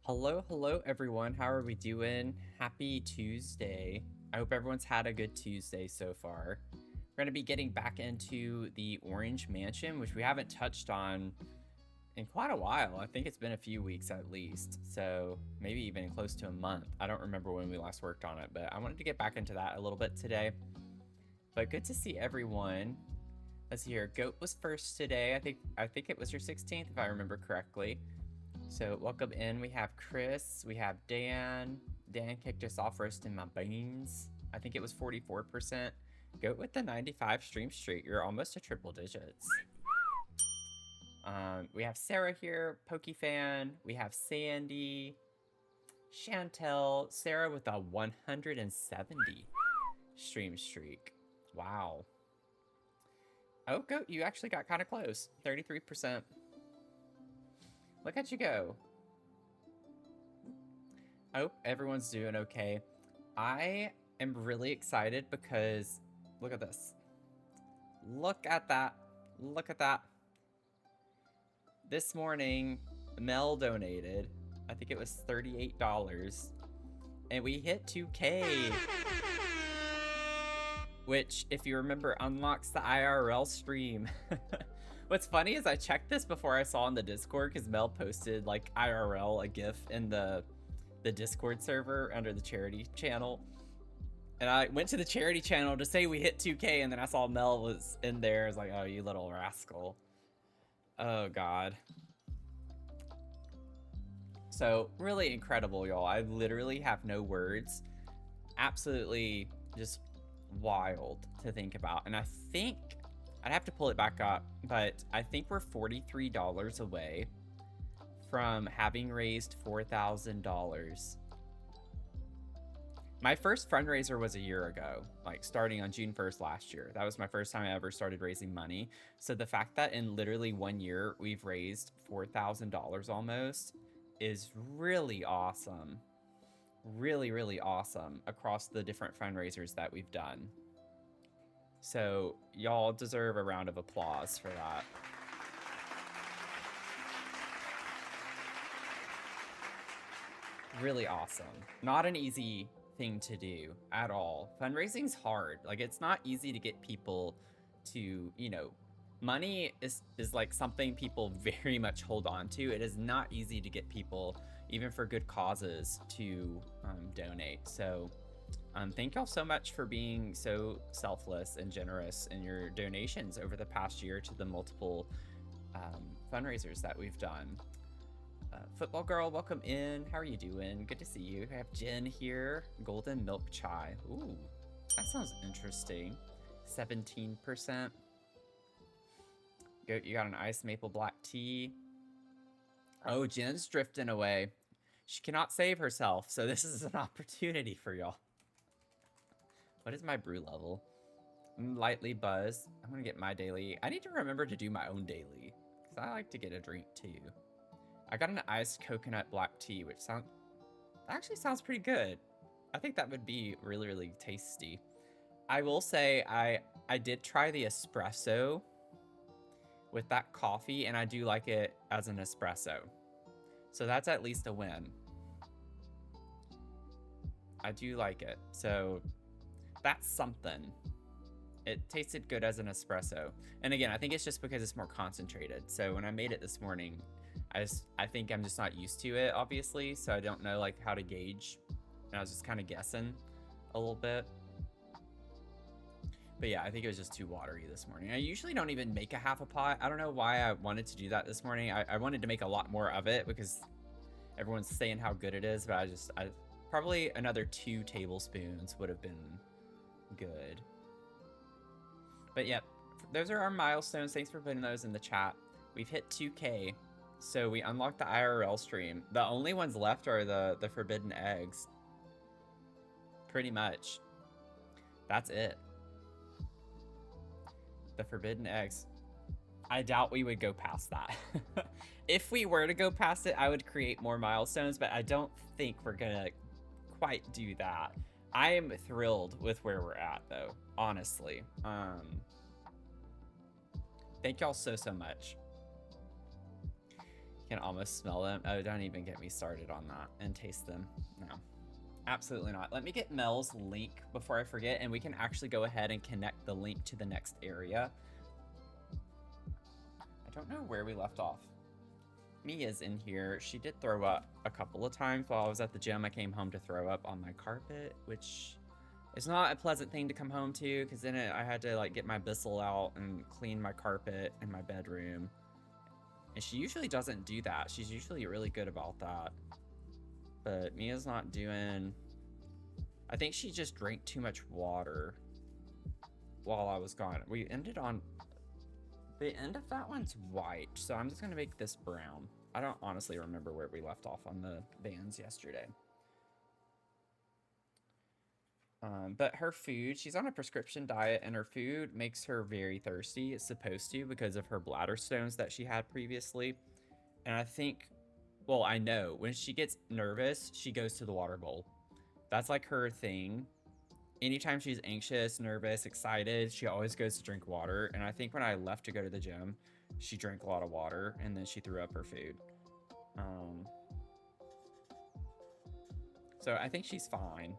Hello, everyone. How are we doing? Happy Tuesday. I hope everyone's had a good Tuesday so far. We're going to be getting back into the Orange Mansion, which we haven't touched on in quite a while. I think it's been a few weeks at least, so maybe even close to a month. I don't remember when we last worked on it, but I wanted to get back into that a little bit today. But good to see everyone. Let's see here. Goat was first today. I think it was your 16th, if I remember correctly. So welcome in. We have Chris. We have Dan. Dan kicked us off roasting my beans. I think it was 44%. Goat with the 95 stream streak. You're almost to triple digits. We have Sarah here, PokeFan. We have Sandy, Chantel, Sarah with a 170 stream streak. Wow. Oh, Goat, you actually got kind of close. 33%. Look at you go. I hope everyone's doing okay. I am really excited because look at this. Look at that. Look at that. This morning, Mel donated. I think it was $38. And we hit 2K. Which, if you remember, unlocks the IRL stream. What's funny is I checked this before I saw in the Discord because Mel posted like IRL, a GIF in the Discord server under the charity channel. And I went to the charity channel to say we hit 2K, and then I saw Mel was in there. I was like, oh, you little rascal. Oh, God. So, really incredible, y'all. I literally have no words. Absolutely just wild to think about. And I think, I'd have to pull it back up, but I think we're $43 away from having raised $4,000. My first fundraiser was a year ago, like starting on June 1st last year. That was my first time I ever started raising money. So the fact that in literally 1 year we've raised $4,000 almost is really awesome. Really, really awesome across the different fundraisers that we've done. So y'all deserve a round of applause for that. Really awesome. Not an easy thing to do at all. Fundraising's hard. Like, it's not easy to get people to, you know, money is like something people very much hold on to. It is not easy to get people, even for good causes, to donate. So thank y'all so much for being so selfless and generous in your donations over the past year to the multiple fundraisers that we've done. Football Girl, welcome in. How are you doing? Good to see you. I have Jen here. Golden Milk Chai. Ooh, that sounds interesting. 17%. You got an iced maple black tea. Oh, Jen's drifting away. She cannot save herself, so this is an opportunity for y'all. What is my brew level? I'm lightly buzzed. I'm gonna get my daily. I need to remember to do my own daily, because I like to get a drink too. I got an iced coconut black tea, which actually sounds pretty good. I think that would be really, really tasty. I will say I did try the espresso with that coffee, and I do like it as an espresso. So that's at least a win. I do like it. So that's something. It tasted good as an espresso. And again, I think it's just because it's more concentrated. So when I made it this morning, I think I'm just not used to it, obviously, so I don't know like how to gauge, and I was just kind of guessing a little bit. But yeah, I think it was just too watery this morning. I usually don't even make a half a pot. I don't know why I wanted to do that this morning. I wanted to make a lot more of it because everyone's saying how good it is, but I probably another 2 tablespoons would have been good. But yeah, those are our milestones. Thanks for putting those in the chat. We've hit 2K. So we unlocked the IRL stream. The only ones left are the forbidden eggs. Pretty much. That's it. The forbidden eggs. I doubt we would go past that. If we were to go past it, I would create more milestones, but I don't think we're gonna quite do that. I am thrilled with where we're at, though, honestly. Thank y'all so much. Can almost smell them. Oh, don't even get me started on that. And taste them. No. Absolutely not. Let me get Mel's link before I forget, and we can actually go ahead and connect the link to the next area. I don't know where we left off. Mia's in here. She did throw up a couple of times while I was at the gym. I came home to throw up on my carpet, which is not a pleasant thing to come home to, because then I had to like get my Bissell out and clean my carpet in my bedroom. And she usually doesn't do that. She's usually really good about that. But Mia's not doing... I think she just drank too much water while I was gone. We ended on... The end of that one's white, so I'm just going to make this brown. I don't honestly remember where we left off on the bands yesterday. But her food, she's on a prescription diet, and her food makes her very thirsty. It's supposed to, because of her bladder stones that she had previously. And I think... Well, I know, when she gets nervous, she goes to the water bowl. That's like her thing. Anytime she's anxious, nervous, excited, she always goes to drink water. And I think when I left to go to the gym, she drank a lot of water, and then she threw up her food. So I think she's fine.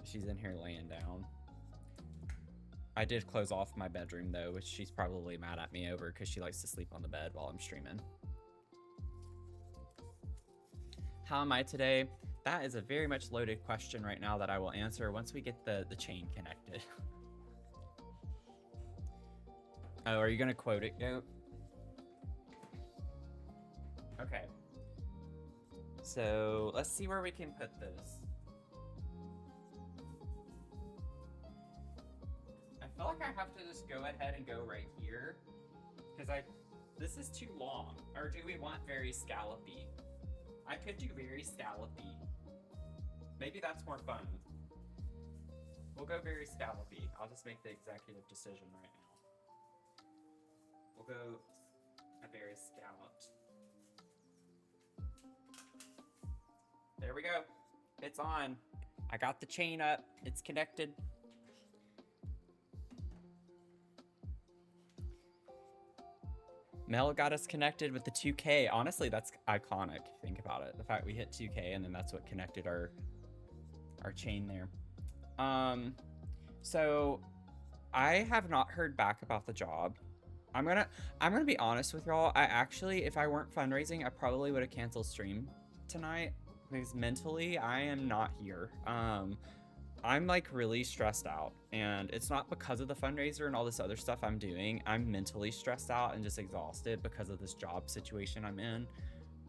She's in here laying down. I did close off my bedroom though, which she's probably mad at me over because she likes to sleep on the bed while I'm streaming. How am I today? That is a very much loaded question right now that I will answer once we get the chain connected. Oh, are you gonna quote it, Goat? Okay. So let's see where we can put this. I feel like I have to just go ahead and go right here, because this is too long. Or do we want very scallopy? I could do very scallopy. Maybe that's more fun. We'll go very scallopy. I'll just make the executive decision right now. We'll go a very scalloped. There we go. It's on. I got the chain up. It's connected. Mel got us connected with the 2K. Honestly, that's iconic. Think about it. The fact we hit 2K and then that's what connected our chain there. So I have not heard back about the job. I'm gonna be honest with y'all. I actually, if I weren't fundraising, I probably would have canceled stream tonight because mentally I am not here. I'm like really stressed out, and it's not because of the fundraiser and all this other stuff I'm doing. I'm mentally stressed out and just exhausted because of this job situation I'm in.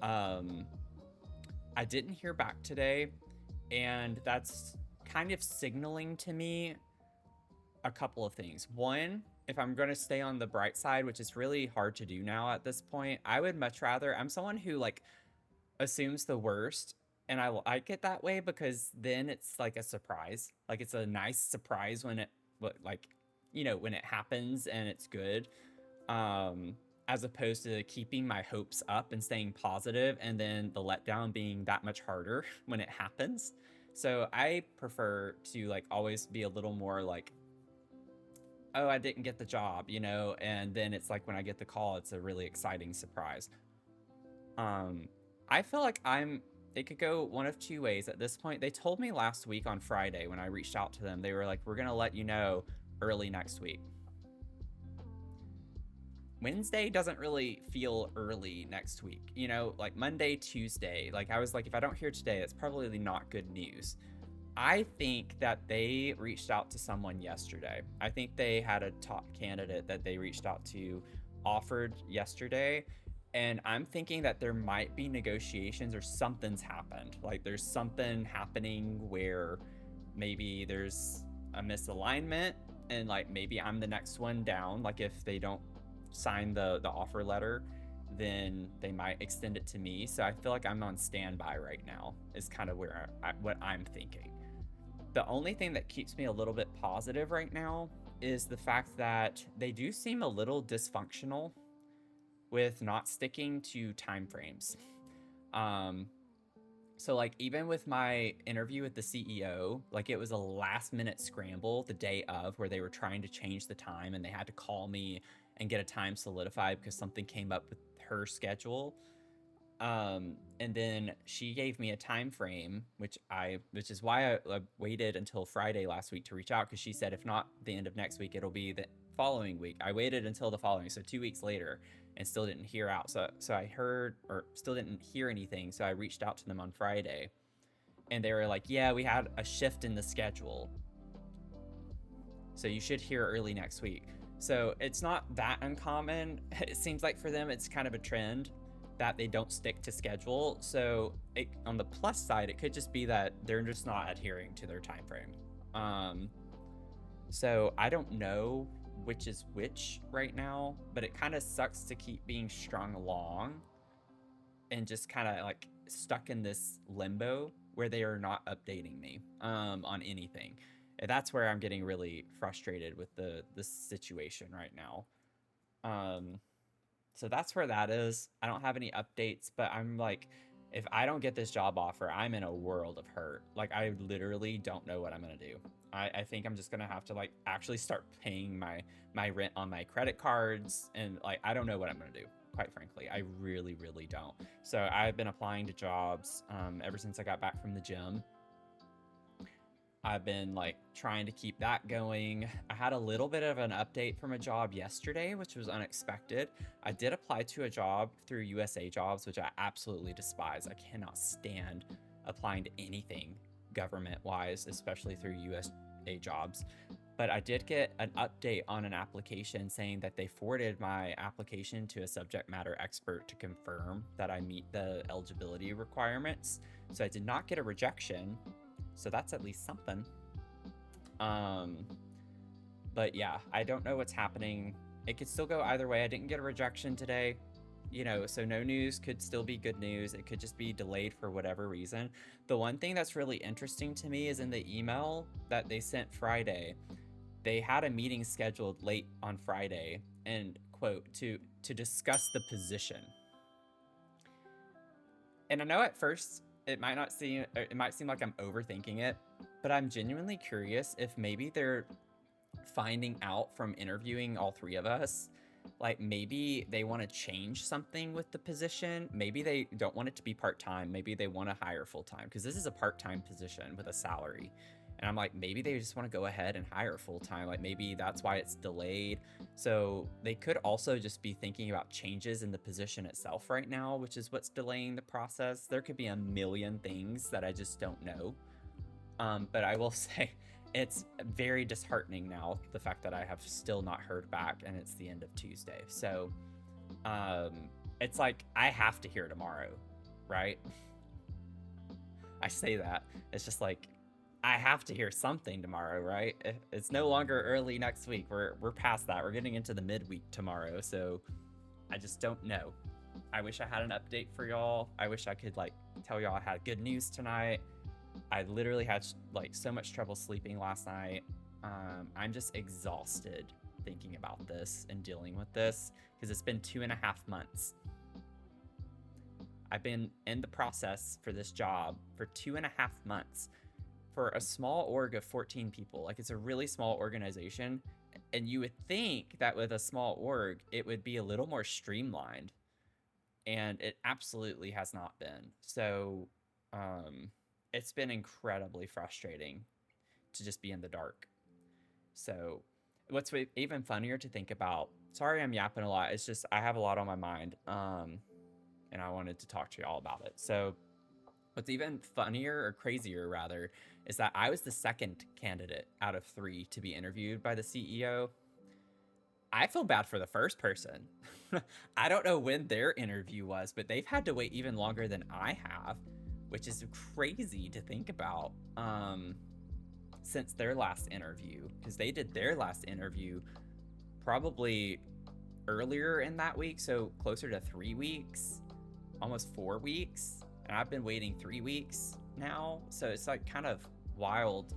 I didn't hear back today, and that's kind of signaling to me a couple of things. One, if I'm going to stay on the bright side, which is really hard to do now at this point, I would much rather, I'm someone who like assumes the worst. And I like it that way because then it's like a surprise. Like it's a nice surprise when it, like, you know, when it happens and it's good. As opposed to keeping my hopes up and staying positive and then the letdown being that much harder when it happens. So I prefer to like always be a little more like, oh, I didn't get the job, you know? And then it's like when I get the call, it's a really exciting surprise. I feel like it could go one of two ways at this point. They told me last week on Friday when I reached out to them, they were like, we're going to let you know early next week. Wednesday doesn't really feel early next week. You know, like Monday, Tuesday, like I was like, if I don't hear today, it's probably not good news. I think that they reached out to someone yesterday. I think they had a top candidate that they reached out to, offered yesterday. And I'm thinking that there might be negotiations or something's happened. Like there's something happening where maybe there's a misalignment and like maybe I'm the next one down. Like if they don't sign the offer letter, then they might extend it to me. So I feel like I'm on standby right now is kind of where what I'm thinking. The only thing that keeps me a little bit positive right now is the fact that they do seem a little dysfunctional with not sticking to timeframes. So like even with my interview with the CEO, like it was a last minute scramble the day of where they were trying to change the time and they had to call me and get a time solidified because something came up with her schedule. And then she gave me a time frame, which is why I waited until Friday last week to reach out, because she said if not the end of next week, it'll be the following week. I waited until the following, so 2 weeks later, and still didn't hear out. So I heard, or still didn't hear anything. So I reached out to them on Friday, and they were like, "Yeah, we had a shift in the schedule, so you should hear early next week." So it's not that uncommon. It seems like for them, it's kind of a trend that they don't stick to schedule. So on the plus side, it could just be that they're just not adhering to their time frame. So I don't know which is which right now, but it kind of sucks to keep being strung along and just kind of like stuck in this limbo where they are not updating me on anything. And that's where I'm getting really frustrated with this situation right now. So that's where that is. I don't have any updates, but I'm like, if I don't get this job offer, I'm in a world of hurt. Like, I literally don't know what I'm gonna do. I think I'm just gonna have to like actually start paying my rent on my credit cards, and like I don't know what I'm gonna do. Quite frankly, I really, really don't. So I've been applying to jobs ever since I got back from the gym. I've been like trying to keep that going. I had a little bit of an update from a job yesterday, which was unexpected. I did apply to a job through USA Jobs, which I absolutely despise. I cannot stand applying to anything government-wise, especially through USA Jobs. But I did get an update on an application saying that they forwarded my application to a subject matter expert to confirm that I meet the eligibility requirements. So I did not get a rejection. So that's at least something. But yeah, I don't know what's happening. It could still go either way. I didn't get a rejection today, so no news could still be good news. It could just be delayed for whatever reason. The one thing that's really interesting to me is in the email that they sent Friday, they had a meeting scheduled late on Friday and quote, to discuss the position. And I know at first it might seem like I'm overthinking it, but I'm genuinely curious if maybe they're finding out from interviewing all three of us, like maybe they want to change something with the position. Maybe they don't want it to be part-time. Maybe they want to hire full-time, because this is a part-time position with a salary. And I'm like, maybe they just want to go ahead and hire full-time. Like maybe that's why it's delayed. So they could also just be thinking about changes in the position itself right now, which is what's delaying the process. There could be a million things that I just don't know. But I will say it's very disheartening now, the fact that I have still not heard back, and it's the end of Tuesday. So it's like I have to hear tomorrow, right? I say that. It's just like, I have to hear something tomorrow, right? It's no longer early next week. We're past that. We're getting into the midweek tomorrow, so I just don't know. I wish I had an update for y'all. I wish I could like tell y'all I had good news tonight. I literally had like so much trouble sleeping last night. I'm just exhausted thinking about this and dealing with this, because it's been 2.5 months. I've been in the process for this job for 2.5 months. For a small org of 14 people, like it's a really small organization, and you would think that with a small org, it would be a little more streamlined, and it absolutely has not been. So it's been incredibly frustrating to just be in the dark. So what's even funnier to think about, sorry I'm yapping a lot, it's just I have a lot on my mind, and I wanted to talk to y'all about it. So what's even funnier, or crazier rather, is that I was the second candidate out of 3 to be interviewed by the CEO. I feel bad for the first person. I don't know when their interview was, but they've had to wait even longer than I have, which is crazy to think about, since their last interview, because they did their last interview probably earlier in that week, so closer to 3 weeks, almost 4 weeks. And I've been waiting 3 weeks now, so it's like kind of wild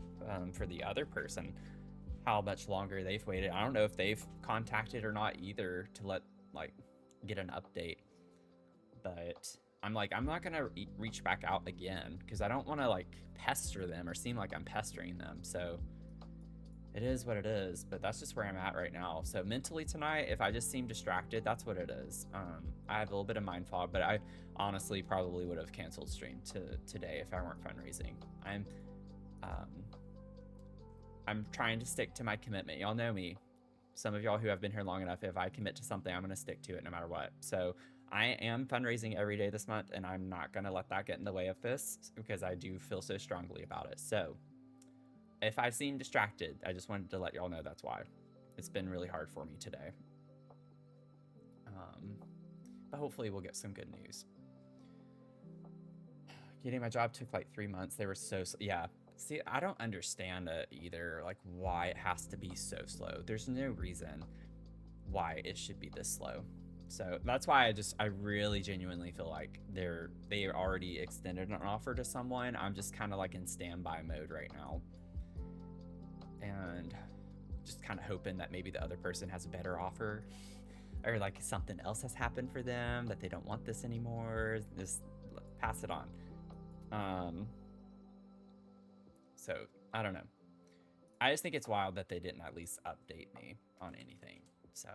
for the other person how much longer they've waited. I don't know if they've contacted or not either to get an update, but I'm like, I'm not gonna reach back out again, because I don't want to like pester them or seem like I'm pestering them. So It is what it is, but that's just where I'm at right now. So mentally tonight, if I just seem distracted, that's what it is. I have a little bit of mind fog, but I honestly probably would have canceled stream today if I weren't fundraising. Um, I'm trying to stick to my commitment. Y'all know me. Some of y'all who have been here long enough, if I commit to something, I'm going to stick to it no matter what. So I am fundraising every day this month, and I'm not going to let that get in the way of this because I do feel so strongly about it. So if I seem distracted, I just wanted to let y'all know that's why. It's been really hard for me today. But hopefully we'll get some good news. Getting my job took like 3 months. They were so, yeah. See, I don't understand it either, like why it has to be so slow. There's no reason why it should be this slow. So that's why I really genuinely feel like they already extended an offer to someone. I'm just kind of like in standby mode right now. And just kind of hoping that maybe the other person has a better offer or like something else has happened for them that they don't want this anymore. Just pass it on. So I don't know. I just think it's wild that they didn't at least update me on anything. So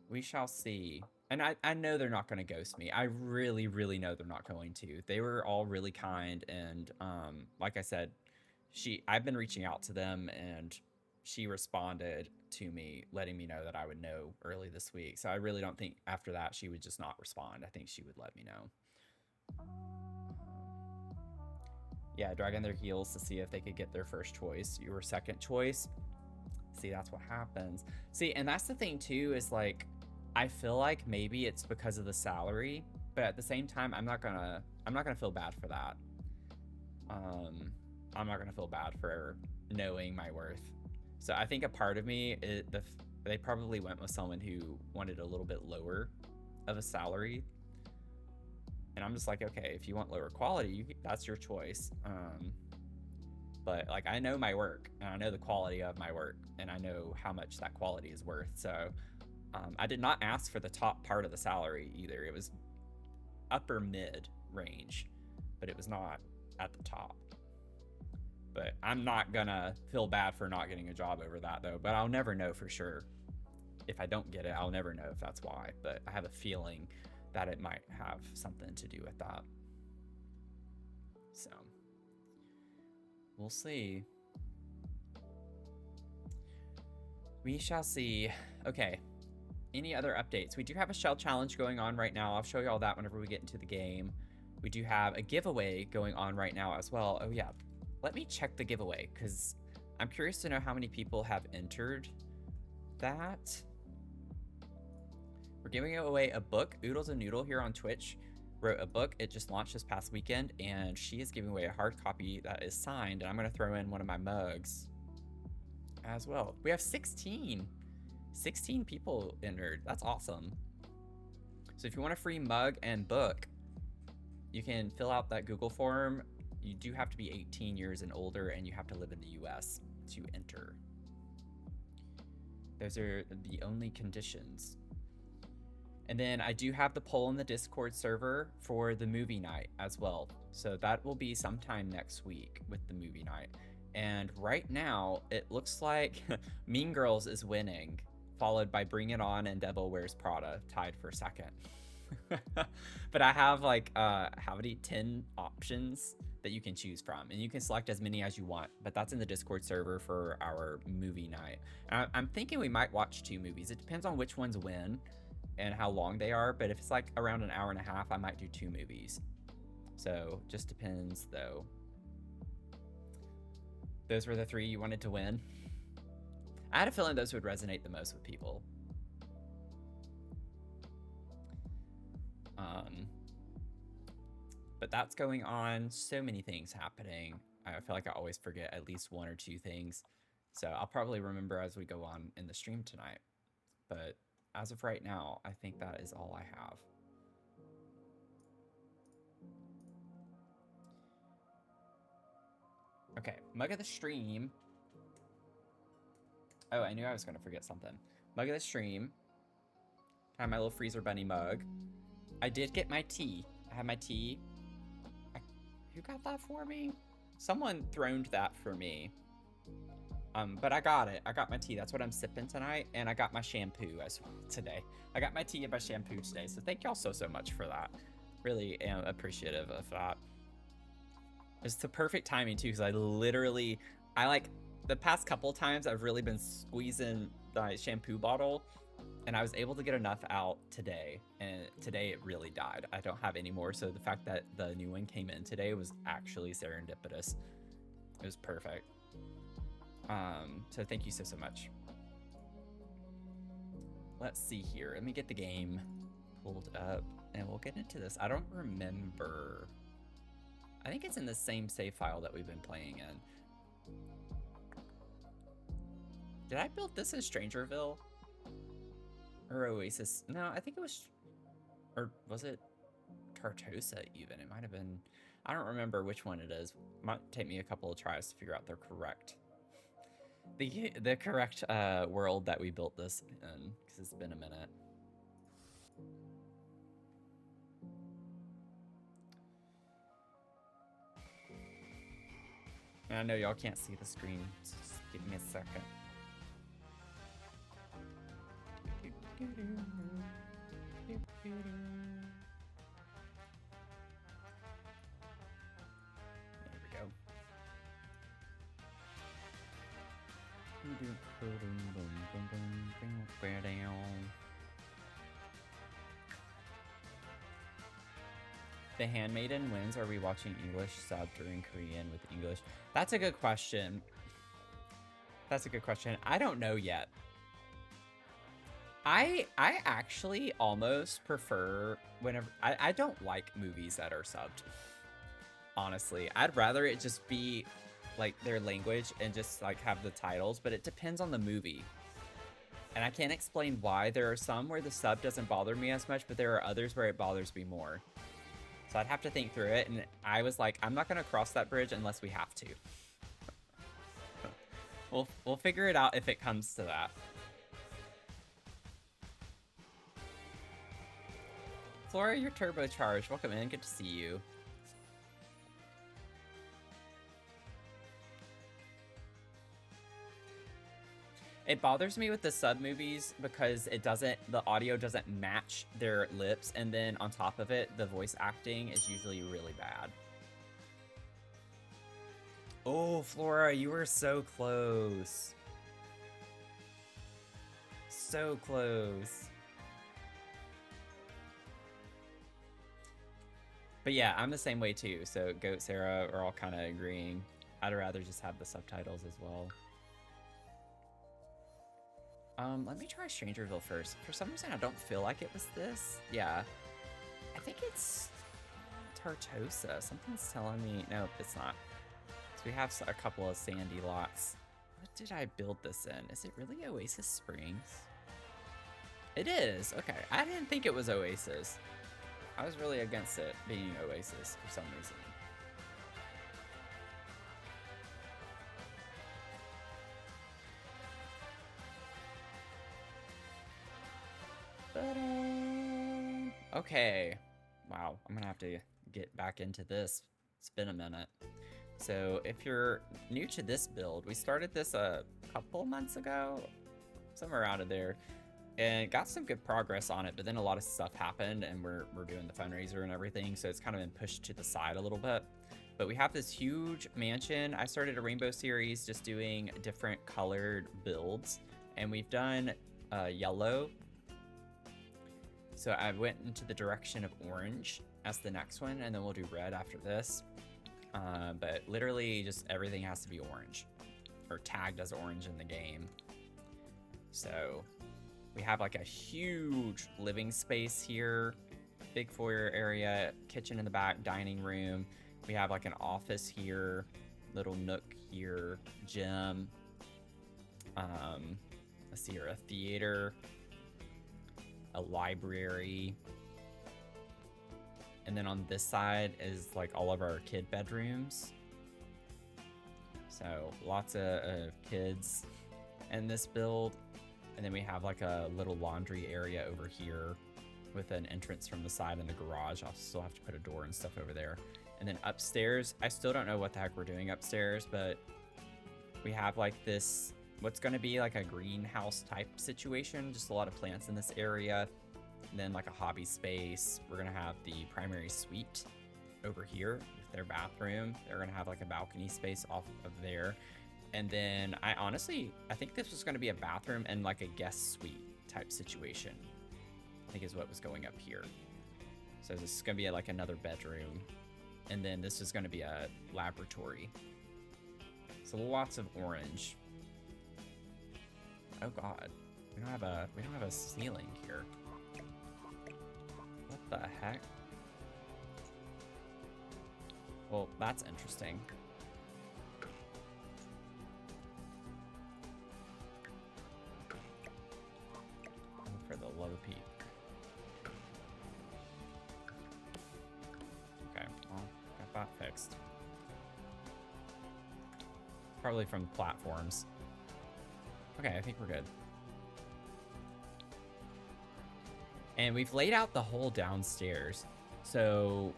we shall see. And I know they're not going to ghost me. I really, really know they're not going to. They were all really kind. And like I said, I've been reaching out to them and she responded to me, letting me know that I would know early this week. So I really don't think after that she would just not respond. I think she would let me know. Yeah, dragging their heels to see if they could get their first choice. You were second choice. See, that's what happens. See, and that's the thing too, is like, I feel like maybe it's because of the salary, but at the same time, I'm not gonna feel bad for that. I'm not gonna feel bad for knowing my worth. So I think a part of me, they probably went with someone who wanted a little bit lower of a salary. And I'm just like, okay, if you want lower quality, that's your choice. But like, I know my work and I know the quality of my work and I know how much that quality is worth. So I did not ask for the top part of the salary either. It was upper mid range, but it was not at the top. But I'm not gonna feel bad for not getting a job over that though, but I'll never know for sure. If I don't get it, I'll never know if that's why, but I have a feeling that it might have something to do with that. So we'll see. We shall see. Okay. Any other updates? We do have a shell challenge going on right now. I'll show you all that whenever we get into the game. We do have a giveaway going on right now as well. Oh yeah. Let me check the giveaway because I'm curious to know how many people have entered that. We're giving away a book. Oodles and Noodle here on Twitch wrote a book. It just launched this past weekend, and she is giving away a hard copy that is signed, and I'm going to throw in one of my mugs as well. We have 16 people entered. That's awesome. So if you want a free mug and book, you can fill out that Google form. You do have to be 18 years and older, and you have to live in the US to enter. Those are the only conditions. And then I do have the poll in the Discord server for the movie night as well. So that will be sometime next week with the movie night. And right now, it looks like Mean Girls is winning, followed by Bring It On and Devil Wears Prada, tied for second. But I have like, how many? 10 options that you can choose from. And you can select as many as you want. But that's in the Discord server for our movie night. And I'm thinking we might watch 2 movies. It depends on which ones win and how long they are, but if it's like around an hour and a half, I might do 2 movies. So just depends though. Those were the 3 you wanted to win. I had a feeling those would resonate the most with people. But that's going on. So many things happening. I feel like I always forget at least 1 or 2 things. So I'll probably remember as we go on in the stream tonight. But as of right now, I think that is all I have. Okay, mug of the stream. Oh, I knew I was going to forget something. Mug of the stream. I have my little freezer bunny mug. I did get my tea. I have my tea. Who got that for me? Someone throned that for me. But I got it. I got my tea. That's what I'm sipping tonight. And I got my shampoo as well today. I got my tea and my shampoo today. So thank y'all so much for that. Really am appreciative of that. It's the perfect timing too, because I like the past couple times I've really been squeezing the shampoo bottle, and I was able to get enough out today, and today it really died. I don't have any more, so the fact that the new one came in today was actually serendipitous. It was perfect. So thank you so much. Let's see here. Let me get the game pulled up, and we'll get into this. I don't remember. I think it's in the same save file that we've been playing in. Did I build this in Strangerville? Or Oasis? No, I think it was... Or was it Tartosa even? It might have been... I don't remember which one it is. Might take me a couple of tries to figure out the correct... The correct world that we built this in, because it's been a minute. And I know y'all can't see the screen, so just give me a second. There we go. The Handmaiden wins. Are we watching English sub during Korean with English? That's a good question. That's a good question. I don't know yet. I actually almost prefer whenever... I don't like movies that are subbed. Honestly, I'd rather it just be like their language and just like have the titles, but it depends on the movie. And I can't explain why. There are some where the sub doesn't bother me as much, but there are others where it bothers me more. So I'd have to think through it, and I was like, I'm not gonna cross that bridge unless we have to. We'll figure it out if it comes to that. Flora, you're turbocharged. Welcome in, good to see you. It bothers me with the sub movies because the audio doesn't match their lips, and then on top of it, the voice acting is usually really bad. Oh, Flora, you were so close. So close. But yeah, I'm the same way too, so Goat, Sarah are all kind of agreeing. I'd rather just have the subtitles as well. Let me try Strangerville first. For some reason, I don't feel like it was this. Yeah. I think it's Tartosa. Something's telling me... Nope, it's not. So we have a couple of sandy lots. What did I build this in? Is it really Oasis Springs? It is. Okay. I didn't think it was Oasis. I was really against it being Oasis for some reason. Okay. Wow, I'm gonna have to get back into this. It's been a minute. So if you're new to this build, we started this a couple months ago, somewhere out of there, and got some good progress on it, but then a lot of stuff happened, and we're doing the fundraiser and everything, so it's kind of been pushed to the side a little bit. But we have this huge mansion. I started a rainbow series just doing different colored builds, and we've done yellow. So I went into the direction of orange as the next one, and then we'll do red after this. But literally just everything has to be orange, or tagged as orange in the game. So we have like a huge living space here, big foyer area, kitchen in the back, dining room. We have like an office here, little nook here, gym. Let's see here, a theater, a library. And then on this side is like all of our kid bedrooms. So lots of kids in this build. And then we have like a little laundry area over here with an entrance from the side in the garage. I'll still have to put a door and stuff over there. And then upstairs, I still don't know what the heck we're doing upstairs, but we have like this, what's going to be like a greenhouse type situation. Just a lot of plants in this area. And then like a hobby space. We're going to have the primary suite over here with their bathroom. They're going to have like a balcony space off of there. And then I think this was going to be a bathroom and like a guest suite type situation. I think is what was going up here. So this is going to be like another bedroom. And then this is going to be a laboratory. So lots of orange. Oh God, we don't have a ceiling here. What the heck? Well, that's interesting. For the love of Pete. Okay, well, got that fixed. Probably from platforms. Okay, I think we're good. And we've laid out the whole downstairs. So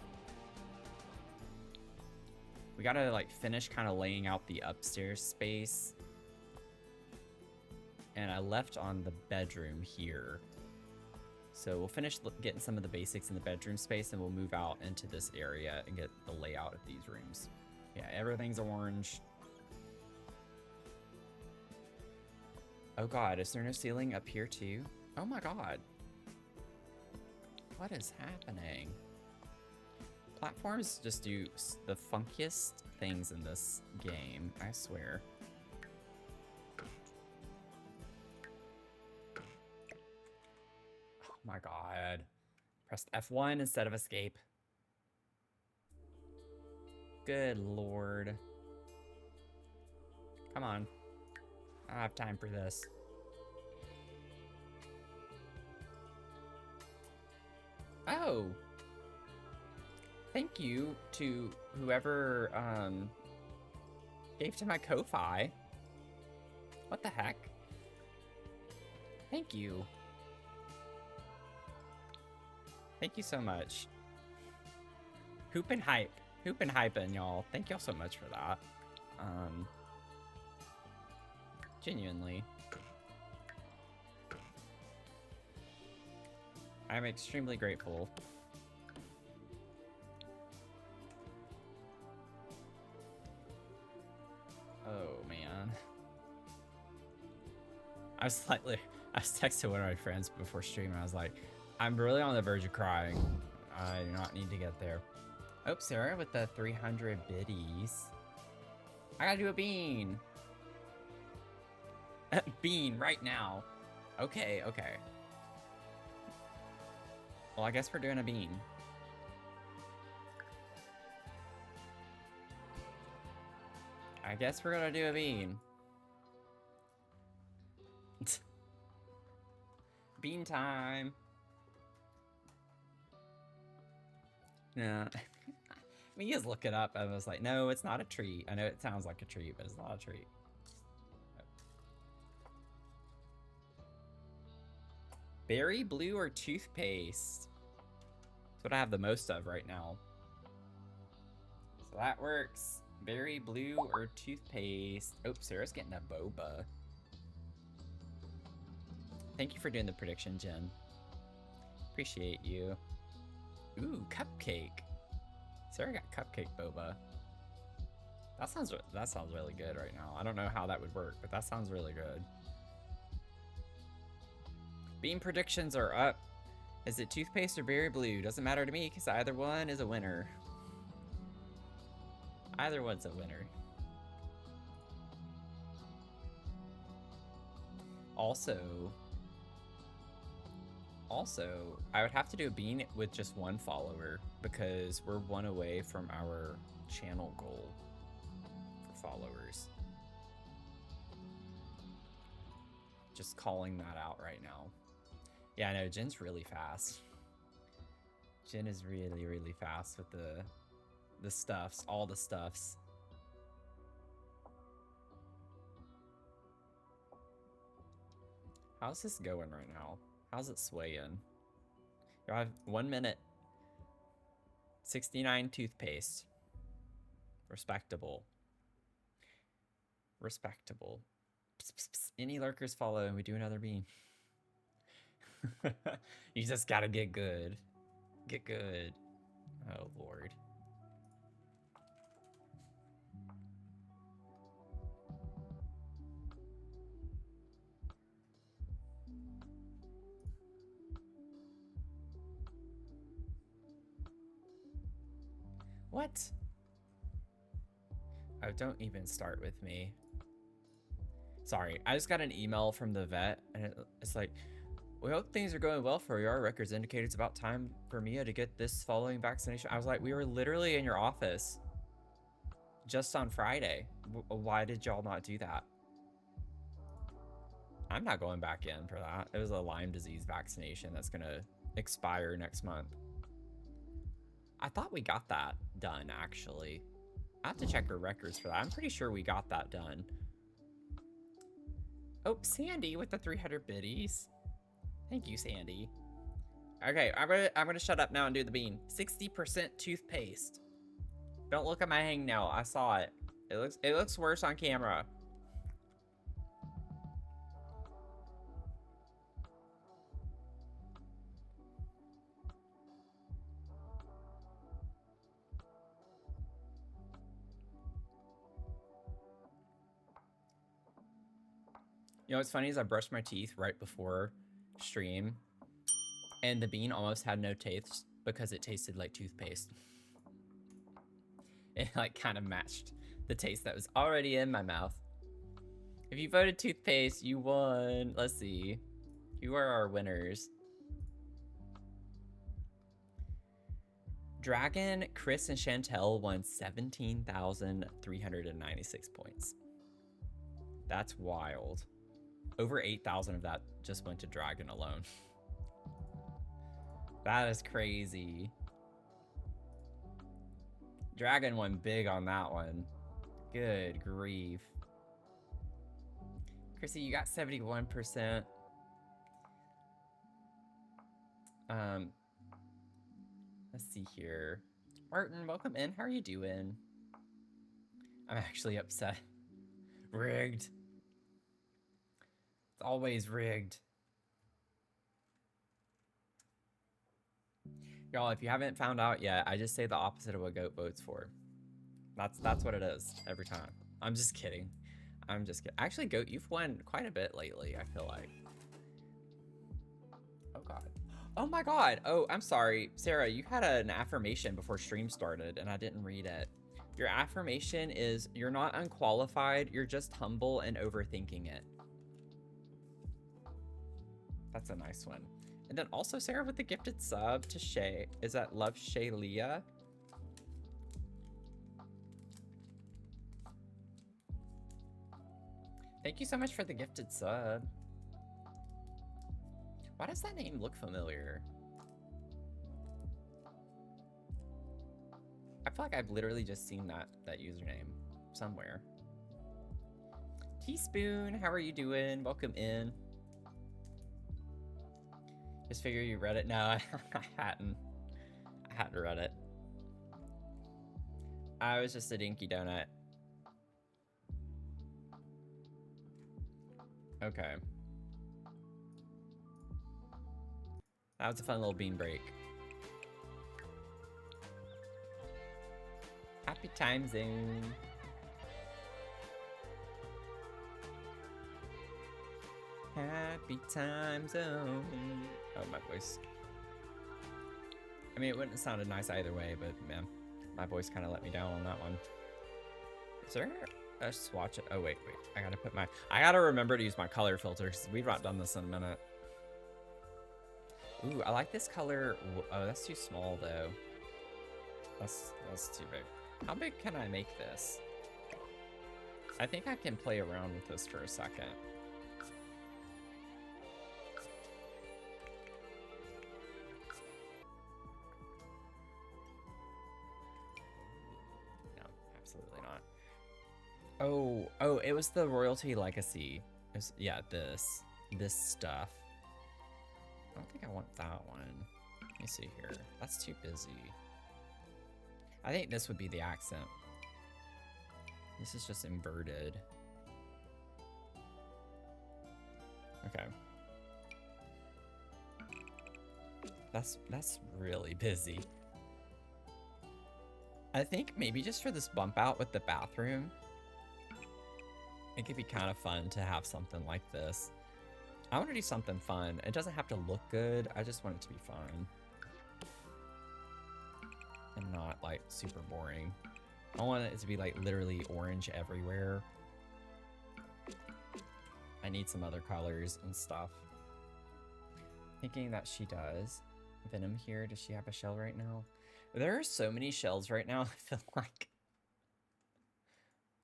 we gotta like finish kind of laying out the upstairs space. And I left on the bedroom here. So we'll finish getting some of the basics in the bedroom space and we'll move out into this area and get the layout of these rooms. Yeah, everything's orange. Oh God, is there no ceiling up here too? Oh my God. What is happening? Platforms just do the funkiest things in this game, I swear. Oh my God. Pressed F1 instead of escape. Good Lord. Come on. I don't have time for this. Oh. Thank you to whoever gave to my Ko-Fi. What the heck? Thank you. Thank you so much. Hoop and hype. Hoop and hyping, y'all. Thank y'all so much for that. Genuinely. I'm extremely grateful. Oh, man. I was texting one of my friends before streaming. I was like, I'm really on the verge of crying. I do not need to get there. Oh, Sarah with the 300 biddies. I gotta do a bean. Bean right now. Okay, okay. Well, I guess we're doing a bean. I guess we're gonna do a bean. Bean time. Yeah. I mean, you just look it up and I was like, no, it's not a treat. I know it sounds like a treat, but it's not a treat. Berry blue or toothpaste? That's what I have the most of right now. So that works. Berry blue or toothpaste. Oh, Sarah's getting a boba. Thank you for doing the prediction, Jen. Appreciate you. Ooh, cupcake. Sarah got cupcake boba. That sounds really good right now. I don't know how that would work, but that sounds really good. Bean predictions are up. Is it toothpaste or berry blue? Doesn't matter to me because either one is a winner. Either one's a winner. Also, I would have to do a bean with just one follower because we're one away from our channel goal for followers. Just calling that out right now. Yeah, I know, Jen's really fast. Jen is really, really fast with the stuffs, all the stuffs. How's this going right now? How's it swaying? You have 1 minute. 69 toothpaste. Respectable. Respectable. Psst, psst, psst. Any lurkers follow and we do another bean. You just gotta get good. Get good. Oh, Lord. What? Oh, don't even start with me. Sorry, I just got an email from the vet, and it's like, we hope things are going well for you. Our records indicate it's about time for Mia to get this following vaccination. I was like, we were literally in your office just on Friday. Why did y'all not do that? I'm not going back in for that. It was a Lyme disease vaccination that's gonna expire next month. I thought we got that done, actually. I have to check her records for that. I'm pretty sure we got that done. Oh, Sandy with the 300 biddies. Thank you, Sandy. Okay, I'm gonna shut up now and do the bean. 60% toothpaste. Don't look at my hangnail. I saw it. It looks worse on camera. You know what's funny is I brushed my teeth right before stream, and the bean almost had no taste because it tasted like toothpaste. It like kind of matched the taste that was already in my mouth. If you voted toothpaste, you won. Let's see. You are our winners. Dragon, Chris, and Chantel won 17,396 points. That's wild. Over 8,000 of that just went to Dragon alone. That is crazy. Dragon won big on that one. Good grief. Chrissy, you got 71%. Let's see here. Martin, welcome in. How are you doing? I'm actually upset. Rigged. It's always rigged. Y'all, if you haven't found out yet, I just say the opposite of what Goat votes for. That's what it is every time. I'm just kidding. I'm just kidding. Actually, Goat, you've won quite a bit lately, I feel like. Oh, God. Oh, my God. Oh, I'm sorry. Sarah, you had an affirmation before stream started, and I didn't read it. Your affirmation is, you're not unqualified, you're just humble and overthinking it. That's a nice one. And then also Sarah with the gifted sub to Shay. Is that Love Shay Leah? Thank you so much for the gifted sub. Why does that name look familiar? I feel like I've literally just seen that username somewhere. Teaspoon, how are you doing? Welcome in. Just figure you read it. No, I hadn't. I hadn't read it. I was just a dinky donut. Okay. That was a fun little bean break. Happy time zone. Happy time zone. Oh, my voice. I mean, it wouldn't have sounded nice either way, but man, my voice kind of let me down on that one. Is there a swatch? Oh, wait. I gotta remember to use my color filters. We've not done this in a minute. Ooh, I like this color. Oh, that's too small though. That's too big. How big can I make this? I think I can play around with this for a second. No, absolutely not. Oh, it was the Royalty Legacy. It was, yeah, this stuff. I don't think I want that one. Let me see here. That's too busy. I think this would be the accent. This is just inverted. Okay. That's really busy. I think maybe just for this bump out with the bathroom, it could be kind of fun to have something like this. I want to do something fun. It doesn't have to look good. I just want it to be fun. And not, like, super boring. I want it to be, like, literally orange everywhere. I need some other colors and stuff. Thinking that she does. Venom here. Does she have a shell right now? There are so many shells right now. I feel like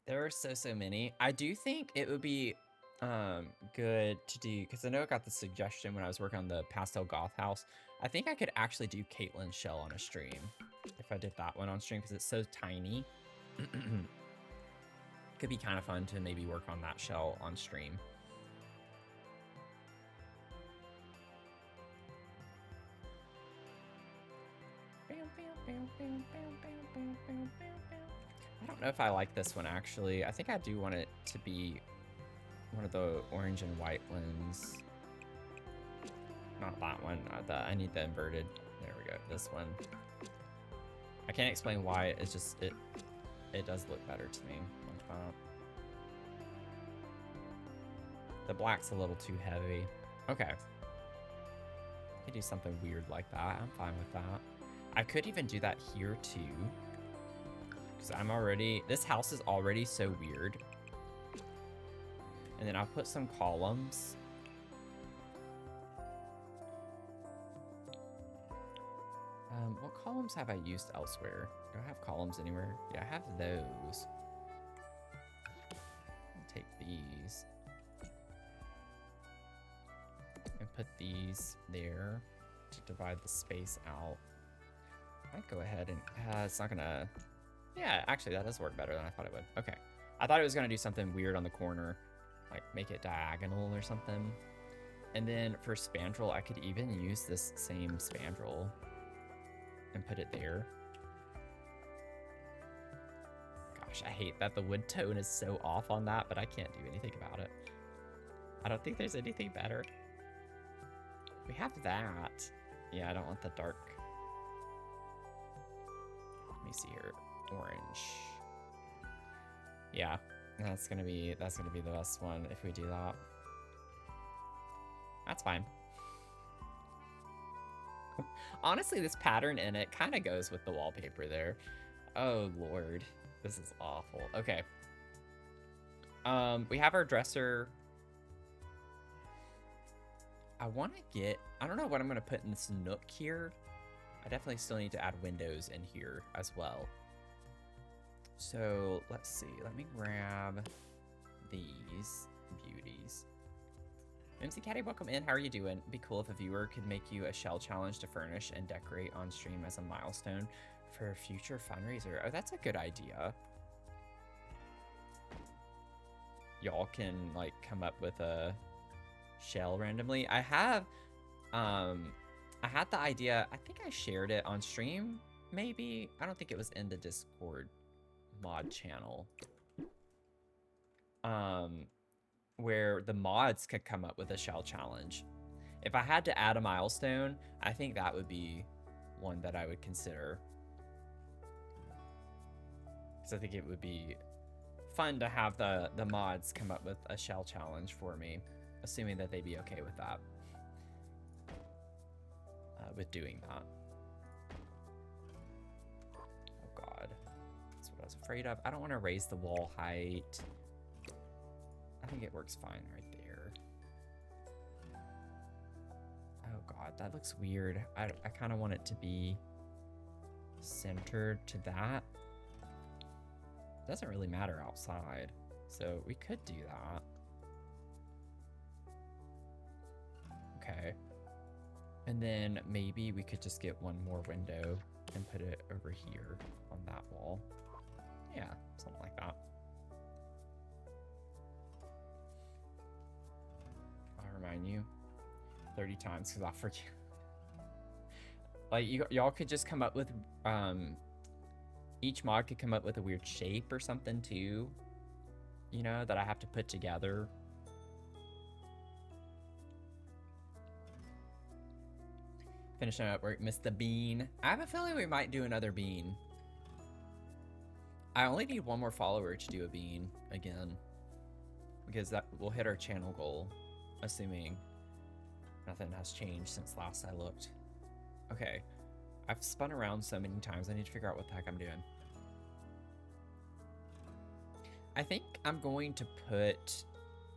there are so many. I do think it would be good to do, because I know I got the suggestion when I was working on the Pastel Goth house. I think I could actually do Caitlin's shell on a stream if I did that one on stream, because it's so tiny. Could be kind of fun to maybe work on that shell on stream. I don't know if I like this one, actually. I think I do want it to be one of the orange and white ones. Not that one. I need the inverted. There we go. This one. I can't explain why. It's just, it does look better to me. The black's a little too heavy. Okay. I could do something weird like that. I'm fine with that. I could even do that here too. Because I'm already, this house is already so weird. And then I'll put some columns. What columns have I used elsewhere? Do I have columns anywhere? Yeah, I have those. I'll take these. And put these there to divide the space out. I'd go ahead and, it's not gonna, yeah, actually that does work better than I thought it would. Okay. I thought it was gonna do something weird on the corner, like make it diagonal or something. And then for spandrel, I could even use this same spandrel and put it there. Gosh, I hate that the wood tone is so off on that, but I can't do anything about it. I don't think there's anything better. We have that. Yeah, I don't want the dark. Let me see here. Orange. Yeah, that's gonna be the best one if we do that. That's fine. Honestly, this pattern in it kind of goes with the wallpaper there. Oh lord, this is awful. Okay. We have our dresser. I want to get, I don't know what I'm going to put in this nook here. I definitely still need to add windows in here as well. So let's see, let me grab these beauties. MC Caddy, welcome in. How are you doing? It'd be cool if a viewer could make you a shell challenge to furnish and decorate on stream as a milestone for a future fundraiser. Oh, that's a good idea. Y'all can like come up with a shell randomly. I had the idea, I think I shared it on stream, maybe. I don't think it was in the Discord mod channel. Where the mods could come up with a shell challenge. If I had to add a milestone, I think that would be one that I would consider. Because I think it would be fun to have the mods come up with a shell challenge for me, assuming that they'd be okay with that. With doing that. Oh god. That's what I was afraid of. I don't want to raise the wall height. I think it works fine right there. Oh god, that looks weird. I kind of want it to be centered to that. It doesn't really matter outside, so we could do that. Okay. And then maybe we could just get one more window and put it over here on that wall. Yeah, something like that. I'll remind you 30 times because I'll forget. Like, y'all could just come up with, each mod could come up with a weird shape or something too, you know, that I have to put together. Finishing up work, Mr. Bean. I have a feeling we might do another bean. I only need one more follower to do a bean again, because that will hit our channel goal, assuming nothing has changed since last I looked. Okay, I've spun around so many times, I need to figure out what the heck I'm doing. I think I'm going to put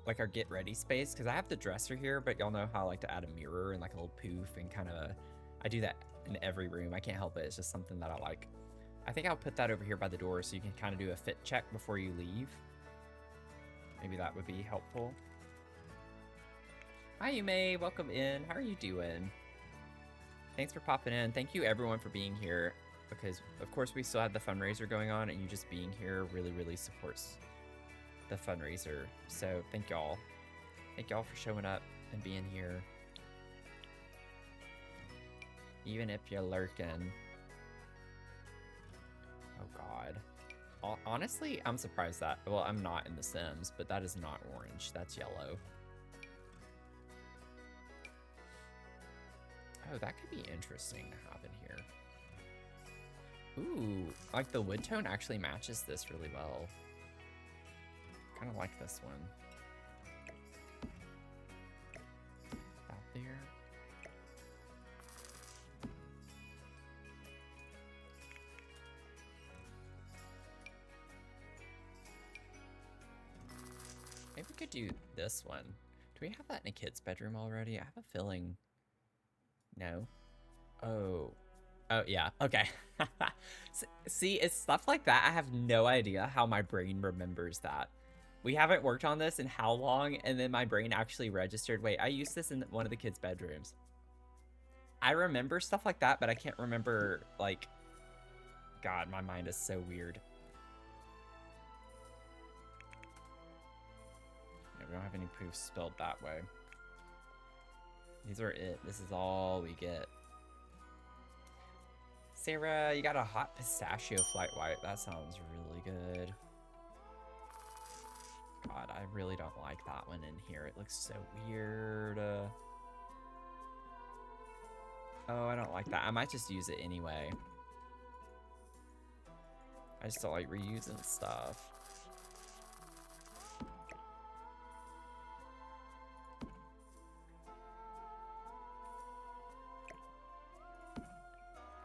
like our get ready space, because I have the dresser here, but y'all know how I like to add a mirror and like a little poof and kind of, I do that in every room. I can't help it, it's just something that I like. I think I'll put that over here by the door so you can kind of do a fit check before you leave. Maybe that would be helpful. Hi, Yume. Welcome in. How are you doing? Thanks for popping in. Thank you, everyone, for being here, because, of course, we still have the fundraiser going on, and you just being here really, really supports the fundraiser. So thank y'all. Thank y'all for showing up and being here. Even if you're lurking. Oh, God. Honestly, I'm surprised that... Well, I'm not in The Sims, but that is not orange. That's yellow. Oh, that could be interesting to have in here. Ooh, like the wood tone actually matches this really well. Kind of like this one. Out there. Maybe we could do this one. Do we have that in a kid's bedroom already? I have a feeling. No. Oh. Oh, yeah. Okay. See, it's stuff like that. I have no idea how my brain remembers that. We haven't worked on this in how long, and then my brain actually registered, wait, I used this in one of the kids' bedrooms. I remember stuff like that, but I can't remember, like... God, my mind is so weird. Yeah, we don't have any proofs spelled that way. These are it. This is all we get. Sarah, you got a hot pistachio flight white. That sounds really good. God, I really don't like that one in here. It looks so weird. Oh, I don't like that. I might just use it anyway. I just don't like reusing stuff.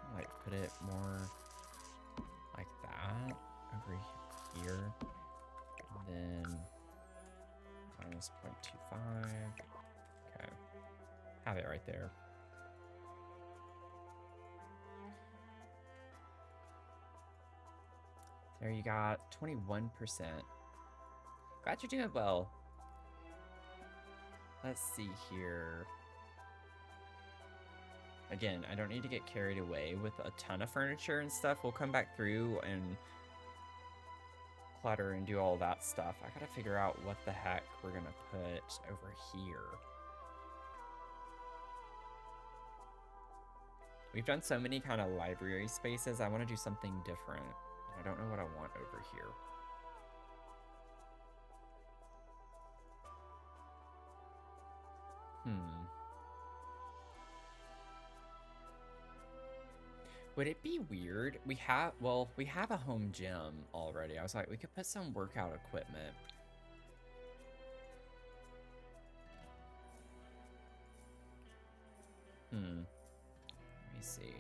I might put it more like that over here. And then minus 0.25. Okay. Have it right there. There you got 21%. Glad you're doing well. Let's see here. Again, I don't need to get carried away with a ton of furniture and stuff. We'll come back through and clutter and do all that stuff. I gotta figure out what the heck we're gonna put over here. We've done so many kind of library spaces. I want to do something different. I don't know what I want over here. Would it be weird? We have a home gym already. I was like, we could put some workout equipment. Let me see.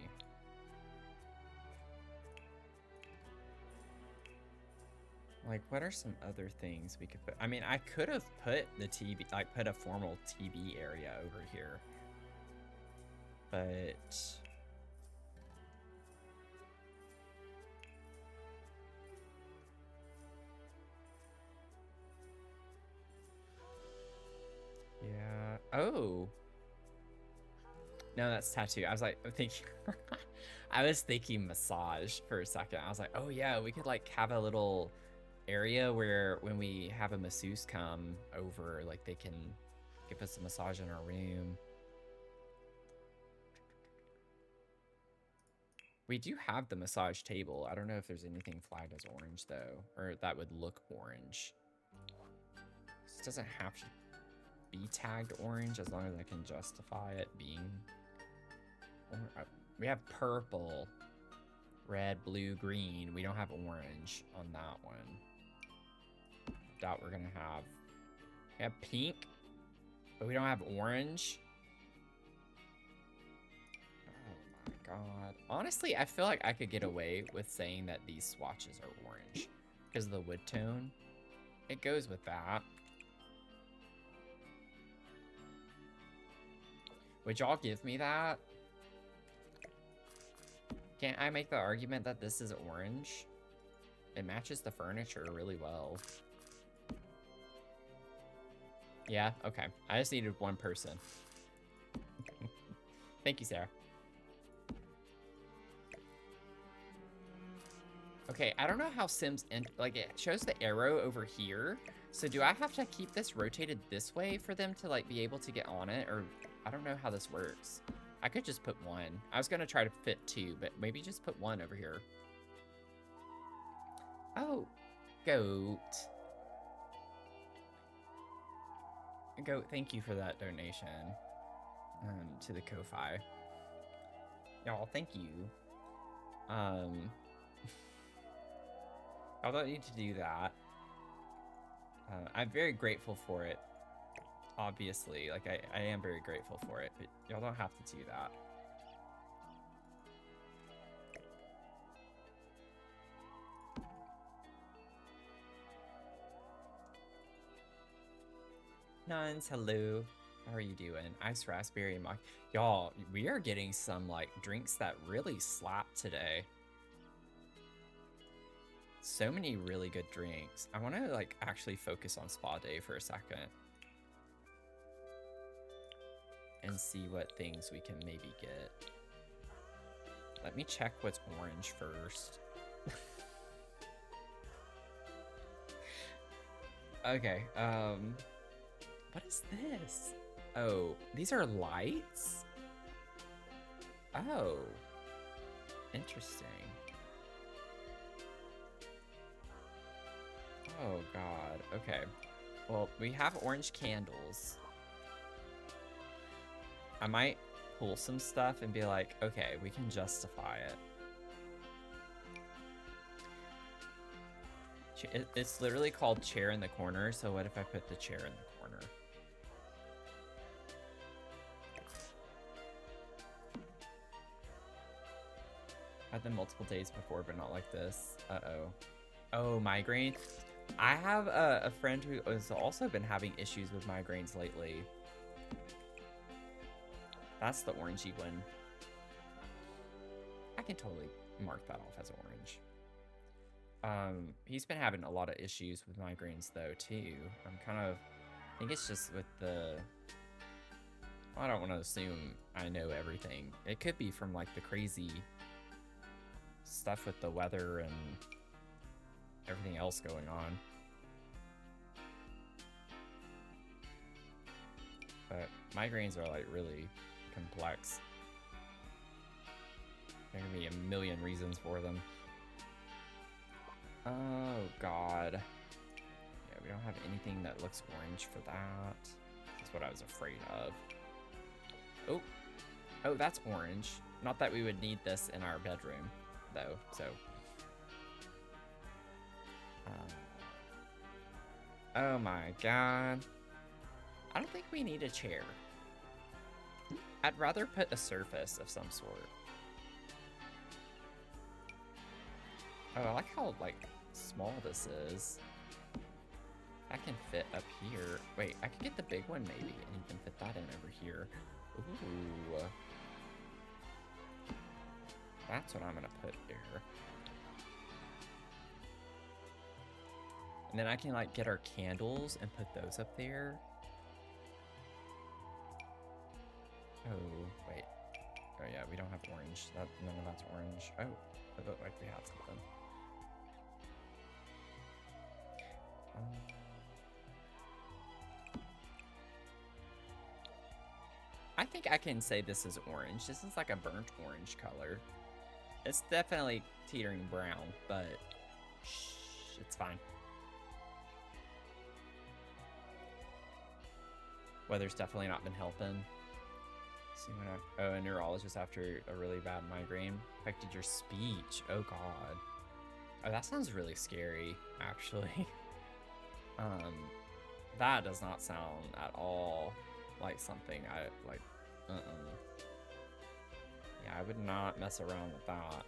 Like, what are some other things we could put? I mean, I could have put the TV, like, put a formal TV area over here. But... yeah. Oh. No, that's tattoo. I was like, thinking... I was thinking massage for a second. I was like, oh yeah, we could like have a little area where when we have a masseuse come over, like they can give us a massage in our room. We do have the massage table. I don't know if there's anything flagged as orange though, or that would look orange. This doesn't have to be tagged orange as long as I can justify it being We have purple, red, blue, green. We don't have orange on that one. Doubt we're gonna have. We have pink, but we don't have orange. Oh my god. Honestly, I feel like I could get away with saying that these swatches are orange because of the wood tone. It goes with that. Would y'all give me that? Can't I make the argument that this is orange? It matches the furniture really well. Yeah, okay. I just needed one person. Thank you, Sarah. Okay, I don't know how Sims, like, it shows the arrow over here. So do I have to keep this rotated this way for them to, like, be able to get on it? Or I don't know how this works. I could just put one. I was gonna try to fit two, but maybe just put one over here. Oh, goat. Goat, thank you for that donation to the Ko-Fi. Y'all, thank you. I don't need to do that. I'm very grateful for it. Obviously, like I am very grateful for it, but y'all don't have to do that. Nuns, hello. How are you doing? Ice raspberry mock. Y'all, we are getting some like drinks that really slap today. So many really good drinks. I want to like actually focus on spa day for a second. And see what things we can maybe get. Let me check what's orange first. Okay, what is this? Oh, these are lights? Oh, interesting. Oh god, okay. Well, we have orange candles. I might pull some stuff and be like, okay, we can justify it. It's literally called chair in the corner, so what if I put the chair in the corner? Had them multiple days before, but not like this. Uh-oh. Oh, migraine. I have a friend who has also been having issues with migraines lately. That's the orangey one. I can totally mark that off as orange. He's been having a lot of issues with migraines though too. I think it's just with the, I don't want to assume I know everything. It could be from like the crazy stuff with the weather and everything else going on. But migraines are like really complex. There can be a million reasons for them. Oh god. Yeah, we don't have anything that looks orange for that. That's what I was afraid of. Oh. Oh, that's orange. Not that we would need this in our bedroom, though, so. Oh my god. I don't think we need a chair. I'd rather put a surface of some sort. Oh, I like how, like, small this is. I can fit up here. Wait, I could get the big one maybe and even fit that in over here. Ooh. That's what I'm gonna put there. And then I can, like, get our candles and put those up there. Oh, wait. Oh, yeah, we don't have orange. None of that's orange. Oh, it looked like we had something. I think I can say this is orange. This is like a burnt orange color. It's definitely teetering brown, but shh, it's fine. Weather's definitely not been helping. See when a neurologist after a really bad migraine affected your speech. Oh god. Oh, that sounds really scary, actually. That does not sound at all like something I like. Yeah, I would not mess around with that.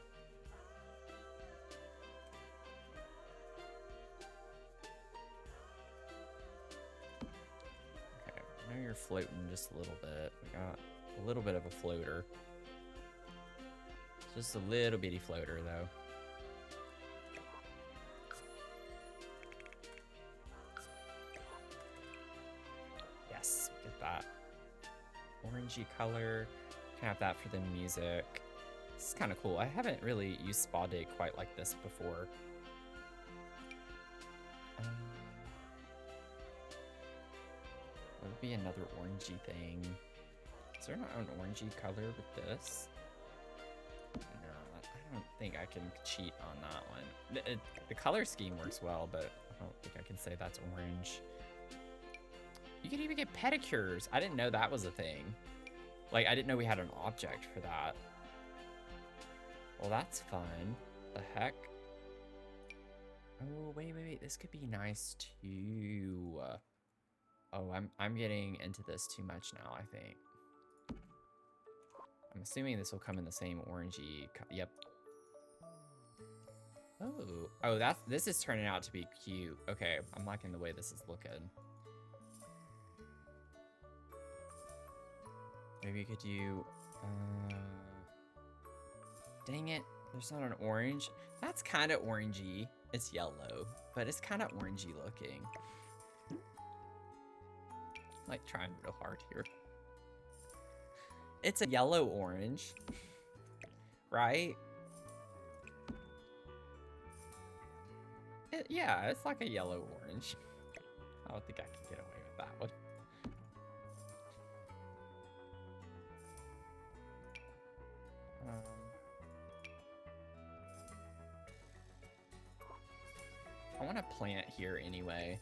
Okay, I know you're floating just a little bit. We got a little bit of a floater. Just a little bitty floater, though. Yes, get that orangey color. Can have that for the music. This is kind of cool. I haven't really used Spa Day quite like this before. What would be another orangey thing? Is there not an orangey color with this? No, I don't think I can cheat on that one. The color scheme works well, but I don't think I can say that's orange. You can even get pedicures. I didn't know that was a thing. Like, I didn't know we had an object for that. Well, that's fun. The heck? Oh, wait. This could be nice, too. Oh, I'm getting into this too much now, I think. I'm assuming this will come in the same orangey... Yep. Oh, this is turning out to be cute. Okay, I'm liking the way this is looking. Maybe you could do... Dang it, there's not an orange. That's kind of orangey. It's yellow, but it's kind of orangey looking. Like, trying real hard here. It's a yellow orange, right? Yeah, it's like a yellow orange. I don't think I can get away with that one. I want to plant here anyway.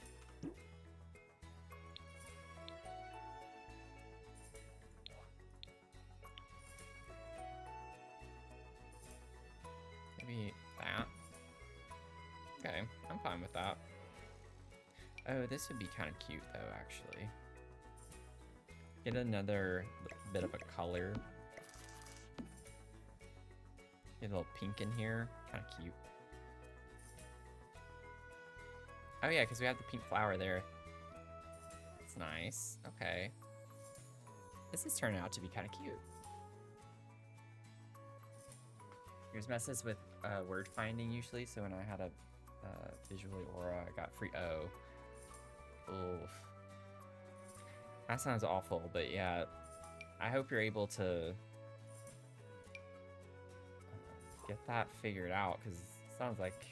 Maybe that. Okay, I'm fine with that. Oh, this would be kind of cute though, actually. Get another bit of a color. Get a little pink in here. Kind of cute. Oh yeah, because we have the pink flower there. That's nice. Okay. This is turning out to be kind of cute. Yours messes with word finding usually, so when I had a visually aura, I got free. Oh. Oof. That sounds awful, but yeah. I hope you're able to get that figured out, because it sounds like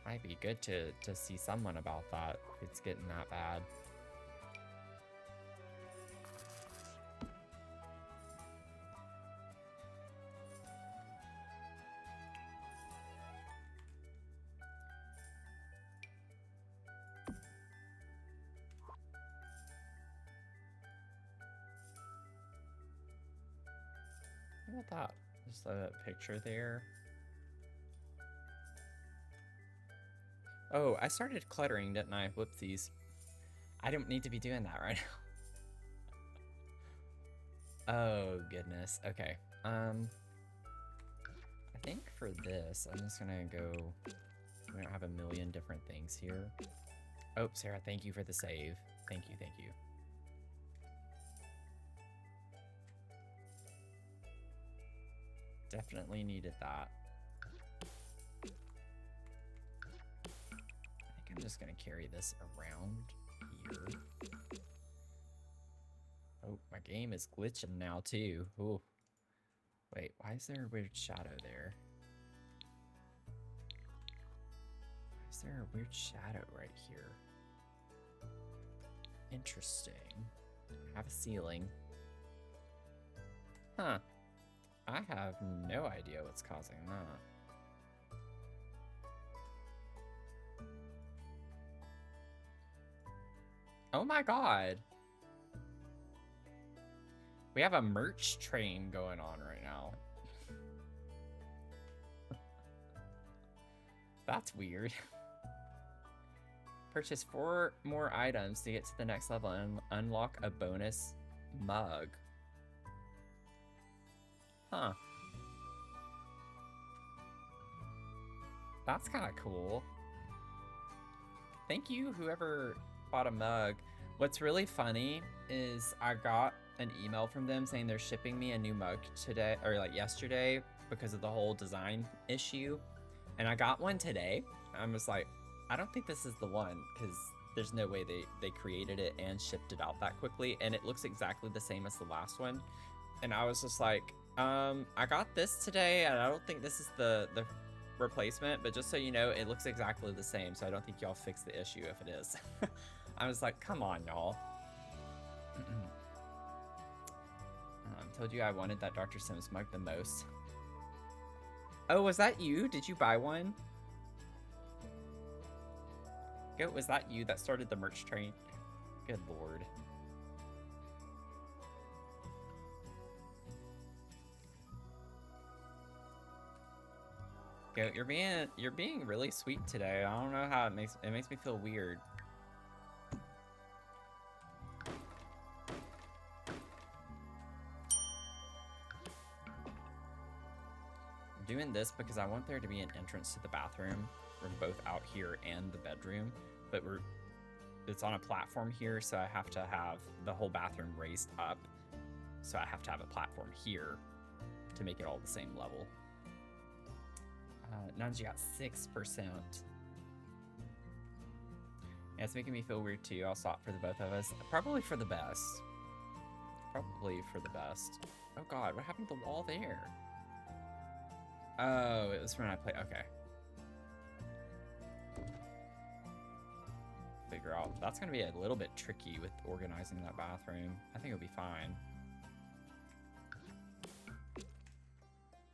might be good to see someone about that if it's getting that bad. What about that? Just a picture there. Oh, I started cluttering, didn't I? Whoopsies. I don't need to be doing that right now. Oh, goodness. Okay. I think for this, I'm just gonna go... We don't have a million different things here. Oh, Sarah, thank you for the save. Thank you, thank you. Definitely needed that. I'm just gonna carry this around here. Oh, my game is glitching now too. Ooh. Wait, why is there a weird shadow there? Why is there a weird shadow right here? Interesting. I have a ceiling. Huh. I have no idea what's causing that. Oh my god. We have a merch train going on right now. That's weird. Purchase 4 more items to get to the next level and unlock a bonus mug. Huh. That's kind of cool. Thank you, whoever bought a mug. What's really funny is I got an email from them saying they're shipping me a new mug today, or like yesterday, because of the whole design issue. And I got one today. I'm just like, I don't think this is the one, because there's no way they created it and shipped it out that quickly. And it looks exactly the same as the last one. And I was just like, I got this today, and I don't think this is the replacement, but just so you know, it looks exactly the same, so I don't think y'all fix the issue if it is. I was like, come on, y'all. Told you I wanted that Dr. Sims mug the most. Oh, was that you? Did you buy one? Goat, was that you that started the merch train? Good lord. Goat, you're being really sweet today. I don't know how it makes me feel weird. I'm doing this because I want there to be an entrance to the bathroom from both out here and the bedroom, but it's on a platform here, so I have to have the whole bathroom raised up. So I have to have a platform here to make it all the same level. Nuns, you got 6%. Yeah, it's making me feel weird too. I'll swap for the both of us. Probably for the best. Probably for the best. Oh god, what happened to the wall there? Oh, it was when I played. Okay. Figure out. That's gonna be a little bit tricky with organizing that bathroom. I think it'll be fine.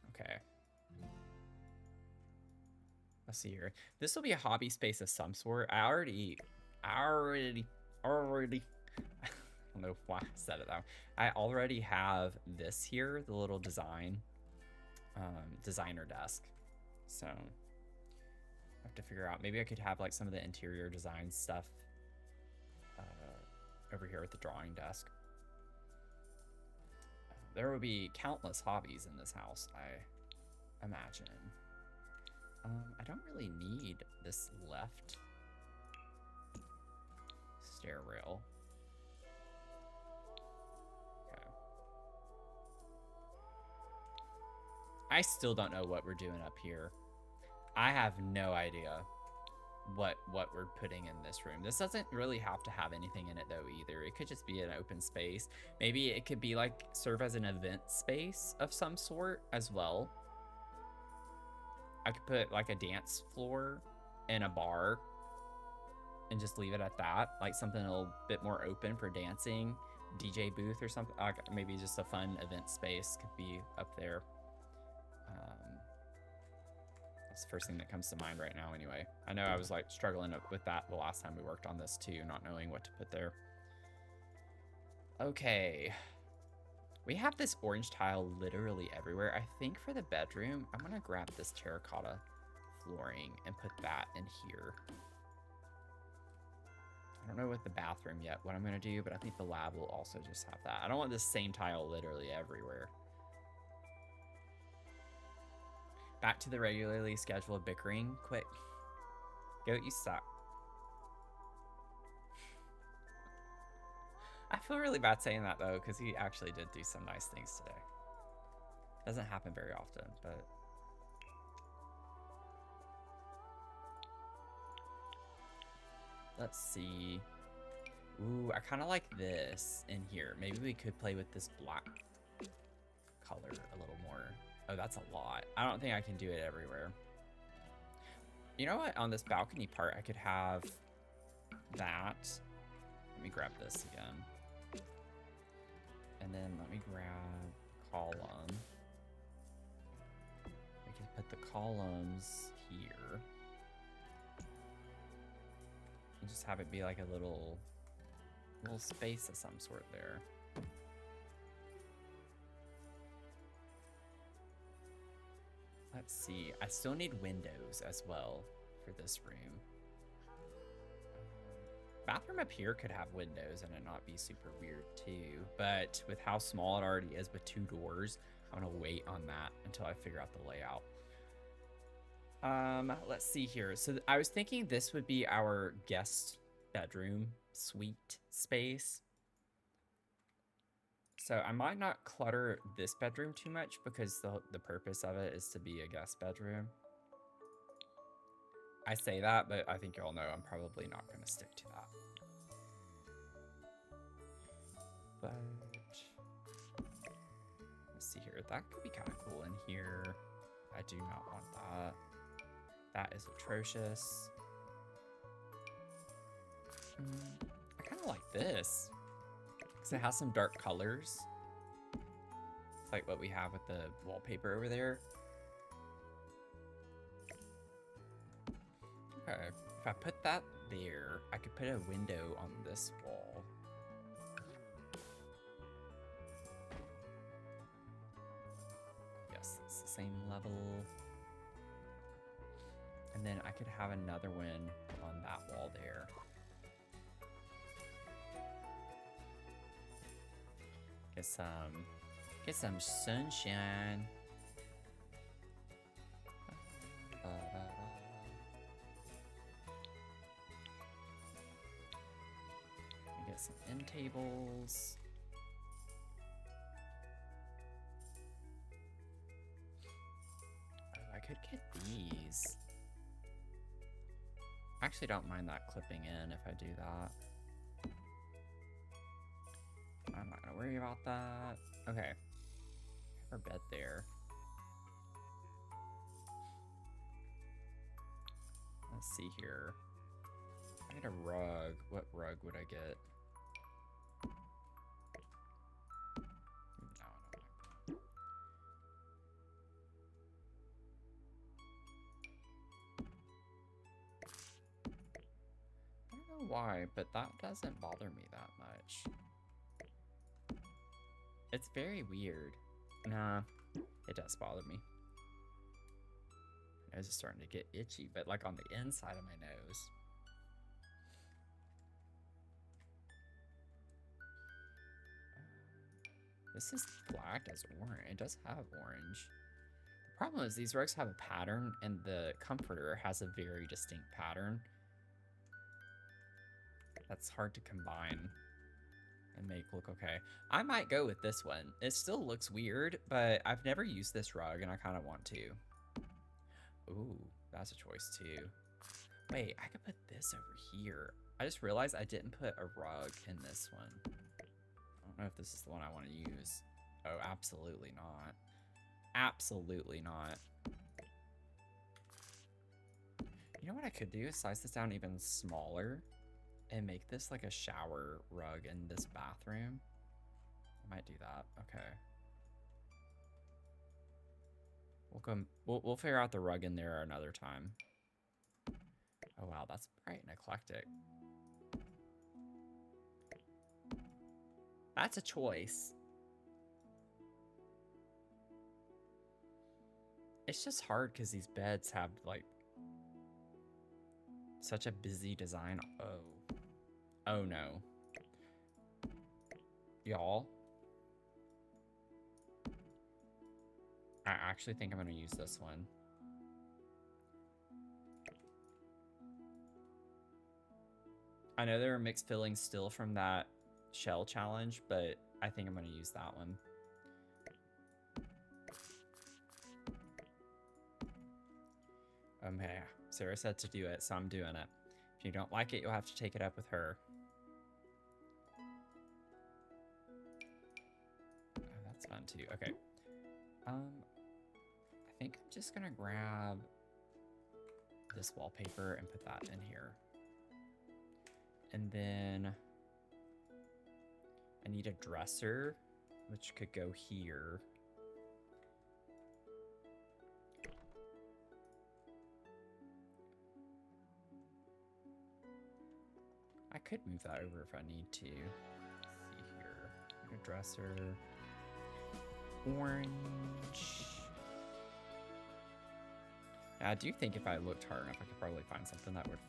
Okay. Let's see here. This will be a hobby space of some sort. I already I don't know why I said it though. I already have this here, the little designer desk. So I have to figure out, maybe I could have like some of the interior design stuff over here at the drawing desk. There will be countless hobbies in this house, I imagine. I don't really need this left stair rail. Okay. I still don't know what we're doing up here. I have no idea what we're putting in this room. This doesn't really have to have anything in it though either. It could just be an open space. Maybe it could be like serve as an event space of some sort as well. I could put like a dance floor and a bar and just leave it at that. Like something a little bit more open for dancing, DJ booth or something. Maybe just a fun event space could be up there. That's the first thing that comes to mind right now anyway. I know I was like struggling with that the last time we worked on this too, not knowing what to put there. Okay. We have this orange tile literally everywhere. I think for the bedroom, I'm gonna grab this terracotta flooring and put that in here. I don't know with the bathroom yet what I'm gonna do, but I think the lab will also just have that. I don't want this same tile literally everywhere. Back to the regularly scheduled bickering. Quick. Goat, you suck. I feel really bad saying that though, because he actually did do some nice things today. Doesn't happen very often, but let's see. Ooh, I kind of like this in here. Maybe we could play with this black color a little more. Oh, that's a lot. I don't think I can do it everywhere. You know what? On this balcony part, I could have that. Let me grab this again. And then let me grab column. We can put the columns here. And just have it be like a little space of some sort there. Let's see. I still need windows as well for this room. Bathroom up here could have windows and it not be super weird too. But with how small it already is with 2 doors, I'm gonna wait on that until I figure out the layout. Let's see here. So I was thinking this would be our guest bedroom suite space. So I might not clutter this bedroom too much because the purpose of it is to be a guest bedroom. I say that, but I think y'all know I'm probably not going to stick to that. But let's see here. That could be kind of cool in here. I do not want that. That is atrocious. I kind of like this because it has some dark colors. It's like what we have with the wallpaper over there. Okay, if I put that there, I could put a window on this wall. Yes, it's the same level. And then I could have another one on that wall there. Get some sunshine. Get some end tables. Oh, I could get these. I actually don't mind that clipping in if I do that. I'm not gonna worry about that. Okay. Have our bed there. Let's see here. I get a rug. What rug would I get? No. I don't know why, but that doesn't bother me that much. It's very weird. Nah, it does bother me. My nose is starting to get itchy, but like on the inside of my nose. This is flagged as orange. It does have orange. The problem is these rugs have a pattern and the comforter has a very distinct pattern. That's hard to combine and make look okay. I might go with this one. It still looks weird, but I've never used this rug and I kind of want to. Ooh, that's a choice too. Wait, I could put this over here. I just realized I didn't put a rug in this one. I don't know if this is the one I want to use. Oh, absolutely not. Absolutely not. You know what I could do is size this down even smaller and make this like a shower rug in this bathroom. I might do that. Okay. We'll figure out the rug in there another time. Oh wow, that's bright and eclectic. That's a choice. It's just hard because these beds have like such a busy design. Oh. Oh no. Y'all. I actually think I'm gonna use this one. I know there are mixed feelings still from that shell challenge, but I think I'm gonna use that one. Okay, Sarah said to do it, so I'm doing it. If you don't like it, you'll have to take it up with her. Oh, that's fun too. Okay. I think I'm just gonna grab this wallpaper and put that in here. And then I need a dresser, which could go here. I could move that over if I need to. Let's see here. A dresser. Orange. I do think if I looked hard enough, I could probably find something that would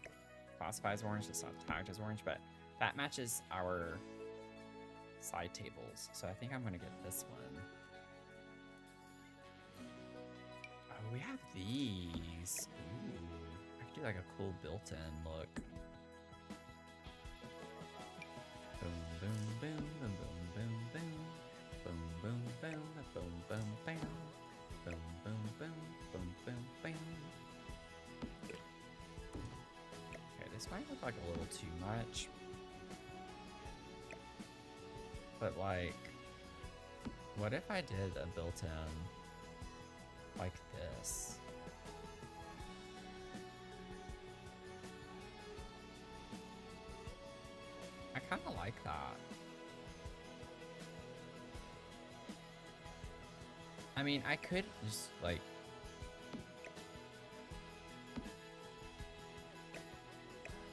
classify as orange. It's not tagged as orange, but that matches our side tables. So I think I'm gonna get this one. Oh, we have these. Ooh, I could do like a cool built-in look. Boom, boom, boom, boom, boom, boom, boom, boom, boom, boom, boom, boom, boom, boom, boom, boom, boom, boom. Okay, this might look like a little too much, but like, what if I did a built-in like this? I kind of like that. I mean, I could just like,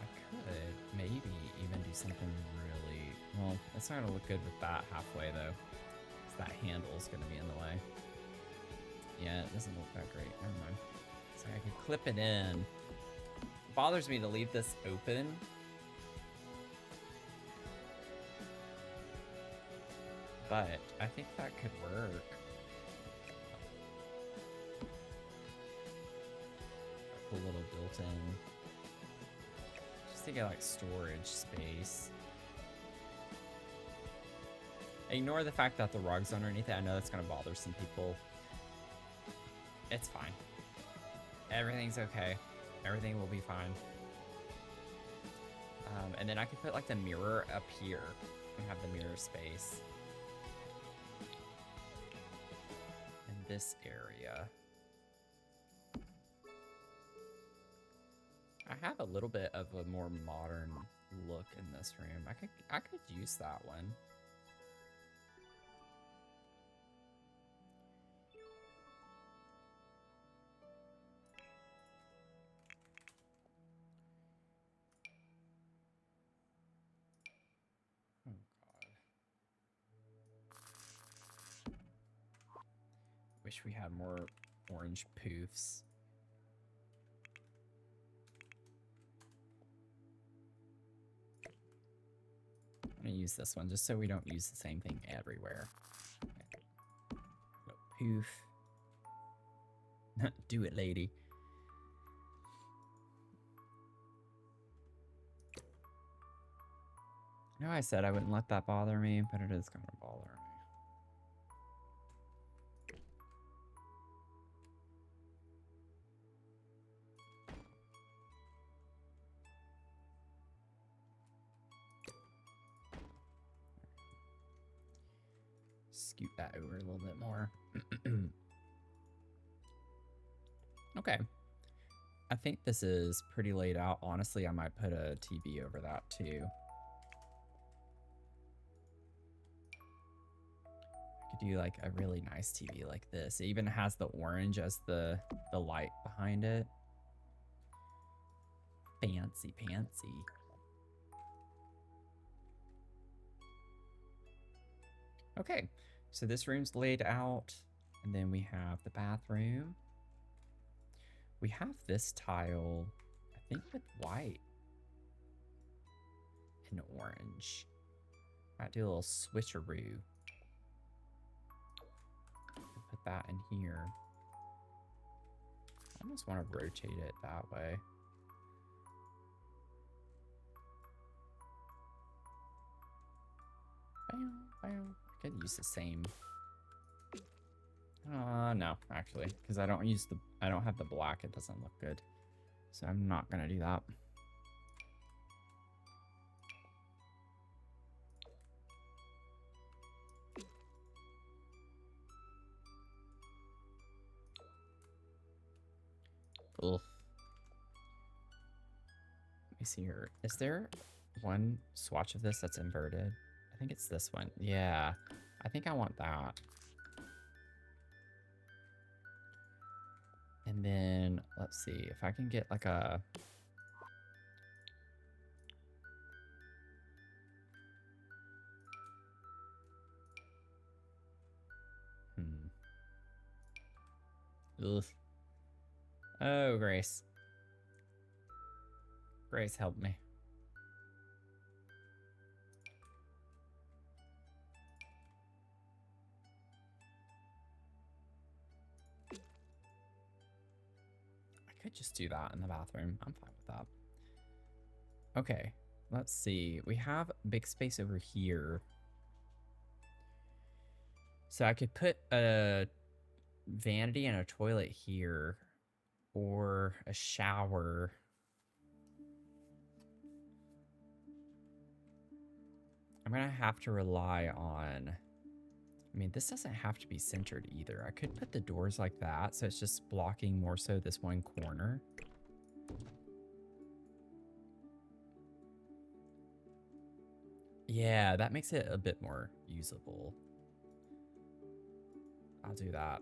I could maybe even do something really, well, it's not gonna look good with that halfway though, because that handle's gonna be in the way. Yeah, it doesn't look that great. Never mind. So I could clip it in. It bothers me to leave this open. But I think that could work. A cool little built-in. Just to get like storage space. Ignore the fact that the rug's underneath it. I know that's gonna bother some people. It's fine. Everything's okay. Everything will be fine. And then I could put like the mirror up here and have the mirror space. In this area. I have a little bit of a more modern look in this room. I could use that one. Oh god. Wish we had more orange poofs. I'm gonna use this one just so we don't use the same thing everywhere. No poof. Do it, lady. I know I said I wouldn't let that bother me, but it is gonna bother me. Scoot that over a little bit more. Okay. I think this is pretty laid out. Honestly, I might put a TV over that too. I could do like a really nice TV like this. It even has the orange as the light behind it. Fancy pantsy. Okay, so this room's laid out, and then we have the bathroom. We have this tile, I think with white and orange. Might do a little switcheroo. Put that in here. I almost want to rotate it that way. I could use the same. No, actually, because I don't have the black. It doesn't look good, so I'm not gonna do that. Ugh. Let me see here. Is there one swatch of this that's inverted? I think it's this one. Yeah, I think I want that. And then, let's see, if I can get like a... Ugh. Oh, Grace. Grace, help me. I could just do that in the bathroom. I'm fine with that. Okay, let's see. We have big space over here. So I could put a vanity and a toilet here, or a shower. I'm gonna have to rely on, I mean, this doesn't have to be centered either. I could put the doors like that, so it's just blocking more so this one corner. Yeah, that makes it a bit more usable. I'll do that.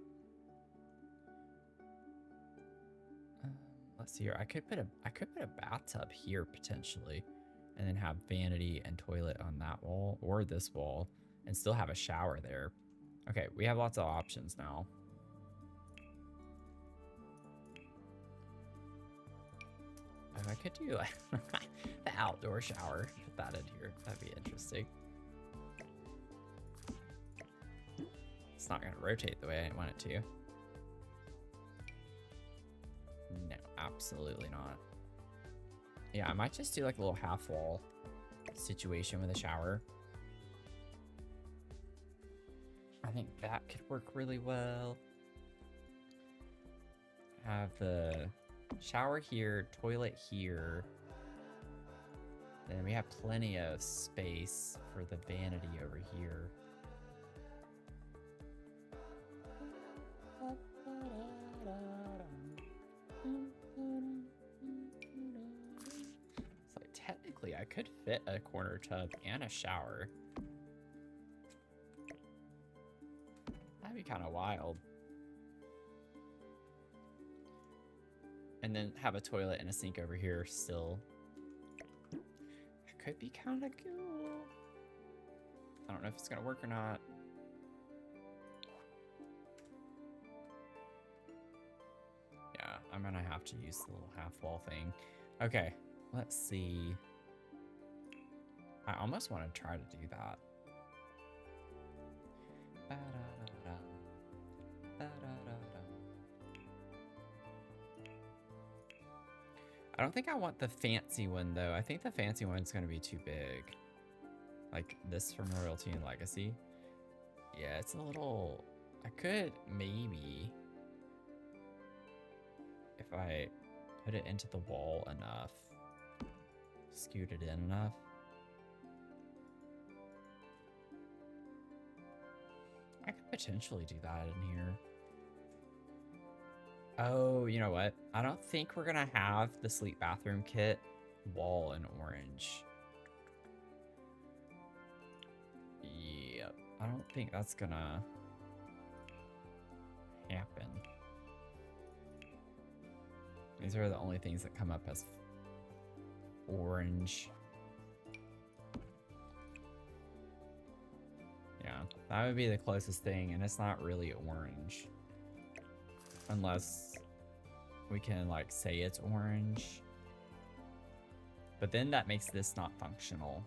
Let's see here. I could put a bathtub here potentially, and then have vanity and toilet on that wall or this wall, and still have a shower there. Okay, we have lots of options now. Oh, I could do like the outdoor shower. Put that in here. That'd be interesting. It's not gonna rotate the way I want it to. No, absolutely not. Yeah, I might just do like a little half wall situation with a shower. I think that could work really well. Have the shower here, toilet here. Then we have plenty of space for the vanity over here. So technically I could fit a corner tub and a shower. That'd be kind of wild. And then have a toilet and a sink over here still. That could be kind of cool. I don't know if it's gonna work or not. Yeah, I'm gonna have to use the little half wall thing. Okay, let's see. I almost want to try to do that. I don't think I want the fancy one though. I think the fancy one's gonna be too big. Like this from Royalty and Legacy. Yeah, it's a little... I could maybe... if I put it into the wall enough. Scoot it in enough. I could potentially do that in here. Oh, you know what? I don't think we're gonna have the sleep bathroom kit wall in orange. Yep. I don't think that's gonna happen. These are the only things that come up as orange. Yeah, that would be the closest thing, and it's not really orange. Unless we can like say it's orange. But then that makes this not functional.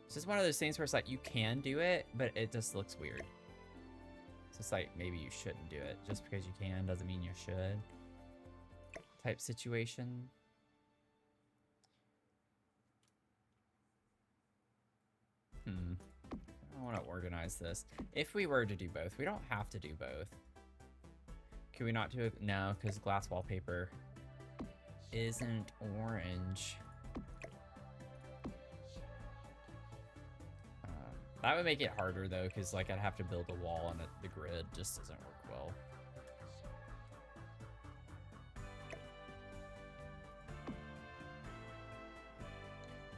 It's just one of those things where it's like you can do it, but it just looks weird. So it's like maybe you shouldn't do it. Just because you can doesn't mean you should. Type situation. I want to organize this. If we were to do both, we don't have to do both. Can we not do it? No, because glass wallpaper isn't orange. That would make it harder though, because like I'd have to build a wall and the grid just doesn't work well.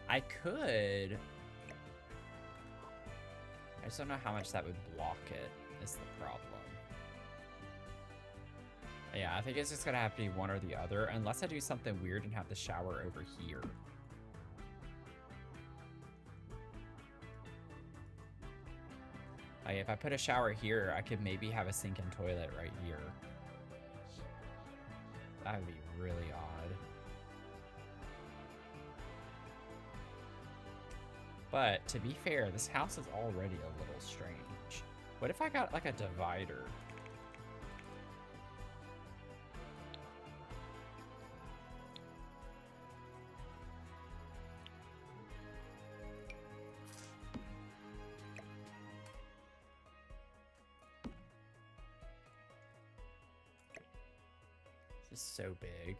I could. I just don't know how much that would block it, is the problem. Yeah, I think it's just gonna have to be one or the other, unless I do something weird and have the shower over here. Like if I put a shower here, I could maybe have a sink and toilet right here. That would be really odd. But to be fair, this house is already a little strange. What if I got like a divider? This is so big.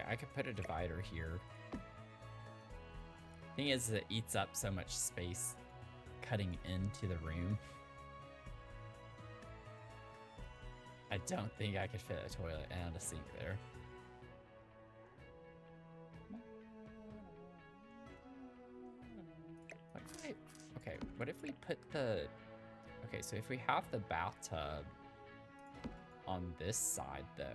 I could put a divider here. Thing is, it eats up so much space cutting into the room. I don't think I could fit a toilet and a sink there. Okay, what if we put the... Okay, so if we have the bathtub on this side, though,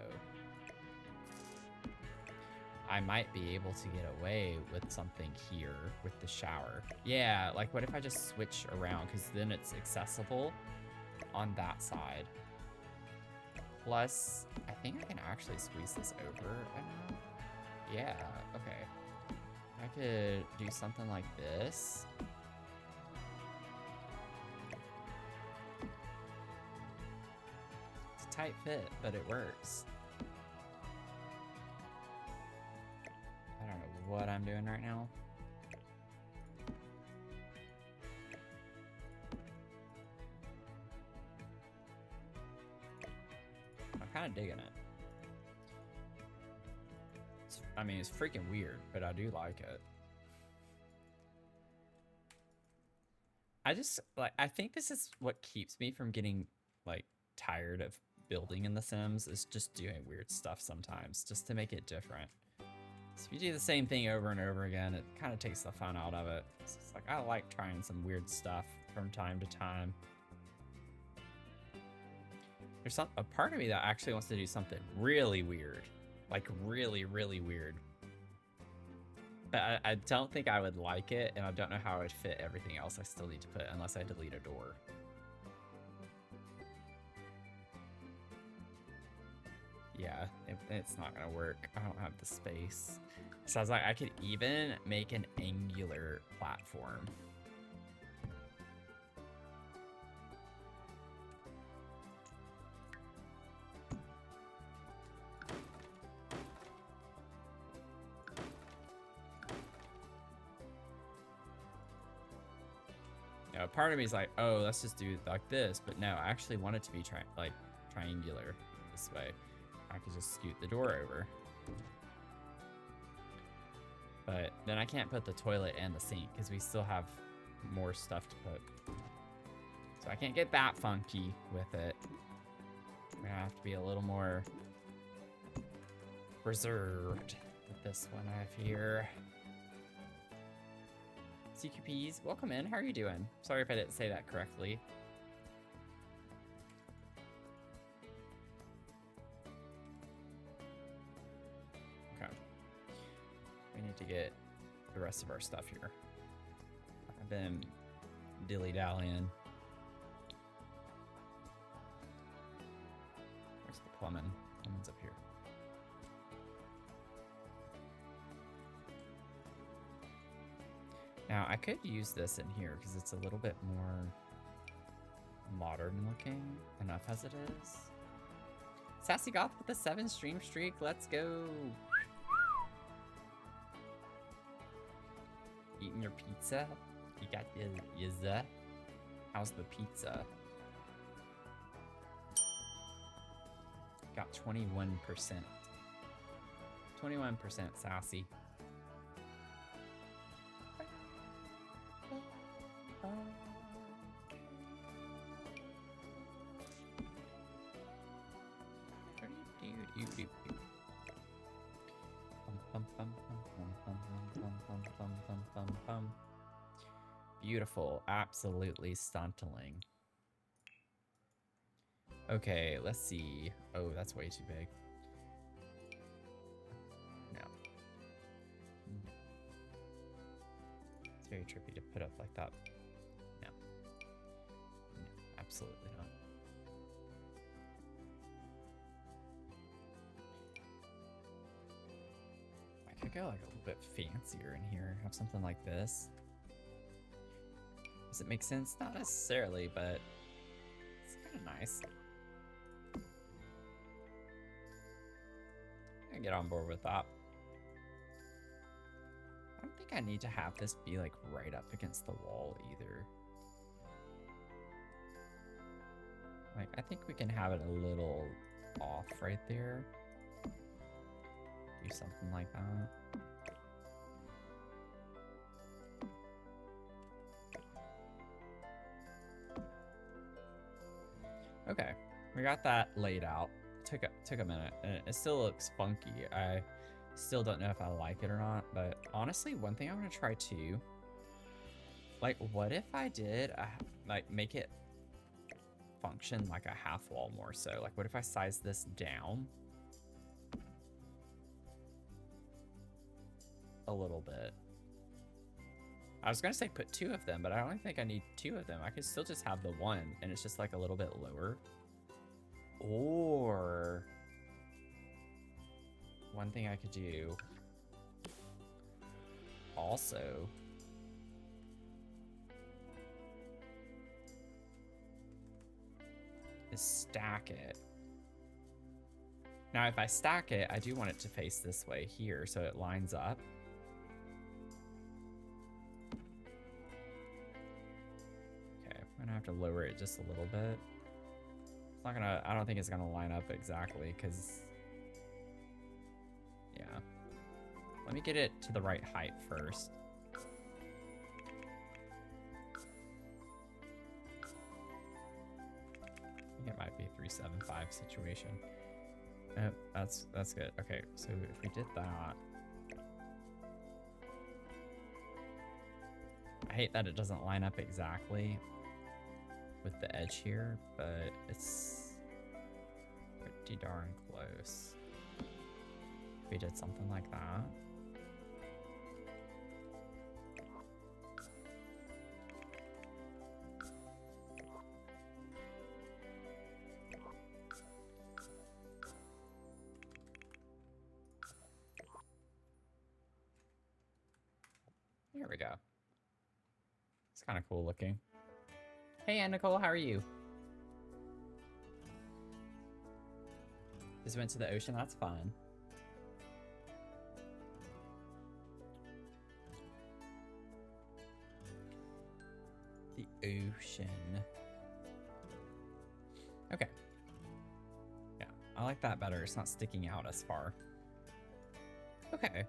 I might be able to get away with something here with the shower. Yeah, like what if I just switch around? Because then it's accessible on that side. Plus, I think I can actually squeeze this over enough. Yeah, okay. I could do something like this. It's a tight fit, but it works. I don't know what I'm doing right now. I'm kind of digging it. I mean, it's freaking weird, but I do like it. I think this is what keeps me from getting, like, tired of building in The Sims, is just doing weird stuff sometimes, just to make it different. So if you do the same thing over and over again, it kind of takes the fun out of it. So it's like, I like trying some weird stuff from time to time. There's a part of me that actually wants to do something really weird. Like, really, really weird. But I don't think I would like it, and I don't know how I would fit everything else I still need to put unless I delete a door. Yeah, it's not gonna work. I don't have the space. So I was like, I could even make an angular platform. You know, part of me is like, oh, let's just do it like this. But no, I actually want it to be triangular this way. I could just scoot the door over. But then I can't put the toilet and the sink because we still have more stuff to put. So I can't get that funky with it. We're gonna have to be a little more reserved with this one I have here. CQPs, welcome in. How are you doing? Sorry if I didn't say that correctly. Okay. We need to get the rest of our stuff here. I've been dilly-dallying. Where's the plumbing? Plumbing's up here. Now, I could use this in here because it's a little bit more modern looking enough as it is. Sassy Goth with the 7 stream streak. Let's go. Eating your pizza? You got your How's the pizza? Got 21%. 21% sassy. Beautiful, absolutely stunting. Okay, let's see. Oh, that's way too big. No. So very trippy to put up like that. No. No, absolutely not. I could go like a little bit fancier in here. Have something like this. Does it make sense? Not necessarily, but it's kind of nice. I can get on board with that. I don't think I need to have this be like right up against the wall either. Like, I think we can have it a little off right there. Do something like that. Okay, we got that laid out. Took a minute, and it still looks funky. I still don't know if I like it or not, but honestly, one thing I want to try too, like, what if I did like make it function like a half wall more so? Like, what if I size this down a little bit? I was gonna say put 2 of them, but I don't think I need 2 of them. I could still just have the one, and it's just like a little bit lower. Or one thing I could do also is stack it. Now, if I stack it, I do want it to face this way here, so it lines up. Okay, I'm gonna have to lower it just a little bit. It's not gonna, I don't think it's gonna line up exactly, because, yeah. Let me get it to the right height first. I think it might be a 375 situation. That's good. Okay, so if we did that, I hate that it doesn't line up exactly with the edge here, but it's pretty darn close. If we did something like that. There we go. It's kind of cool looking. Hey, Ann Nicole, how are you? Just went to the ocean, that's fun. The ocean. Okay. Yeah, I like that better. It's not sticking out as far. Okay.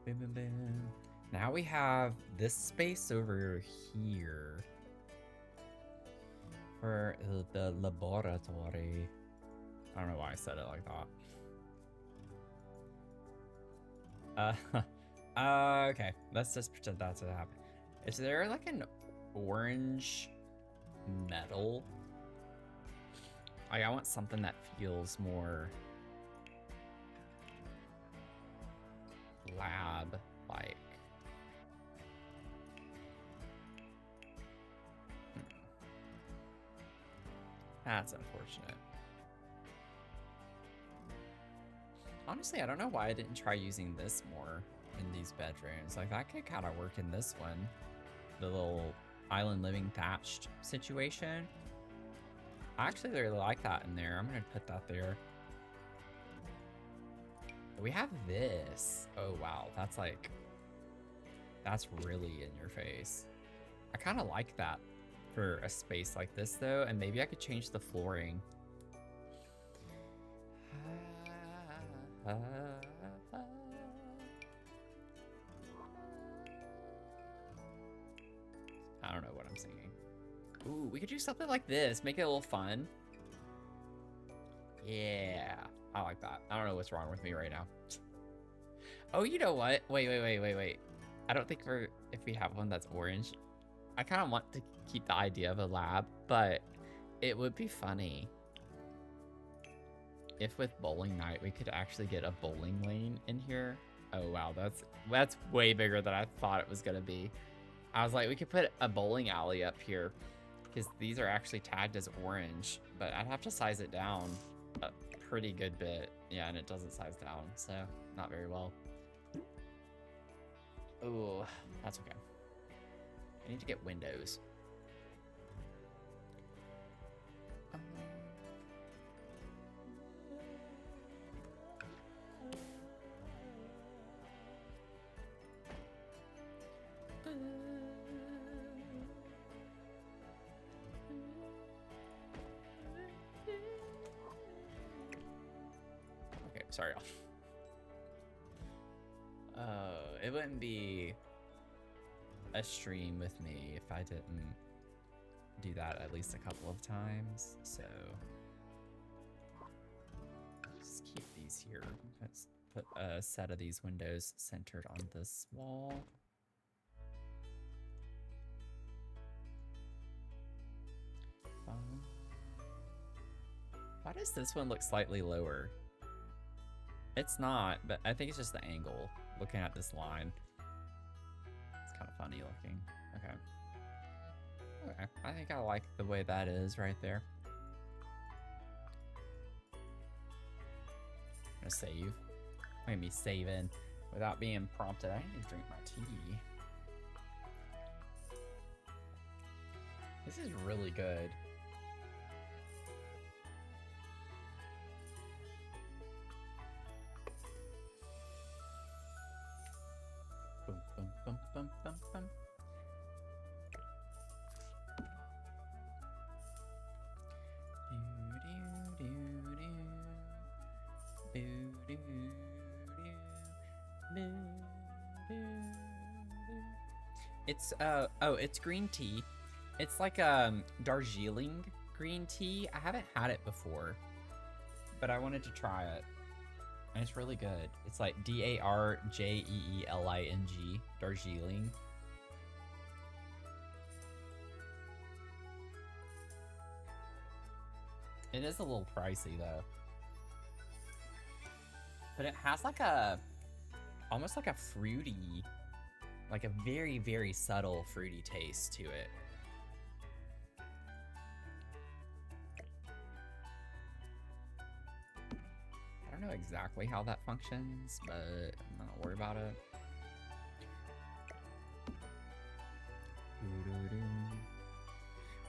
Boom, boom, boom. Now we have this space over here for the laboratory. I don't know why I said it like that. Okay, let's just pretend that's what happened. Is there like an orange metal? I want something that feels more lab-like. That's unfortunate. Honestly, I don't know why I didn't try using this more in these bedrooms. Like, that could kind of work in this one. The little island living thatched situation. I actually really like that in there. I'm gonna put that there. We have this. Oh, wow. That's like, that's really in your face. I kind of like that for a space like this, though. And maybe I could change the flooring. I don't know what I'm singing. Ooh, we could do something like this. Make it a little fun. Yeah, I like that. I don't know what's wrong with me right now. Oh, you know what? Wait. I don't think if we have one that's orange, I kind of want to keep the idea of a lab, but it would be funny if with bowling night we could actually get a bowling lane in here Oh, wow. That's way bigger than I thought it was going to be. I was like, we could put a bowling alley up here because these are actually tagged as orange, but I'd have to size it down a pretty good bit. Yeah, and it doesn't size down, so not very well. Oh, that's okay. I need to get windows. Okay, sorry. It wouldn't be a stream with me if I didn't do that at least a couple of times, so just keep these here. Let's put a set of these windows centered on this wall. Why does this one look slightly lower? It's not, but I think it's just the angle looking at this line. It's kind of funny looking. Okay. Okay, I think I like the way that is right there. I'm gonna save. I'm gonna be saving without being prompted. I need to drink my tea. This is really good. Boom, boom, boom, boom, boom, boom. It's oh, it's green tea. It's like Darjeeling green tea. I haven't had it before, but I wanted to try it. And it's really good. It's like Darjeeling, Darjeeling. It is a little pricey though. But it has like almost like a fruity, like a very, very subtle fruity taste to it. I don't know exactly how that functions, but I'm not worried about it.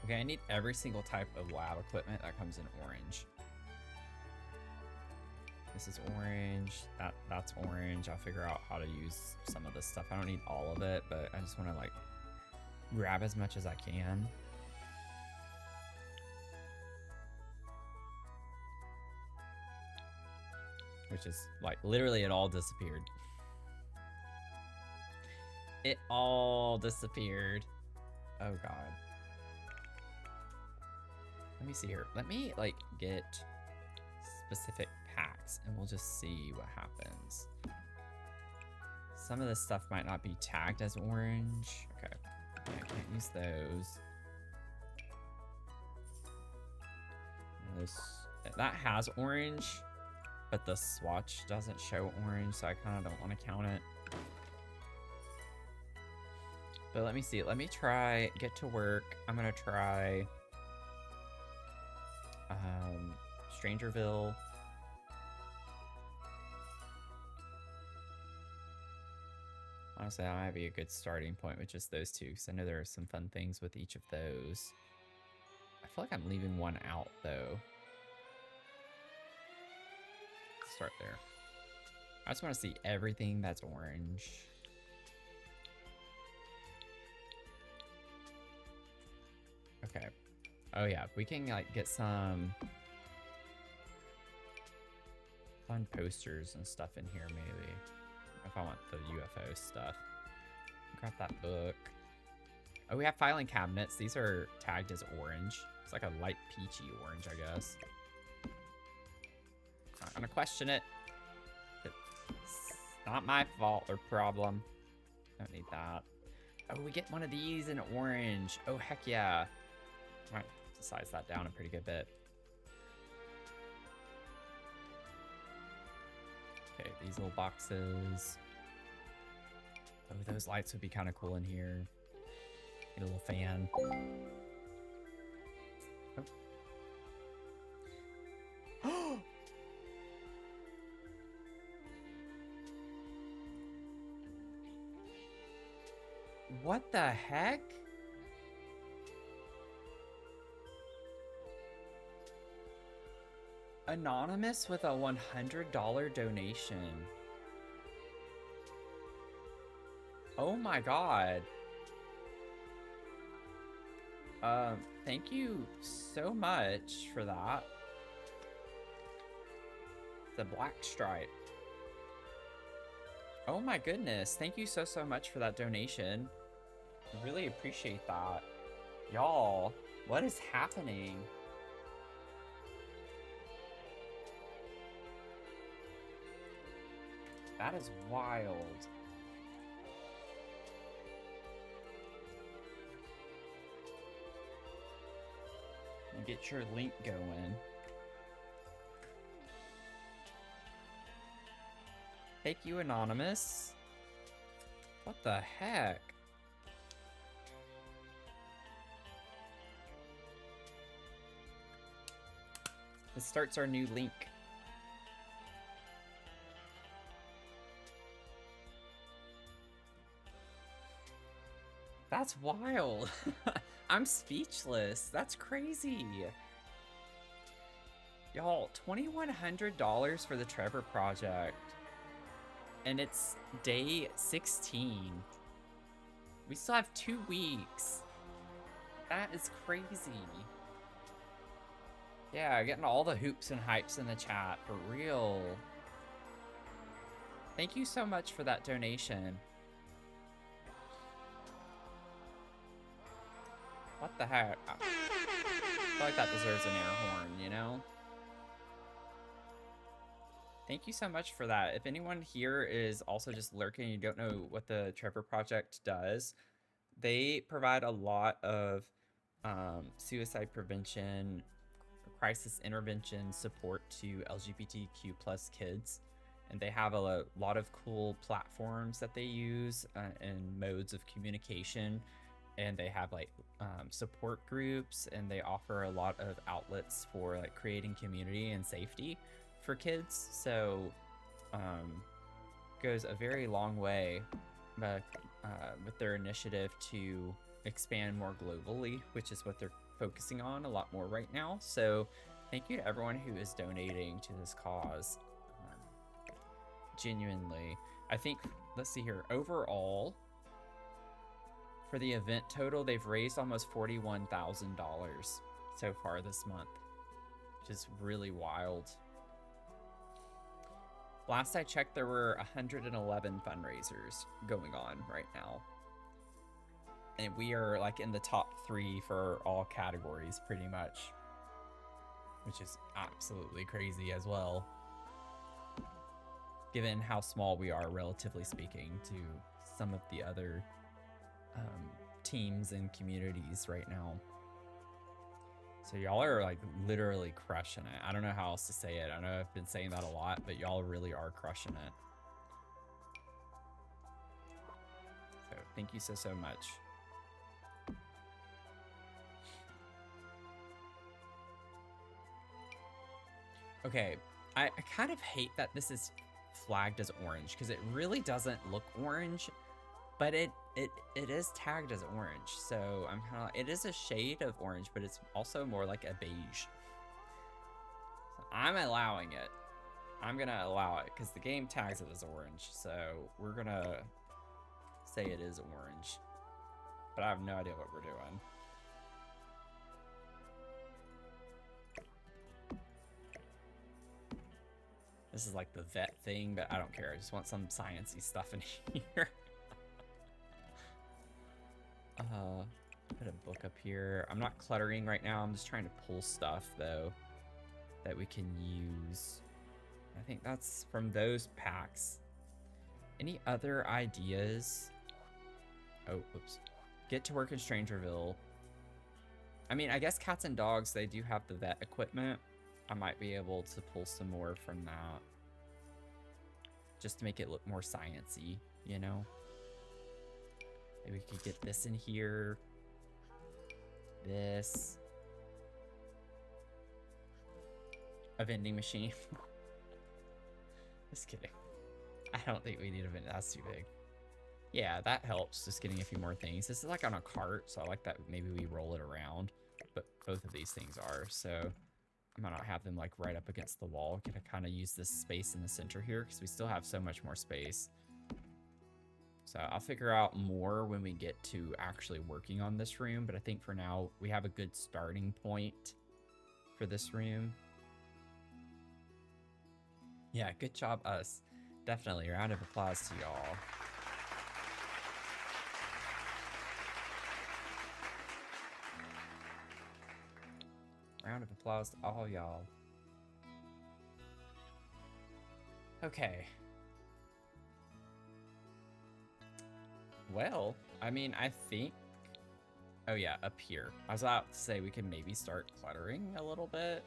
Okay, I need every single type of lab equipment that comes in orange. This is orange, that's orange. I'll figure out how to use some of this stuff. I don't need all of it, but I just want to like grab as much as I can. Which is like literally it all disappeared. It all disappeared. Oh god. Let me see here. Let me like get specific packs and we'll just see what happens. Some of this stuff might not be tagged as orange. Okay, yeah, I can't use those. That has orange, but the swatch doesn't show orange, so I kind of don't want to count it. But let me see. Let me try get to work. I'm gonna try Strangerville. Honestly, that might be a good starting point with just those two, because I know there are some fun things with each of those. I feel like I'm leaving one out, though. Let's start there. I just want to see everything that's orange. Okay. Oh yeah, we can like get some fun posters and stuff in here maybe. If I want the UFO stuff. Grab that book. Oh, we have filing cabinets. These are tagged as orange. It's like a light peachy orange, I guess. Not gonna question it. It's not my fault or problem. Don't need that. Oh, we get one of these in orange. Oh, heck yeah. All right, size that down a pretty good bit. Okay, these little boxes. Oh, those lights would be kind of cool in here. Get a little fan. Oh. What the heck? Anonymous with a $100 donation. Oh my god. Thank you so much for that. The black stripe. Oh my goodness. Thank you so much for that donation. Really appreciate that. Y'all, what is happening? That is wild. And get your link going. Thank you, Anonymous. What the heck? This starts our new link. That's wild. I'm speechless. That's crazy. Y'all, $2,100 for the Trevor Project. And it's day 16. We still have 2 weeks. That is crazy. Yeah, getting all the hoops and hypes in the chat, for real. Thank you so much for that donation. What the heck? I feel like that deserves an air horn, you know? Thank you so much for that. If anyone here is also just lurking and you don't know what the Trevor Project does, they provide a lot of suicide prevention, crisis intervention support to LGBTQ plus kids. And they have a lot of cool platforms that they use and modes of communication. And they have like support groups, and they offer a lot of outlets for like creating community and safety for kids. So goes a very long way with their initiative to expand more globally, which is what they're focusing on a lot more right now. So thank you to everyone who is donating to this cause. Genuinely, I think, let's see here, overall for the event total, they've raised almost $41,000 so far this month, which is really wild. Last I checked, there were 111 fundraisers going on right now. And we are like in the top 3 for all categories pretty much, which is absolutely crazy as well, given how small we are, relatively speaking, to some of the other teams and communities right now. So y'all are like literally crushing it. I don't know how else to say it. I know I've been saying that a lot, but y'all really are crushing it. So thank you so much. Okay, I kind of hate that this is flagged as orange, because it really doesn't look orange, but it is tagged as orange. So I'm kind of like, it is a shade of orange, but it's also more like a beige. So I'm allowing it. I'm gonna allow it because the game tags it as orange. So we're gonna say it is orange, but I have no idea what we're doing. This is like the vet thing, but I don't care. I just want some sciencey stuff in here. Put a book up here. I'm not cluttering right now. I'm just trying to pull stuff though that we can use. I think that's from those packs. Any other ideas? Oh, oops. Get to work in Strangerville. I mean, I guess cats and dogs, they do have the vet equipment. I might be able to pull some more from that, just to make it look more sciencey, you know? Maybe we could get this in here. This. A vending machine. Just kidding. I don't think we need a vending. That's too big. Yeah, that helps. Just getting a few more things. This is like on a cart, so I like that maybe we roll it around. But both of these things are, so I'm gonna have them like right up against the wall. Gonna kind of use this space in the center here because we still have so much more space. So I'll figure out more when we get to actually working on this room, but I think for now we have a good starting point for this room. Yeah, good job us. Definitely, a round of applause to y'all. Round of applause to all y'all. Okay. Well, I mean, I think... Oh yeah, up here. I was about to say we can maybe start cluttering a little bit.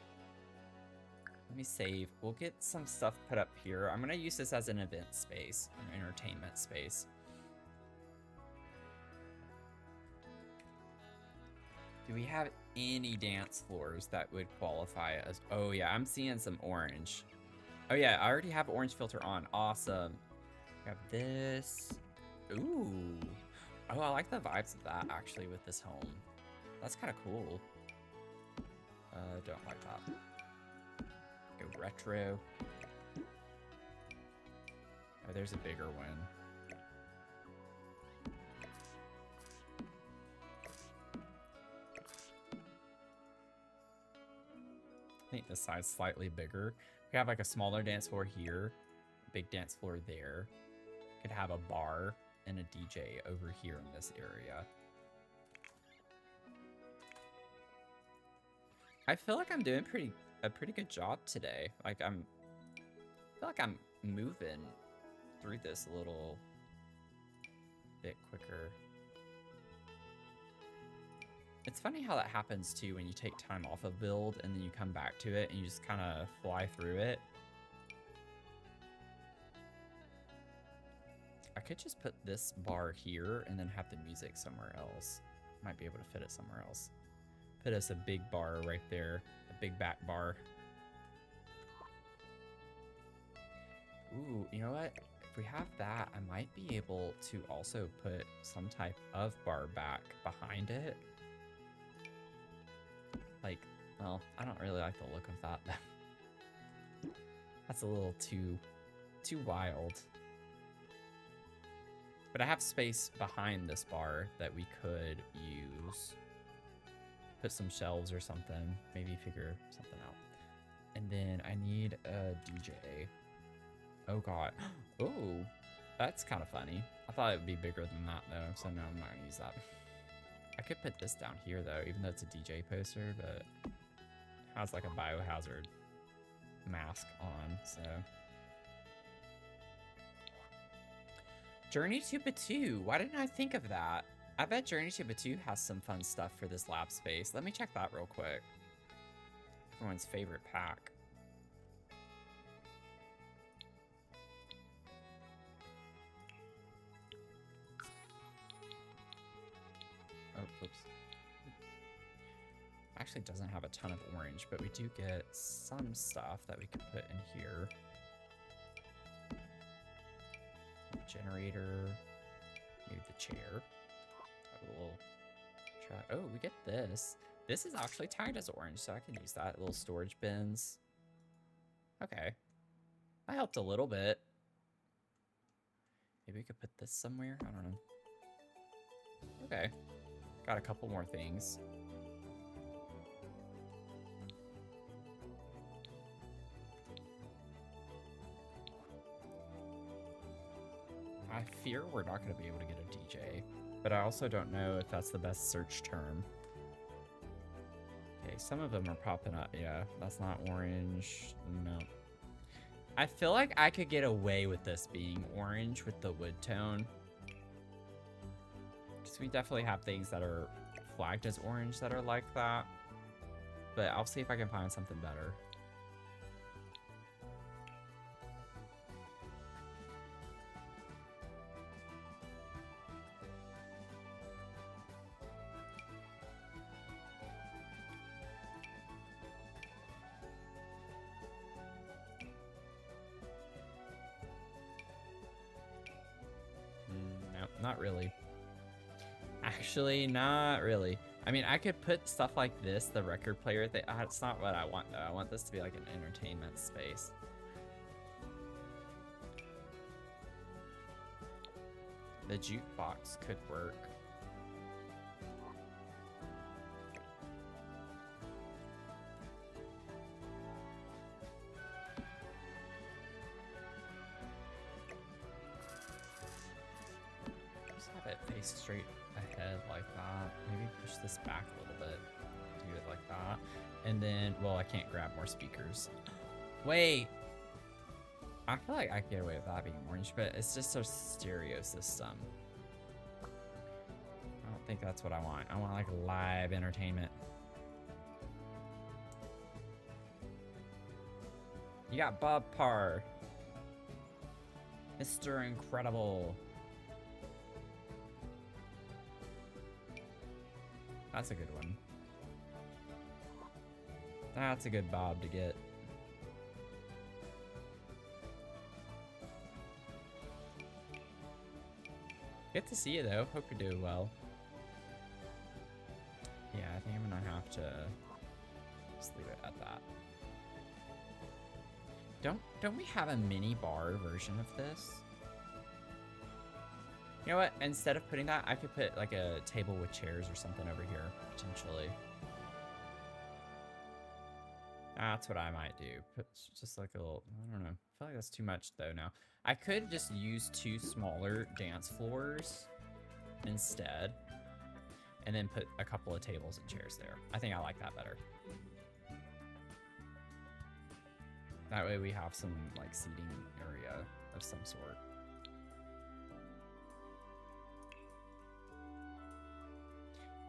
Let me save. We'll get some stuff put up here. I'm gonna use this as an event space, an entertainment space. Do we have any dance floors that would qualify as... Oh yeah, I'm seeing some orange. Oh yeah, I already have orange filter on. Awesome. We have this. Ooh. Oh, I like the vibes of that actually with this home. That's kind of cool. Don't like that. Go retro. Oh, there's a bigger one. I think this side's slightly bigger. We have like a smaller dance floor here, a big dance floor there. Could have a bar and a DJ over here in this area. I feel like I'm doing a pretty good job today. Like I feel like I'm moving through this a little bit quicker. It's funny how that happens too when you take time off of build and then you come back to it and you just kind of fly through it. I could just put this bar here and then have the music somewhere else. Might be able to fit it somewhere else. Put us a big bar right there, a big back bar. Ooh, you know what? If we have that, I might be able to also put some type of bar back behind it. Like, well, I don't really like the look of that. That's a little too wild. But I have space behind this bar that we could use. Put some shelves or something. Maybe figure something out. And then I need a DJ. Oh god. Oh, that's kind of funny. I thought it would be bigger than that though, so no, I'm not gonna use that. I could put this down here though, even though it's a DJ poster, but it has like a biohazard mask on, so. Journey to Batuu. Why didn't I think of that? I bet Journey to Batuu has some fun stuff for this lab space. Let me check that real quick. Everyone's favorite pack. Oh, oops. Actually doesn't have a ton of orange, but we do get some stuff that we can put in here. Generator, maybe the chair. A little try. Oh, we get this. This is actually tagged as orange, so I can use that. Little storage bins. Okay, that helped a little bit. Maybe we could put this somewhere. I don't know. Okay, got a couple more things. I fear we're not going to be able to get a DJ, but I also don't know if that's the best search term. Okay, some of them are popping up. Yeah, that's not orange. No. I feel like I could get away with this being orange with the wood tone. Because we definitely have things that are flagged as orange that are like that. But I'll see if I can find something better. Not really. Actually, not really. I mean, I could put stuff like this, the record player thing. That's not what I want, though. I want this to be like an entertainment space. The jukebox could work. Just have it face straight ahead like that. Maybe push this back a little bit. Do it like that. And then, well, I can't grab more speakers. Wait. I feel like I could get away with that being orange, but it's just a stereo system. I don't think that's what I want. I want like live entertainment. You got Bob Parr. Mr. Incredible. That's a good one. That's a good Bob to get. Good to see you though. Hope you're doing well. Yeah, I think I'm gonna have to just leave it at that. Don't we have a mini bar version of this? You know what? Instead of putting that, I could put like a table with chairs or something over here, potentially. That's what I might do. Put just like a little, I don't know. I feel like that's too much though now. I could just use 2 smaller dance floors instead. And then put a couple of tables and chairs there. I think I like that better. That way we have some like seating area of some sort.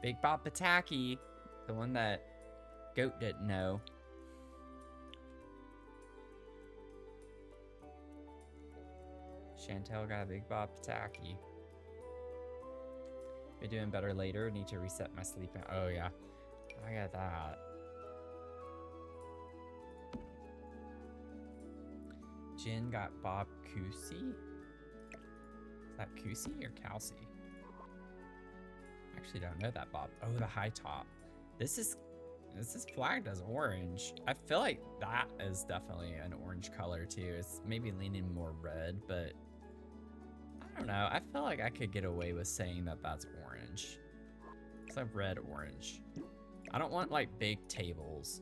Big Bob Pataki, the one that Goat didn't know. Chantel got a Big Bob Pataki. Be doing better later. Need to reset my sleep. Oh yeah, I got that. Jin got Bob Cousy. Is that Cousy or Kelsey? Actually, don't know that Bob. Oh, the high top. This is flagged as orange. I feel like that is definitely an orange color too. It's maybe leaning more red, but I don't know. I feel like I could get away with saying that that's orange. It's like red orange. I don't want like big tables.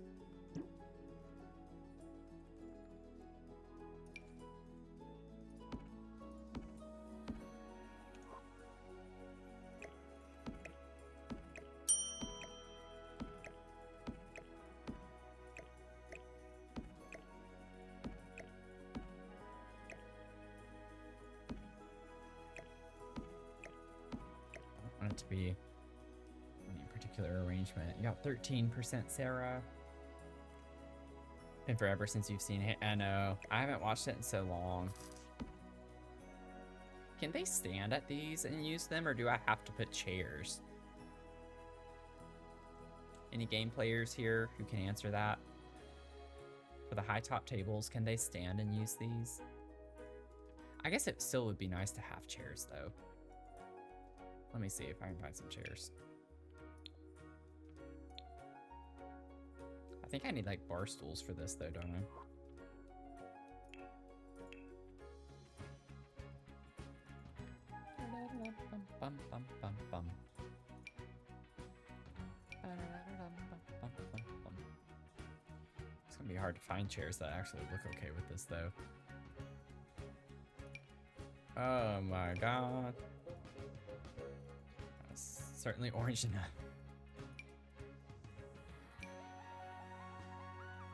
To be any particular arrangement. You got 13%, Sarah. Been forever since you've seen it. I know. I haven't watched it in so long. Can they stand at these and use them, or do I have to put chairs? Any game players here who can answer that? For the high top tables, can they stand and use these? I guess it still would be nice to have chairs though. Let me see if I can find some chairs. I think I need like bar stools for this though, don't I? It's gonna be hard to find chairs that actually look okay with this though. Oh my god. Certainly orange enough.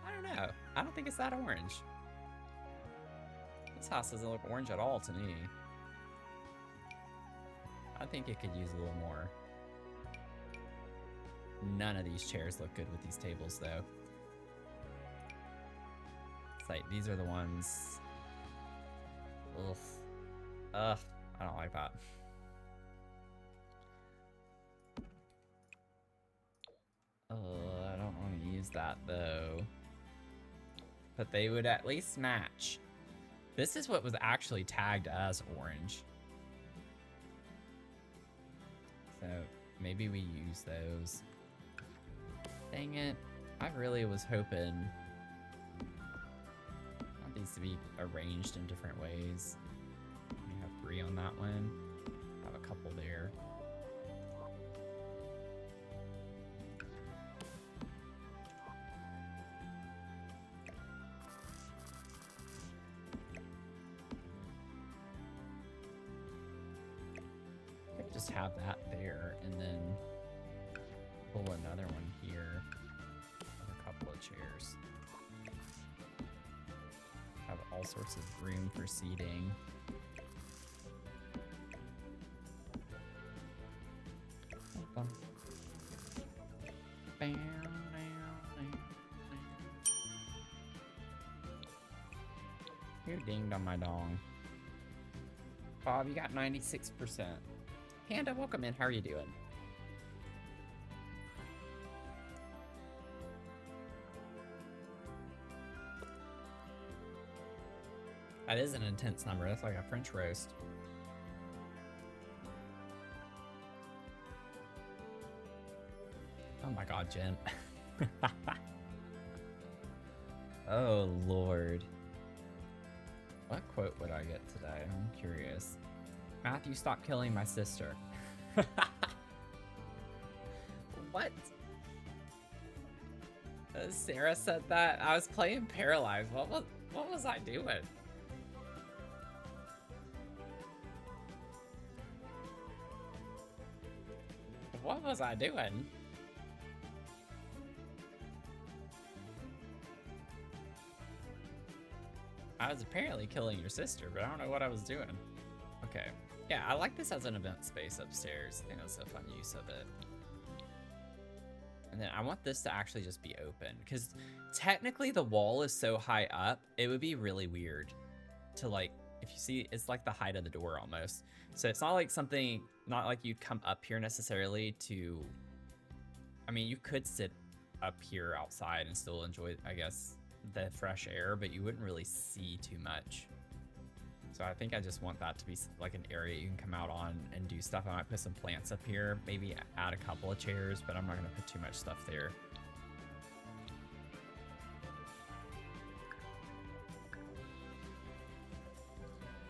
I don't know. I don't think it's that orange. This house doesn't look orange at all to me. I think it could use a little more. None of these chairs look good with these tables though. It's like, these are the ones. Ugh. Ugh. I don't like that. I don't want to use that though. But they would at least match. This is what was actually tagged as orange. maybe we use those. Dang it. I really was hoping these to be arranged in different ways. We have 3 on that one. Have a couple there. Could just have that there and then pull another one here with a couple of chairs. Have all sorts of room for seating. You dinged on my dong. Bob, you got 96%. Panda, welcome in. How are you doing? That is an intense number. That's like a French roast. Oh my god, Jen. Oh lord. What quote would I get today? I'm curious. Matthew, stop killing my sister. What? Sarah said that. I was playing Paralyzed. What was I doing? What was I doing? I was apparently killing your sister, but I don't know what I was doing. Okay. Yeah, I like this as an event space upstairs. I think that's a fun use of it. And then I want this to actually just be open, because technically the wall is so high up, it would be really weird to, like, if you see, it's like the height of the door almost. So it's not like something, not like you'd come up here necessarily to, I mean, you could sit up here outside and still enjoy, I guess, the fresh air, but you wouldn't really see too much. So I think I just want that to be like an area you can come out on and do stuff. I might put some plants up here, maybe add a couple of chairs, but I'm not gonna put too much stuff there.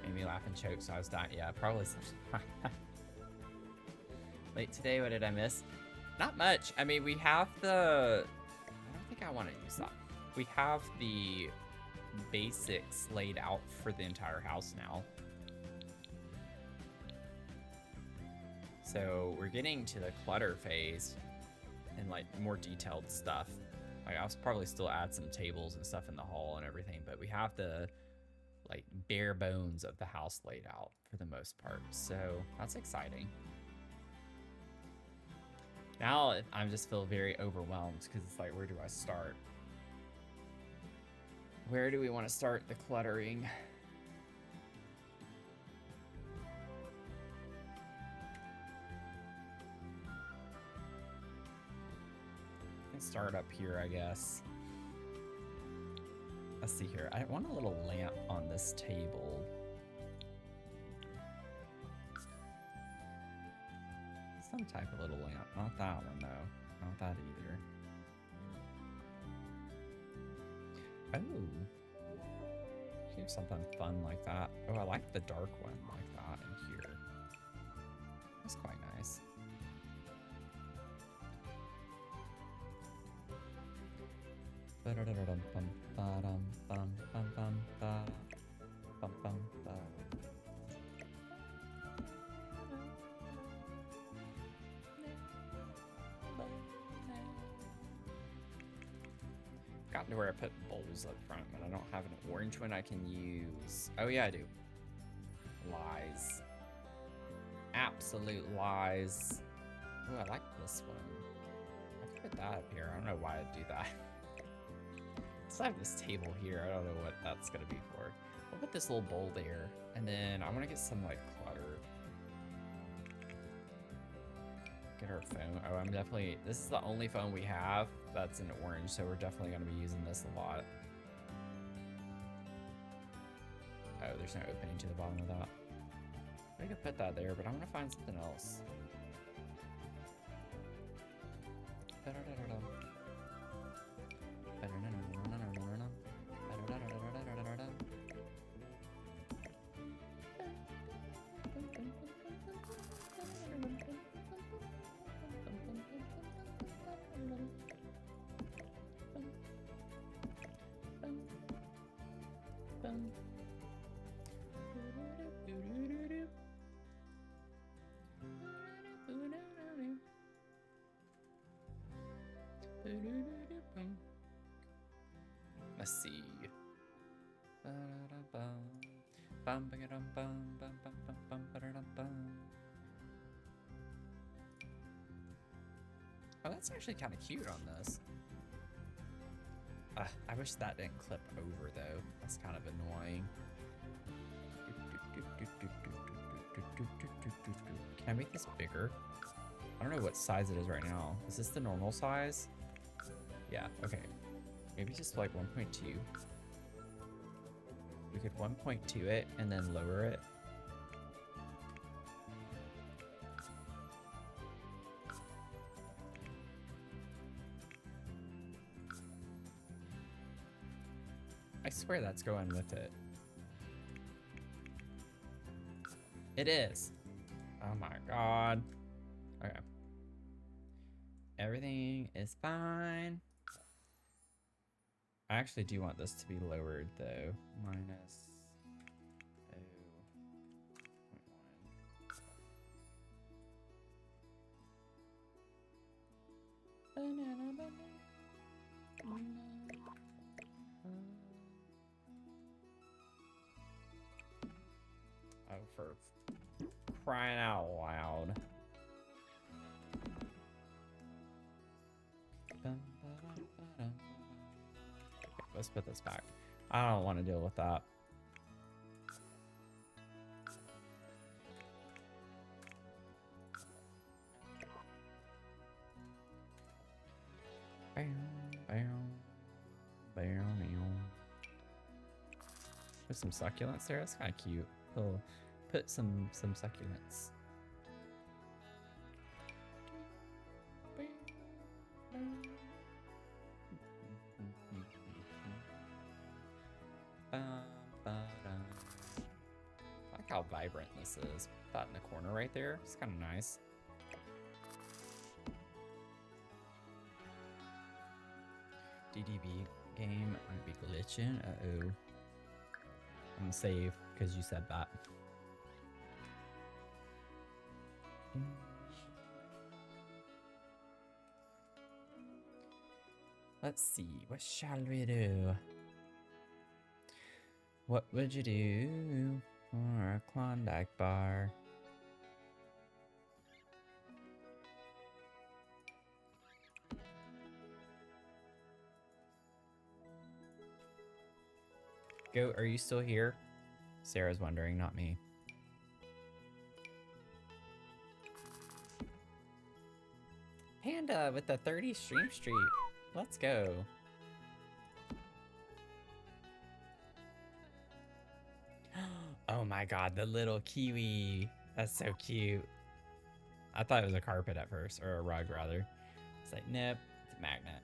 Made me laugh and choke, so I was dying. Yeah, probably some. Late today, what did I miss? Not much. I mean, we have the, I don't think I want to use that. We have the basics laid out for the entire house now. So we're getting to the clutter phase and like more detailed stuff. Like I'll probably still add some tables and stuff in the hall and everything, but we have the like bare bones of the house laid out for the most part. So that's exciting. Now I just feel very overwhelmed because it's like, where do I start? Where do we want to start the cluttering? Let's start up here, I guess. Let's see here. I want a little lamp on this table. Some type of little lamp. Not that one, though. Not that either. Oh. Do something fun like that. Oh, I like the dark one like that in here. That's quite nice. Gotten to where I put bowls up front, but I don't have an orange one I can use. Oh yeah, I do. Lies. Absolute lies. Oh, I like this one. I could put that up here. I don't know why I'd do that. So I have this table here. I don't know what that's gonna be for. We'll put this little bowl there, and then I want to get some like clutter. Get our phone. Oh, I'm definitely, this is the only phone we have that's in orange, so we're definitely going to be using this a lot. Oh, there's no opening to the bottom of that. I could put that there, but I'm going to find something else. Let's see. Oh, that's actually kind of cute on this. I wish that didn't clip over though. That's kind of annoying. Can I make this bigger? I don't know what size it is right now. Is this the normal size? Yeah, okay. Maybe just like 1.2. We could 1.2 it and then lower it. I swear that's going with it. It is. Oh my god. Okay. Everything is fine. I actually do want this to be lowered though. Minus 0.1. Oh, for crying out loud. Okay, let's put this back. I don't want to deal with that. Put some succulents there. That's kind of cute. We'll put some succulents. I like how vibrant this is. Put that in the corner right there. It's kind of nice. DDB game might be glitching. Uh-oh. I'm gonna save because you said that. Let's see. What shall we do? What would you do for a Klondike bar? Goat, are you still here? Sarah's wondering, not me. Panda with the 30 stream streak. Let's go. Oh my god, the little kiwi. That's so cute. I thought it was a carpet at first, or a rug rather. It's like, nope, it's a magnet.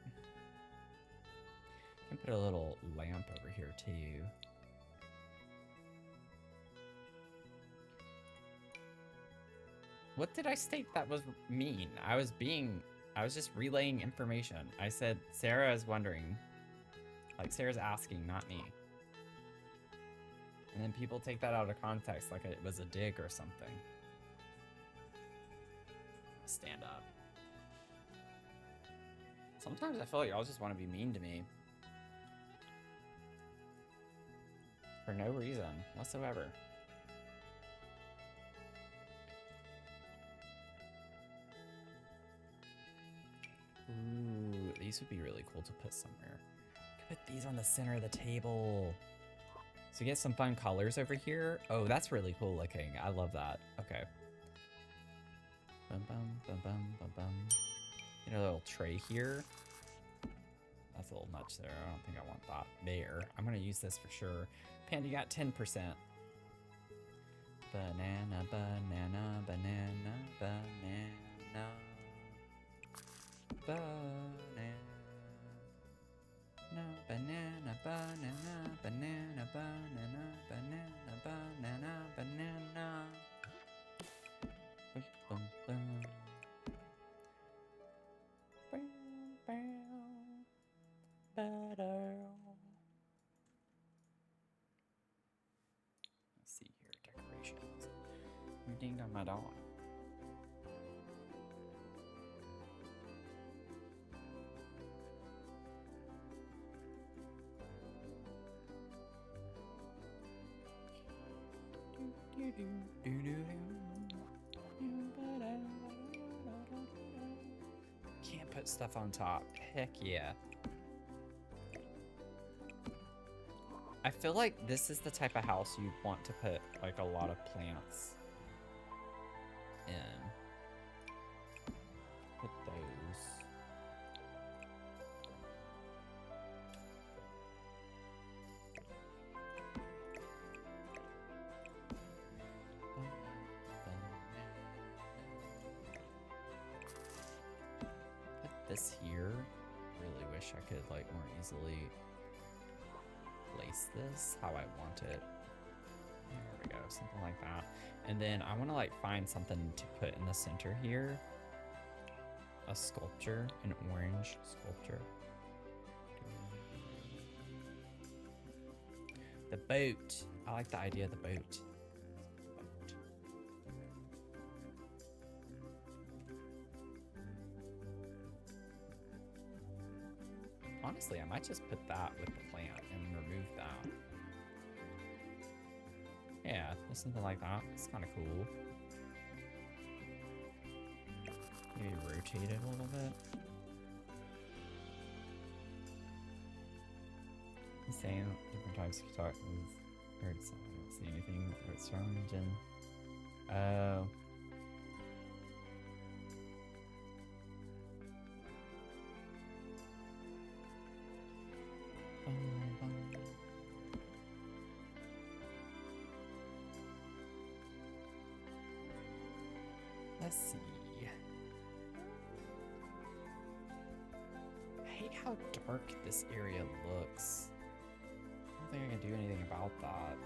I can put a little lamp over here too. What did I state that was mean? I was just relaying information. I said Sarah is wondering. Like Sarah's asking, not me. And then people take that out of context like it was a dig or something. Stand up. Sometimes I feel like y'all just want to be mean to me. For no reason whatsoever. Ooh, these would be really cool to put somewhere. Put these on the center of the table. So get some fun colors over here. Oh, that's really cool looking. I love that. Okay. Bum, bum, bum, bum, bum, bum. Get a little tray here. That's a little much there. I don't think I want that there. I'm gonna use this for sure. Panda, you got 10%. Banana, banana, banana, banana. Banana. my dog. Can't put stuff on top. Heck yeah. I feel like this is the type of house you'd want to put like a lot of plants in. Put those. Put this here. Really wish I could like more easily place this how I want it. There we go, something like that. And then I want to like find something to put in the center here. A sculpture, an orange sculpture. The boat. I like the idea of the boat. Honestly, I might just put that with the plant and remove that. Yeah, just something like that. It's kind of cool. Maybe rotate it a little bit. Saying different types of guitar. I don't see anything with strong engine. Oh. Let's see. I hate how dark this area looks. I don't think I can do anything about that.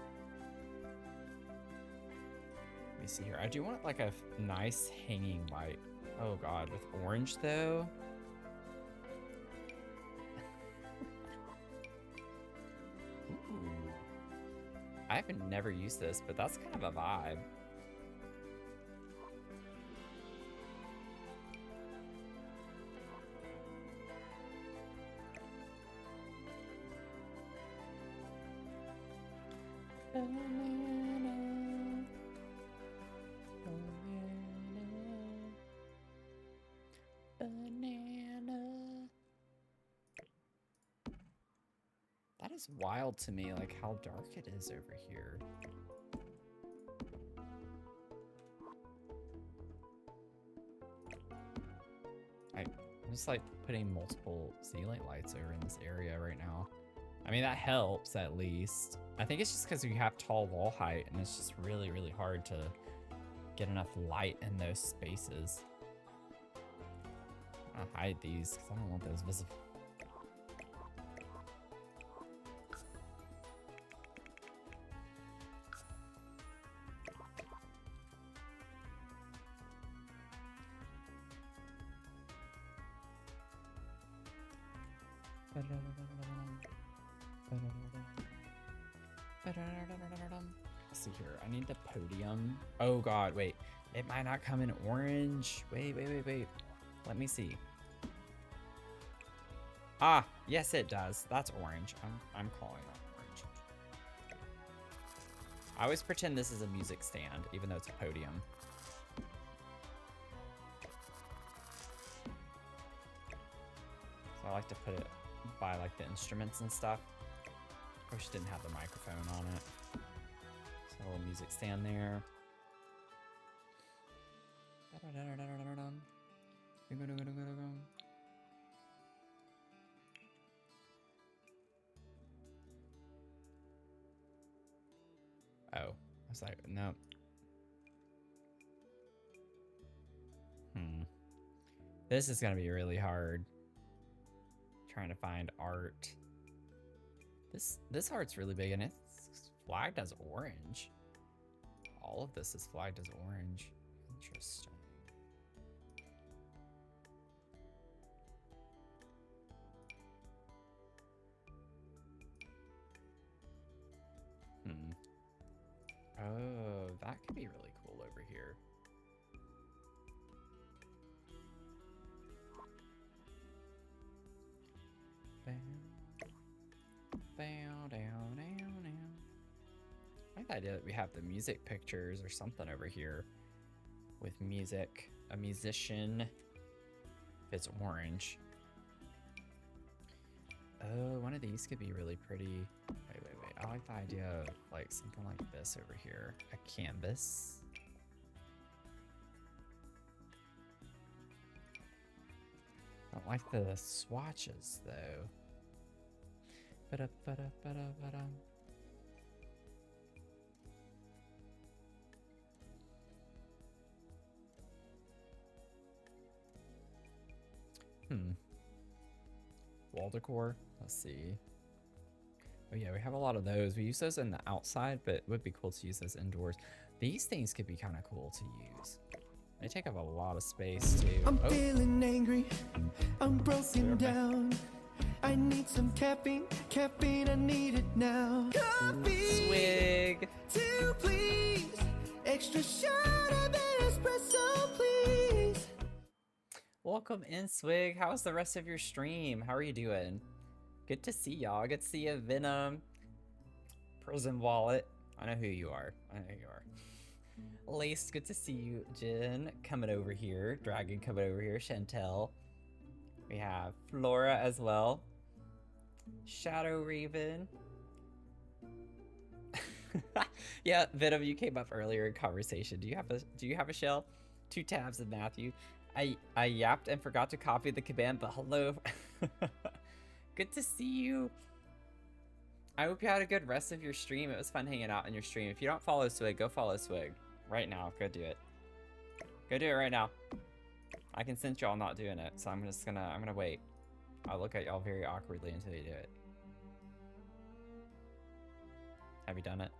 Let me see here. I do want like a nice hanging light. Oh god, with orange though. Ooh. I've never used this, but that's kind of a vibe. That is wild to me, like how dark it is over here. I'm just like putting multiple ceiling lights over in this area right now. I mean, that helps at least. I think it's just because you have tall wall height and it's just really, really hard to get enough light in those spaces. I'm gonna hide these because I don't want those visible. Let's see here. I need the podium. Oh god, wait. It might not come in orange. Wait. Let me see. Ah, yes it does. That's orange. I'm calling it orange. I always pretend this is a music stand, even though it's a podium. So I like to put it by like the instruments and stuff. I wish it didn't have the microphone on it. So a little music stand there. Oh, I was like, no. This is gonna be really hard. Trying to find art. This art's really big and it's flagged as orange. All of this is flagged as orange. Interesting. Oh, that could be really cool over here. I like the idea that we have the music pictures or something over here with music. A musician. If it's orange. Oh, one of these could be really pretty. Wait. I like the idea of like something like this over here. A canvas. I don't like the swatches though. Wall decor. Let's see. Oh yeah, we have a lot of those. We use those in the outside, but it would be cool to use those indoors. These things could be kind of cool to use. They take up a lot of space too. I'm feeling angry. I'm broken down. I need some caffeine. Caffeine, I need it now. Coffee. Swig. Two, please. Extra shot of espresso, please. Welcome in, Swig. How's the rest of your stream? How are you doing? Good to see y'all. Good to see you, Venom. Prison Wallet. I know who you are. Lace, good to see you. Jen coming over here. Dragon coming over here. Chantel. We have Flora as well. Shadow Raven. Yeah, Venom, you came up earlier in conversation. Do you have a shell? 2 tabs of Matthew. I yapped and forgot to copy the command, but hello. Good to see you. I hope you had a good rest of your stream. It was fun hanging out in your stream. If you don't follow Swig, go follow Swig. Right now, go do it. Go do it right now. I can sense y'all not doing it, so I'm gonna wait. I'll look at y'all very awkwardly until you do it. Have you done it?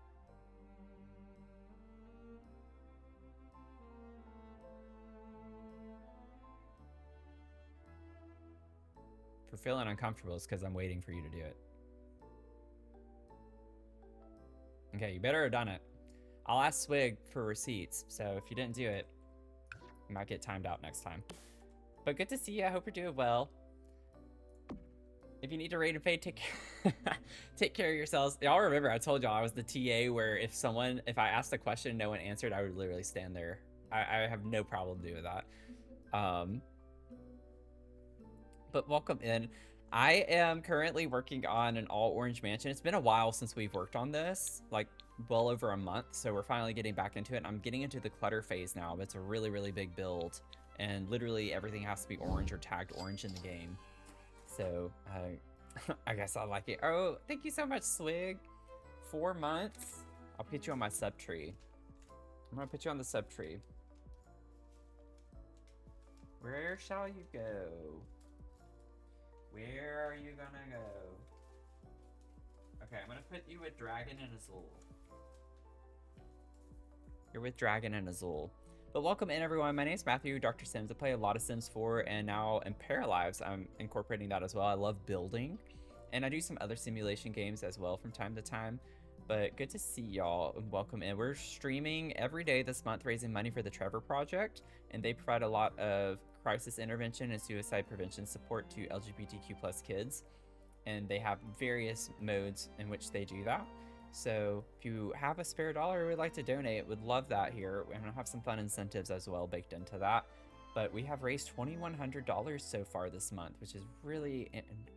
If you're feeling uncomfortable, it's because I'm waiting for you to do it. Okay, you better have done it. I'll ask Swig for receipts, so if you didn't do it, you might get timed out next time. But good to see you. I hope you're doing well. If you need to raid and fade, take care of yourselves. Y'all remember I told y'all I was the TA where if I asked a question and no one answered, I would literally stand there. I have no problem doing that. But welcome in. I am currently working on an all orange mansion. It's been a while since we've worked on this, like well over a month. So we're finally getting back into it. I'm getting into the clutter phase now, but it's a really, really big build. And literally everything has to be orange or tagged orange in the game. So I guess I like it. Oh, thank you so much, Swig. 4 months. I'll put you on my sub tree. I'm gonna put you on the sub tree. Where shall you go? Where are you gonna go? Okay, I'm gonna put you with Dragon and Azul. You're with Dragon and Azul. But welcome in, everyone. My name's Matthew, Dr. Sims. I play a lot of Sims 4, and now in Paralives, I'm incorporating that as well. I love building, and I do some other simulation games as well from time to time. But good to see y'all, and welcome in. We're streaming every day this month, raising money for the Trevor Project, and they provide a lot of crisis intervention and suicide prevention support to LGBTQ+ kids, and they have various modes in which they do that. So if you have a spare dollar or would like to donate, would love that here. We're gonna have some fun incentives as well baked into that. But we have raised $2,100 so far this month, which is really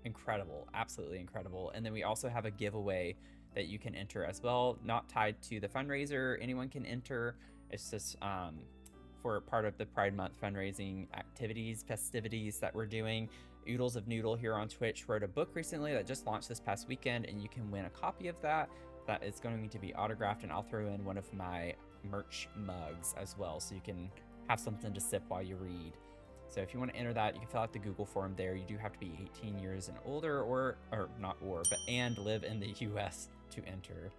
incredible, absolutely incredible. And then we also have a giveaway that you can enter as well, not tied to the fundraiser. Anyone can enter. It's just for part of the Pride Month fundraising activities, festivities that we're doing. Oodles of Noodle here on Twitch wrote a book recently that just launched this past weekend, and you can win a copy of that. That is going to be autographed, and I'll throw in one of my merch mugs as well, so you can have something to sip while you read. So if you want to enter that, you can fill out the Google form there. You do have to be 18 years and older, and live in the US to enter.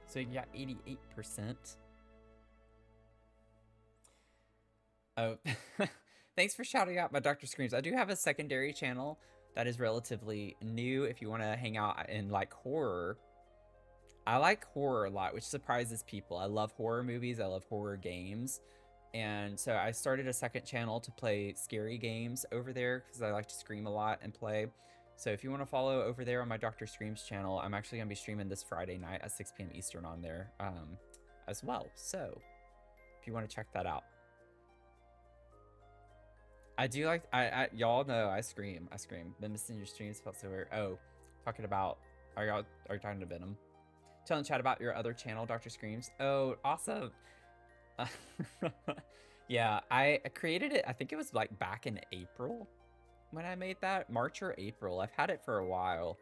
So you got 88%. Oh, thanks for shouting out my Dr. Screams. I do have a secondary channel that is relatively new if you want to hang out in like horror. I like horror a lot, which surprises people. I love horror movies. I love horror games. And so I started a second channel to play scary games over there because I like to scream a lot and play. So if you want to follow over there on my Dr. Screams channel, I'm actually going to be streaming this Friday night at 6 p.m. Eastern on there as well. So if you want to check that out. I do like, y'all know I scream. Been missing your streams, felt so weird. Oh, talking about, are you talking to Venom? Tell in chat about your other channel, Dr. Screams. Oh, awesome. Yeah, I created it, I think it was like back in April when I made that. March or April. I've had it for a while.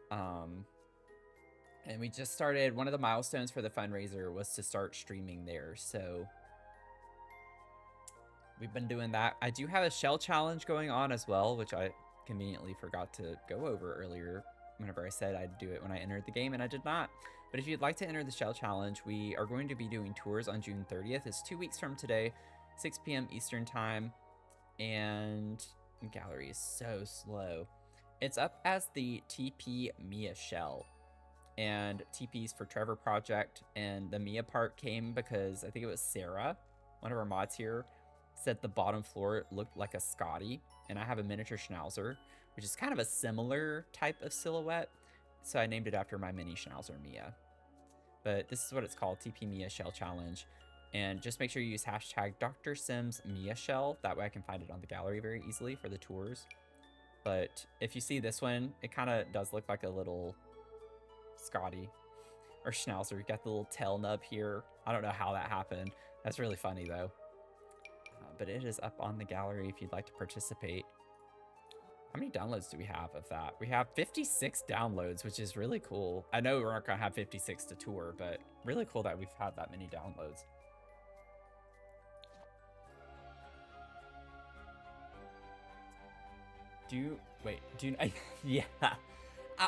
And we just started, one of the milestones for the fundraiser was to start streaming there. So we've been doing that. I do have a shell challenge going on as well, which I conveniently forgot to go over earlier whenever I said I'd do it when I entered the game, and I did not. But if you'd like to enter the shell challenge, we are going to be doing tours on June 30th. It's 2 weeks from today, 6 p.m. Eastern time, and gallery is so slow. It's up as the TP Mia shell, and TP's for Trevor Project, and the Mia part came because I think it was Sarah, one of our mods here, said the bottom floor looked like a Scotty, and I have a miniature Schnauzer, which is kind of a similar type of silhouette, so I named it after my mini Schnauzer Mia. But this is what it's called, TP Mia Shell Challenge, and just make sure you use hashtag Dr. Sims Mia Shell, that way I can find it on the gallery very easily for the tours. But if you see this one, it kind of does look like a little Scotty or Schnauzer. You got the little tail nub here. I don't know how that happened. That's really funny though. But it is up on the gallery if you'd like to participate. How many downloads do we have of that? We have 56 downloads, which is really cool. I know we're not gonna have 56 to tour, but really cool that we've had that many downloads. Yeah.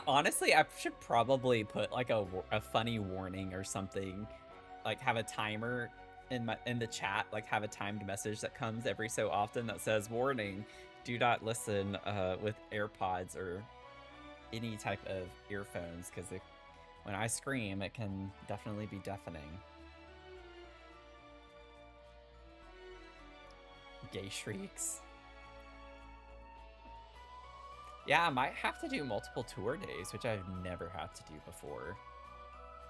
Honestly, I should probably put like a funny warning or something, like have a timer in the chat, like have a timed message that comes every so often that says, warning, do not listen with AirPods or any type of earphones, because when I scream, it can definitely be deafening. Gay shrieks. Yeah, I might have to do multiple tour days, which I've never had to do before.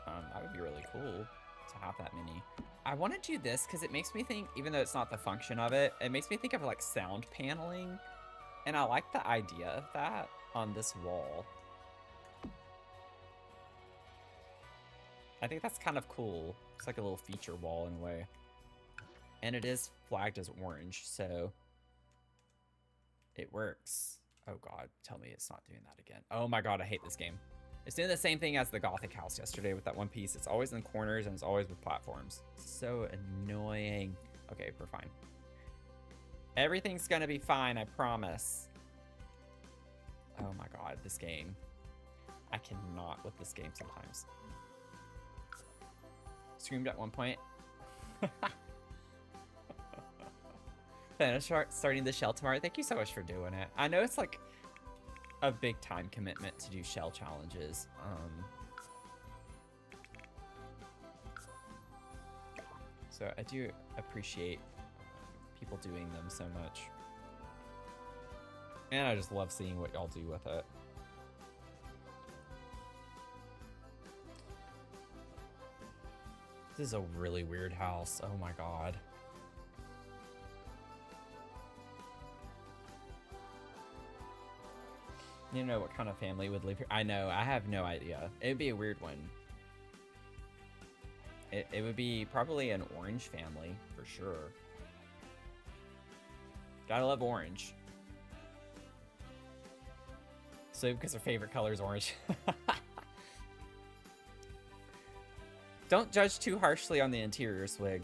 That would be really cool to have that many. I want to do this because it makes me think, even though it's not the function of it, it makes me think of like sound paneling. And I like the idea of that on this wall. I think that's kind of cool. It's like a little feature wall in a way. And it is flagged as orange, so it works. Oh god, tell me it's not doing that again. Oh my god, I hate this game. It's doing the same thing as the Gothic house yesterday with that one piece. It's always in corners and it's always with platforms. It's so annoying. Okay, we're fine. Everything's gonna be fine, I promise. Oh my god, this game. I cannot with this game sometimes. Screamed at one point. Finish starting the shell tomorrow. Thank you so much for doing it. I know it's like a big time commitment to do shell challenges. So I do appreciate people doing them so much. And I just love seeing what y'all do with it. This is a really weird house. Oh my god. You know what kind of family would live here? I know, I have no idea. It would be a weird one. It would be probably an orange family, for sure. Gotta love orange. So, because her favorite color is orange. Don't judge too harshly on the interior, Swig.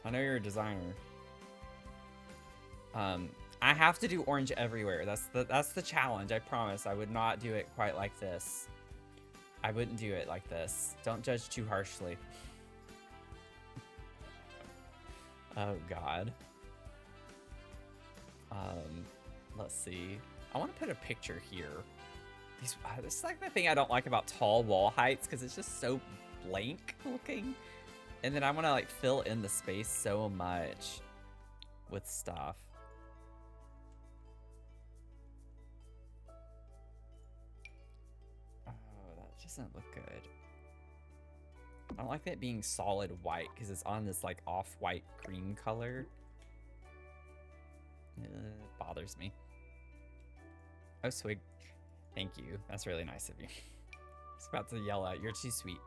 I know you're a designer. I have to do orange everywhere. That's the challenge. I promise. I would not do it quite like this. I wouldn't do it like this. Don't judge too harshly. Oh god. Let's see. I want to put a picture here. This is like the thing I don't like about tall wall heights, because it's just so blank looking. And then I want to like fill in the space so much with stuff. doesn't look good. I don't like that being solid white because it's on this like off-white cream color. It bothers me. Oh, Swig. Thank you. That's really nice of you. I was about to yell out, you're too sweet.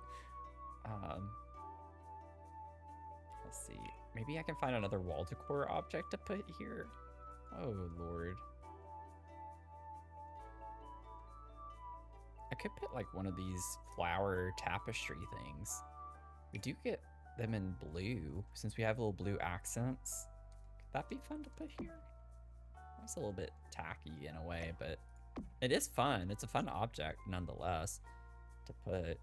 Let's see. Maybe I can find another wall decor object to put here. Oh, Lord. I could put like one of these flower tapestry things. We do get them in blue since we have little blue accents. Could that be fun to put here? It's a little bit tacky in a way, but it is fun. It's a fun object nonetheless to put.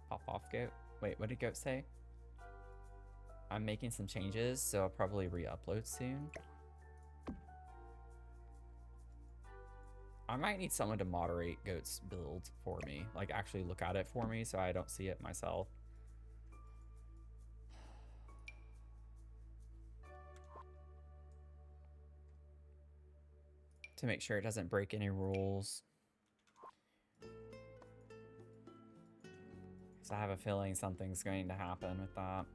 Pop off, Goat. Wait, what did Goat say? I'm making some changes, so I'll probably re-upload soon. I might need someone to moderate Goat's build for me. Like, actually look at it for me so I don't see it myself. To make sure it doesn't break any rules. Because I have a feeling something's going to happen with that.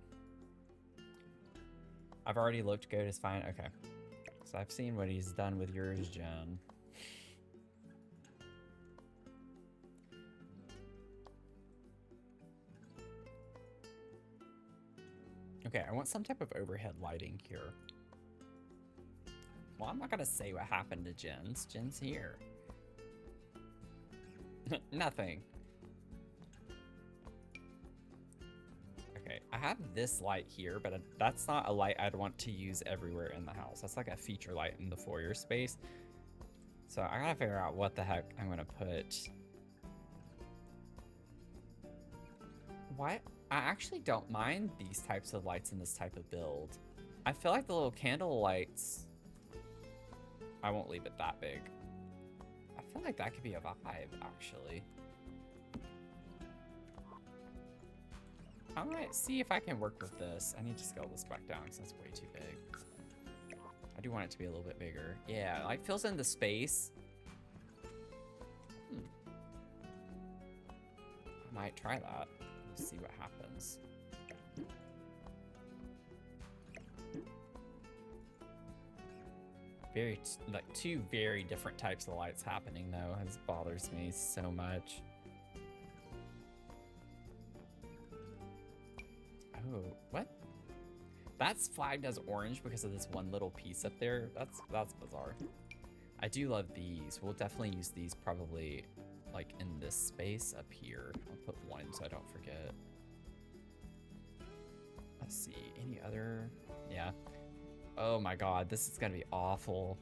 I've already looked. Goat is fine. Okay. So I've seen what he's done with yours, Jen. Okay, I want some type of overhead lighting here. Well, I'm not gonna say what happened to Jen's. Jen's here. Nothing. Okay, I have this light here, but that's not a light I'd want to use everywhere in the house. That's like a feature light in the foyer space. So I gotta figure out what the heck I'm gonna put. Why? I actually don't mind these types of lights in this type of build. I feel like the little candle lights, I won't leave it that big. I feel like that could be a vibe, actually. I might see if I can work with this. I need to scale this back down because it's way too big. I do want it to be a little bit bigger. Yeah, like fills in the space. I might try that. Let's see what happens. Like two very different types of lights happening though. This bothers me so much. Oh, what? That's flagged as orange because of this one little piece up there. That's bizarre. I do love these. We'll definitely use these probably like in this space up here. I'll put one so I don't forget. Let's see, any other? Yeah. Oh my god, this is gonna be awful.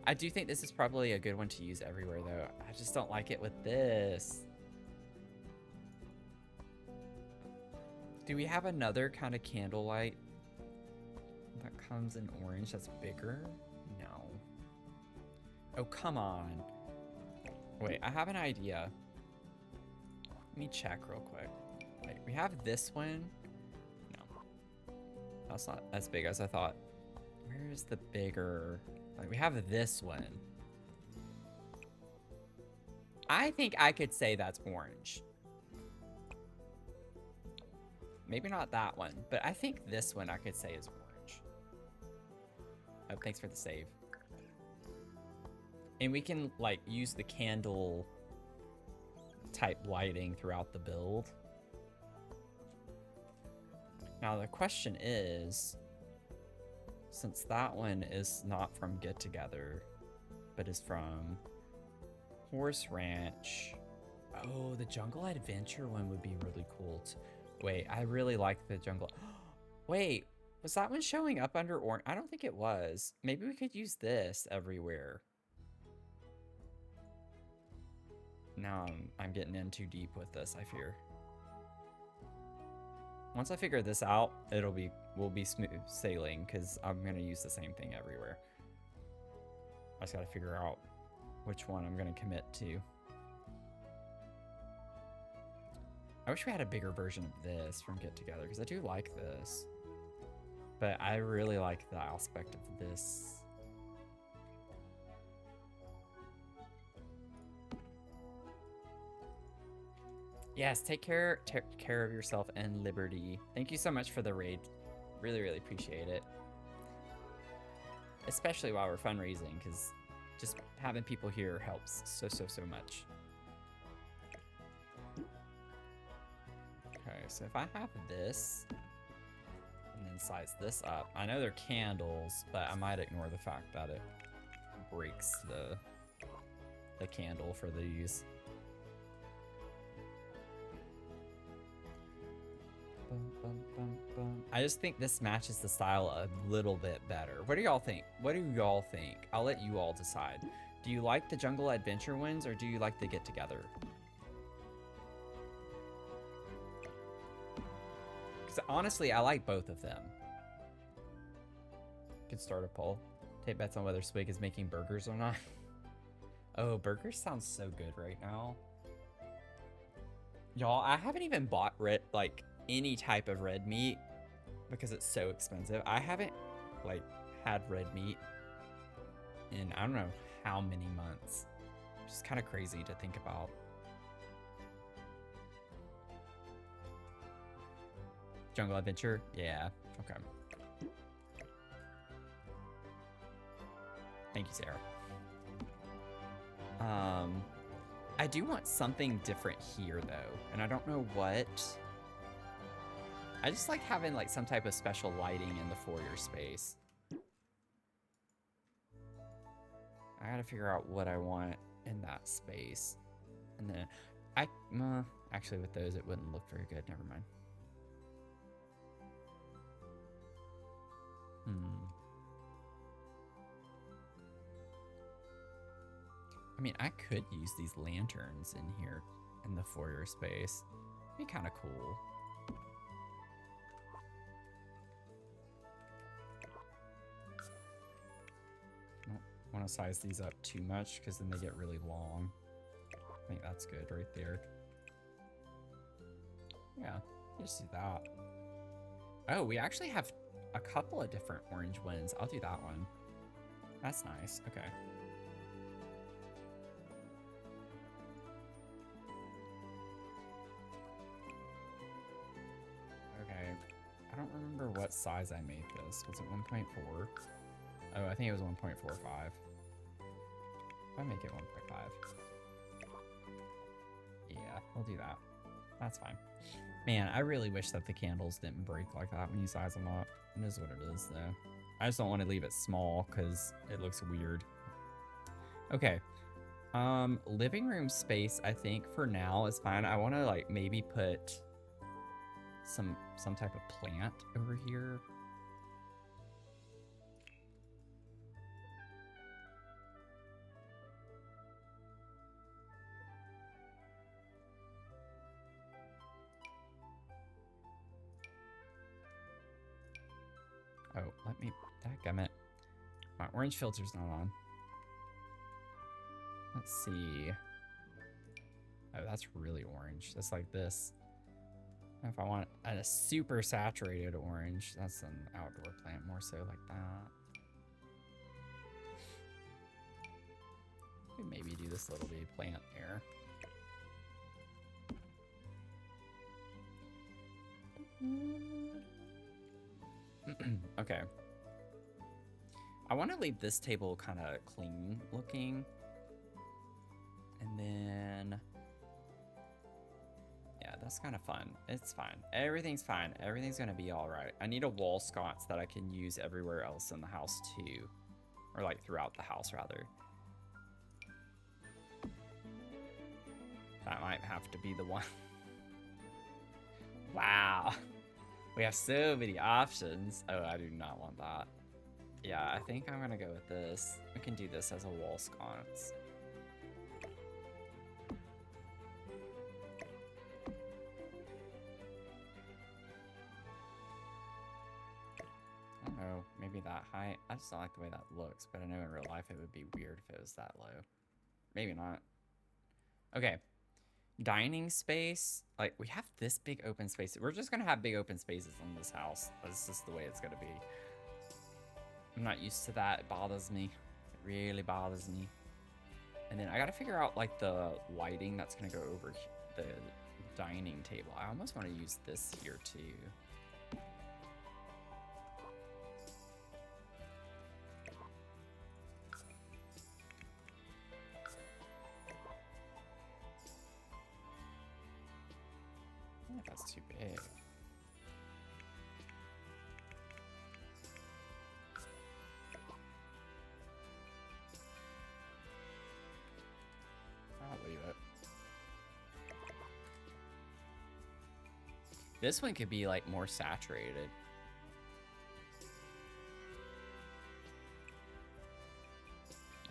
I do think this is probably a good one to use everywhere though. I just don't like it with this. Do we have another kind of candlelight that comes in orange that's bigger? No. Oh, come on. Wait, I have an idea. Let me check real quick. Wait, we have this one. No. That's not as big as I thought. Where's the bigger? Like, we have this one. I think I could say that's orange. Maybe not that one, but I think this one I could say is orange. Oh, thanks for the save. And we can like use the candle type lighting throughout the build. Now the question is, since that one is not from Get Together, but is from Horse Ranch. Oh, the Jungle Adventure one would be really cool. Wait, I really like the jungle. Wait, was that one showing up under orange? I don't think it was. Maybe we could use this everywhere. Now I'm getting in too deep with this, I fear. Once I figure this out, we'll be smooth sailing because I'm gonna use the same thing everywhere. I just gotta figure out which one I'm gonna commit to. I wish we had a bigger version of this from Get Together because I do like this. But I really like the aspect of this. Yes, take care of yourself and Liberty. Thank you so much for the raid. Really, really appreciate it. Especially while we're fundraising, because just having people here helps so much. Okay, so if I have this, and then size this up, I know they're candles, but I might ignore the fact that it breaks the candle for these. I just think this matches the style a little bit better. What do y'all think? What do y'all think? I'll let you all decide. Do you like the jungle adventure ones, or do you like the get together? Because honestly, I like both of them. Could start a poll. Take bets on whether Swig is making burgers or not. Oh, burgers sounds so good right now. Y'all, I haven't even bought any type of red meat because it's so expensive. I haven't had red meat in I don't know how many months. Just kind of crazy to think about. Jungle Adventure? Yeah. Okay. Thank you, Sarah. I do want something different here though, and I don't know what. I just like having some type of special lighting in the foyer space. I gotta figure out what I want in that space. And then actually with those it wouldn't look very good, never mind. I mean, I could use these lanterns in here in the foyer space. It'd be kind of cool. Don't want to size these up too much because then they get really long. I think that's good right there. Yeah, just do that. Oh, we actually have a couple of different orange ones. I'll do that one. That's nice. Okay. I don't remember what size I made this. Was it 1.4? Oh, I think it was 1.45. I'll make it 1.5. Yeah, we'll do that. That's fine. Man, I really wish that the candles didn't break like that when you size them up. It is what it is, though. I just don't want to leave it small because it looks weird. Okay. Living room space, I think, for now is fine. I want to, maybe put some type of plant over here. Oh, dadgummit. My orange filter's not on. Let's see. Oh, that's really orange. That's like this. If I want a super saturated orange, that's an outdoor plant more so like that. Maybe do this little bitty plant here. Okay. I want to leave this table kind of clean looking. And then... yeah, that's kind of fun. It's fine. Everything's fine. Everything's going to be all right. I need a wall sconce that I can use everywhere else in the house too. Or throughout the house, rather. That might have to be the one. Wow. We have so many options. Oh, I do not want that. Yeah, I think I'm gonna go with this. We can do this as a wall sconce. I don't know, maybe that height. I just don't like the way that looks, but I know in real life it would be weird if it was that low. Maybe not. Okay. Dining space, we have this big open space. We're just gonna have big open spaces in this house. That's just the way it's gonna be. I'm not used to that. It bothers me. It really bothers me. And then I gotta figure out the lighting that's gonna go over the dining table. I almost want to use this here too. I think that's too big. I'll leave it. This one could be like more saturated.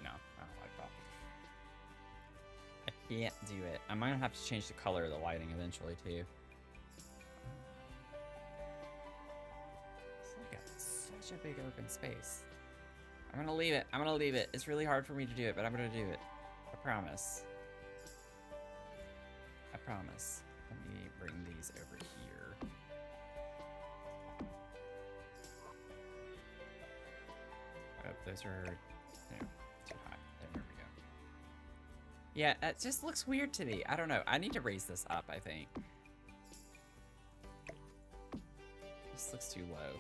No, I don't like that. I can't do it. I might have to change the color of the lighting eventually too. It's like such a big open space. I'm gonna leave it. I'm gonna leave it. It's really hard for me to do it, but I'm gonna do it. I promise. I promise. Let me bring these over here. Oh, those are too high. There we go. Yeah, it just looks weird to me. I don't know. I need to raise this up, I think. This looks too low.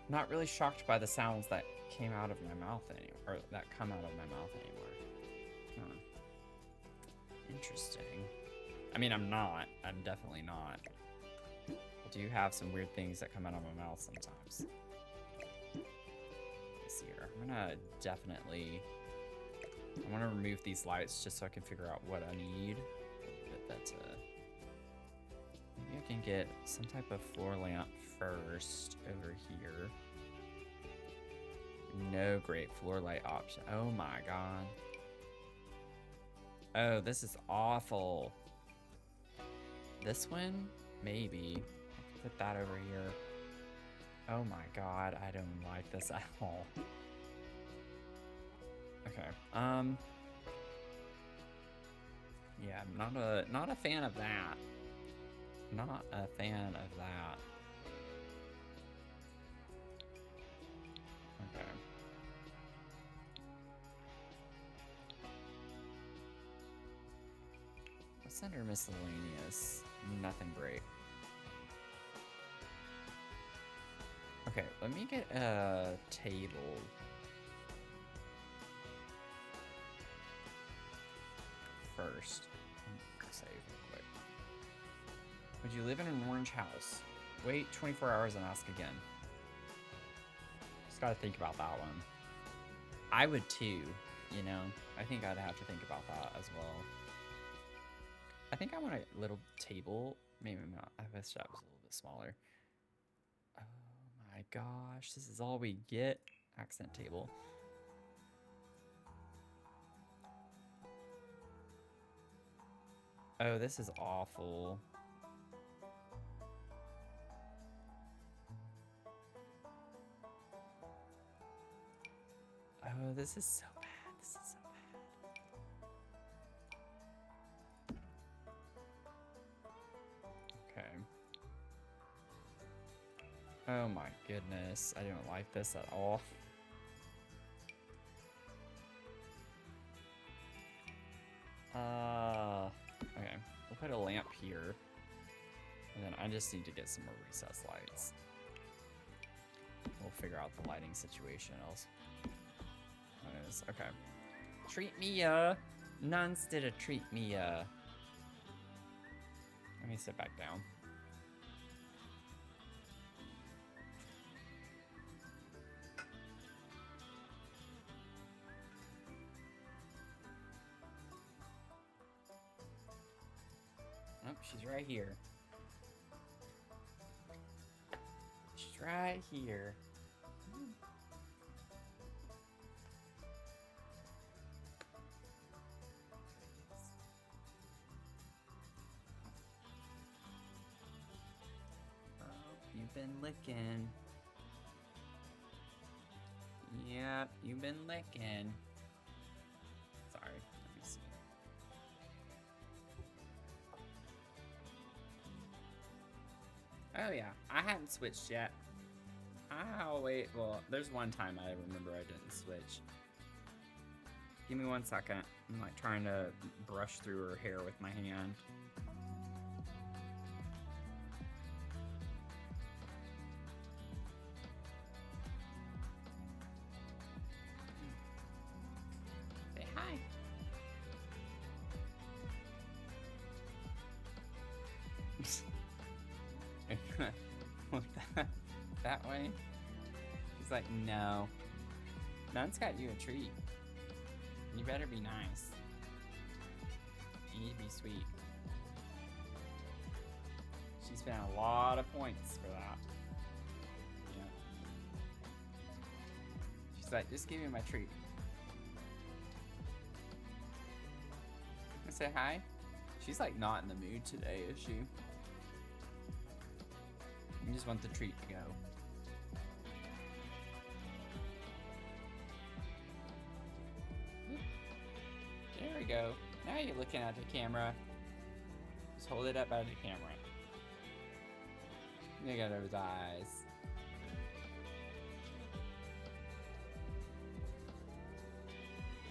Not really shocked by the sounds that came out of my mouth anymore, or that come out of my mouth anymore. Huh. Interesting. I mean, I'm not. I'm definitely not. I do have some weird things that come out of my mouth sometimes. Let's see here. I'm gonna definitely... I want to remove these lights just so I can figure out what I need. Maybe I can get some type of floor lamp first over here. No great floor light option. Oh my god. Oh, this is awful. This one? Maybe. Put that over here. Oh my god, I don't like this at all. Okay. Yeah, I'm not a fan of that. Not a fan of that. Okay. What's under miscellaneous? Nothing great. Okay, let me get a table. First. Save real quick. Would you live in an orange house? Wait 24 hours and ask again. Just gotta think about that one. I would too, you know? I think I'd have to think about that as well. I think I want a little table. Maybe not. I wish that was a little bit smaller. Oh my gosh, this is all we get. Accent table. Oh, this is awful. Oh, this is so bad. This is so bad. Okay. Oh my goodness. I don't like this at all. Okay. We'll put a lamp here. And then I just need to get some more recess lights. We'll figure out the lighting situation else. Okay. Treat me, nuns did a treat me, Let me sit back down. Oh, she's right here. She's right here. You've been licking. Yep, you've been licking. Sorry, let me see. Oh yeah, I hadn't switched yet. Oh wait, well, there's one time I remember I didn't switch. Give me 1 second. I'm like trying to brush through her hair with my hand. Say hi. Look that way. She's like, no. Nun's got you a treat. You better be nice. You need to be sweet. She spent a lot of points for that. Yeah. She's like, just give me my treat. I say hi. She's like not in the mood today, is she? You just want the treat to go. There we go. Now you're looking at the camera. Just hold it up at the camera. Look at those eyes.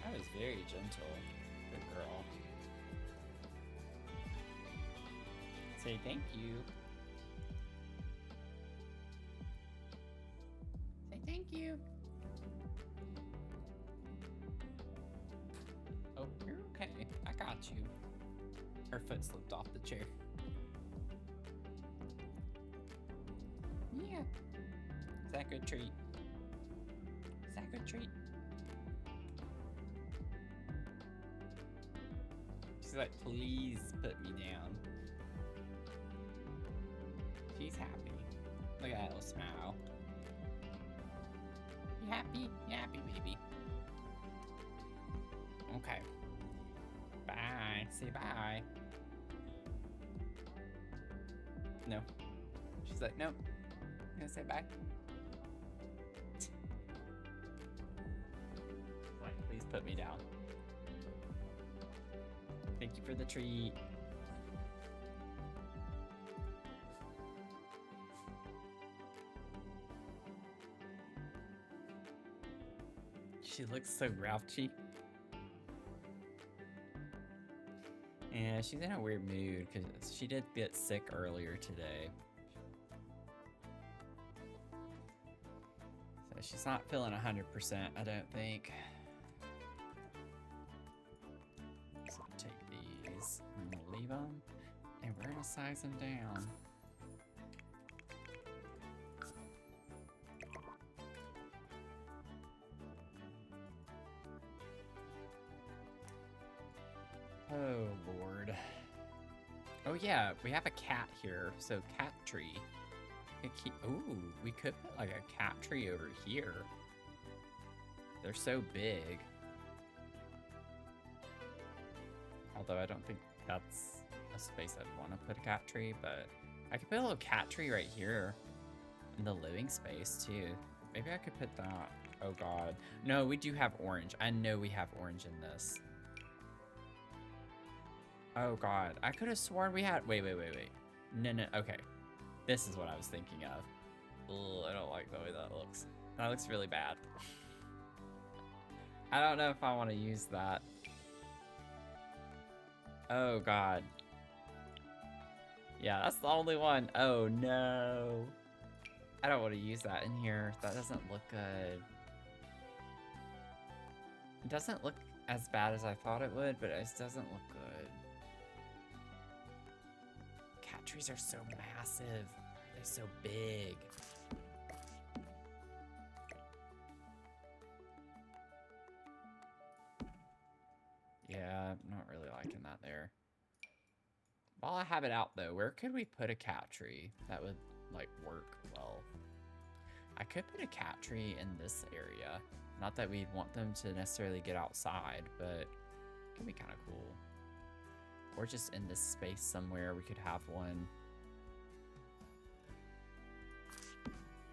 That was very gentle. Good girl. Say thank you. Say thank you. Oh, you're okay. I got you. Her foot slipped off the chair. Yeah. Is that a good treat? Is that a good treat? She's like, please put me down. She's happy. Look at that little smile. You happy? You happy, baby? Okay. Bye. Say bye. No. She's like, nope. I'm gonna say bye. Like, please put me down. Thank you for the treat. She looks so grouchy. Yeah, she's in a weird mood because she did get sick earlier today. So she's not feeling 100%, I don't think. So take these, I'm gonna leave them, and we're gonna size them down. Oh, Lord. Oh, yeah, we have a cat here, so cat tree. Ooh, we could put like a cat tree over here. They're so big. Although I don't think that's a space I'd want to put a cat tree, but I could put a little cat tree right here in the living space too. Maybe I could put that. Oh, God. No, we do have orange. I know we have orange in this. Oh, God. I could have sworn we had... Wait. No. Okay. This is what I was thinking of. Ugh, I don't like the way that looks. That looks really bad. I don't know if I want to use that. Oh, God. Yeah, that's the only one. Oh, no. I don't want to use that in here. That doesn't look good. It doesn't look as bad as I thought it would, but it just doesn't look good. Cat trees are so massive. They're so big. Yeah, I'm not really liking that there. While I have it out though, where could we put a cat tree that would like work well? I could put a cat tree in this area. Not that we'd want them to necessarily get outside, but it could be kind of cool. Or just in this space somewhere we could have one.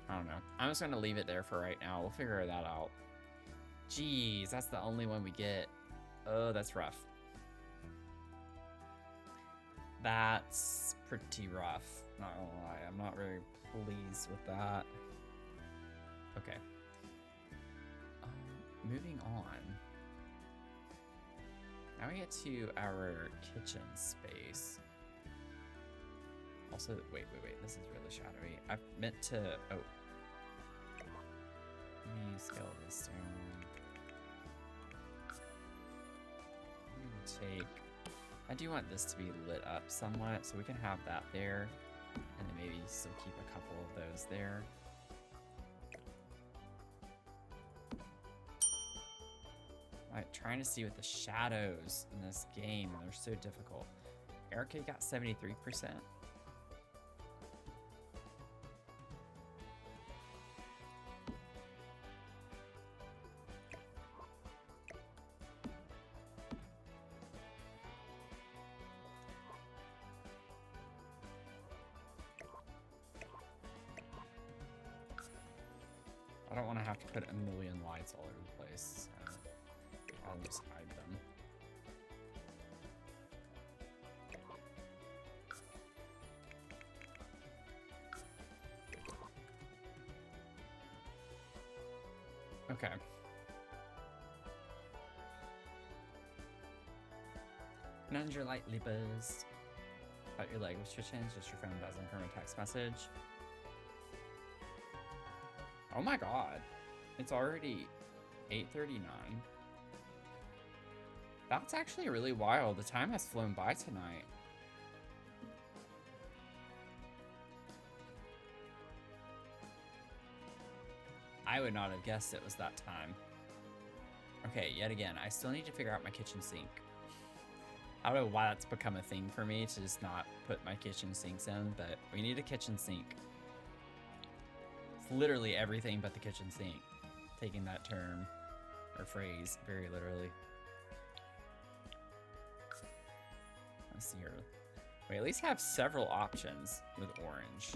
I don't know. I'm just gonna leave it there for right now. We'll figure that out. Jeez, that's the only one we get. Oh, that's rough. That's pretty rough. Not gonna lie, I'm not very pleased with that. Okay. Moving on. we get to our kitchen space. Also, wait, this is really shadowy. I meant to, oh. Let me scale this down. I'm gonna take, I do want this to be lit up somewhat, so we can have that there. And then maybe still keep a couple of those there. Alright, trying to see with the shadows in this game, they're so difficult. Erica got 73%. I don't want to have to put a million lights all over the place, so I'll just hide them. Okay. None your lightly buzzed. Thought your leg was twitching, just your phone buzzing from a text message. Oh my god. It's already 8:39. That's actually really wild. The time has flown by tonight. I would not have guessed it was that time. Okay, yet again, I still need to figure out my kitchen sink. I don't know why that's become a thing for me to just not put my kitchen sinks in, but we need a kitchen sink. It's literally everything but the kitchen sink. Taking that term or phrase very literally. Let's see here. We at least have several options with orange.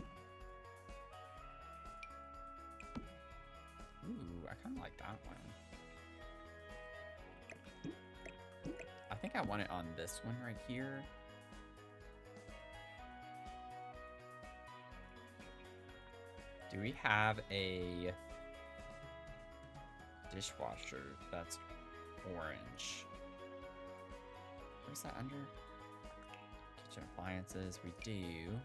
Ooh, I kind of like that one. I think I want it on this one right here. Do we have a dishwasher that's orange? Where's that under? Kitchen appliances, we do.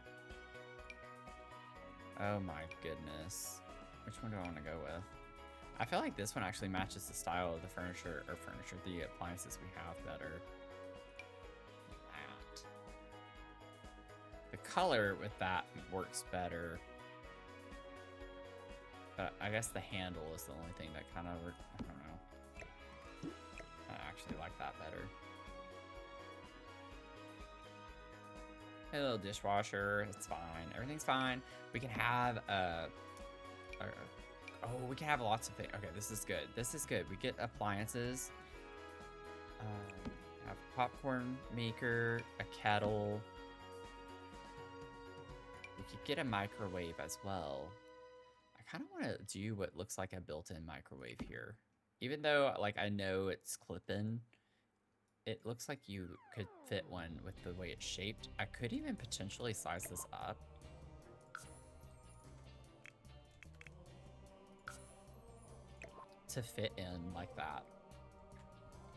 Oh my goodness. Which one do I want to go with? I feel like this one actually matches the style of the furniture, the appliances we have better. That. The color with that works better. But I guess the handle is the only thing that kind of, I don't know. I actually like that better. Hey, little dishwasher, it's fine. Everything's fine. We can have oh, we can have lots of things. Okay, this is good. This is good. We get appliances. Have a popcorn maker, a kettle. We could get a microwave as well. I kind of want to do what looks like a built-in microwave here. Even though, like, I know it's clip-in, it looks like you could fit one with the way it's shaped. I could even potentially size this up. To fit in like that.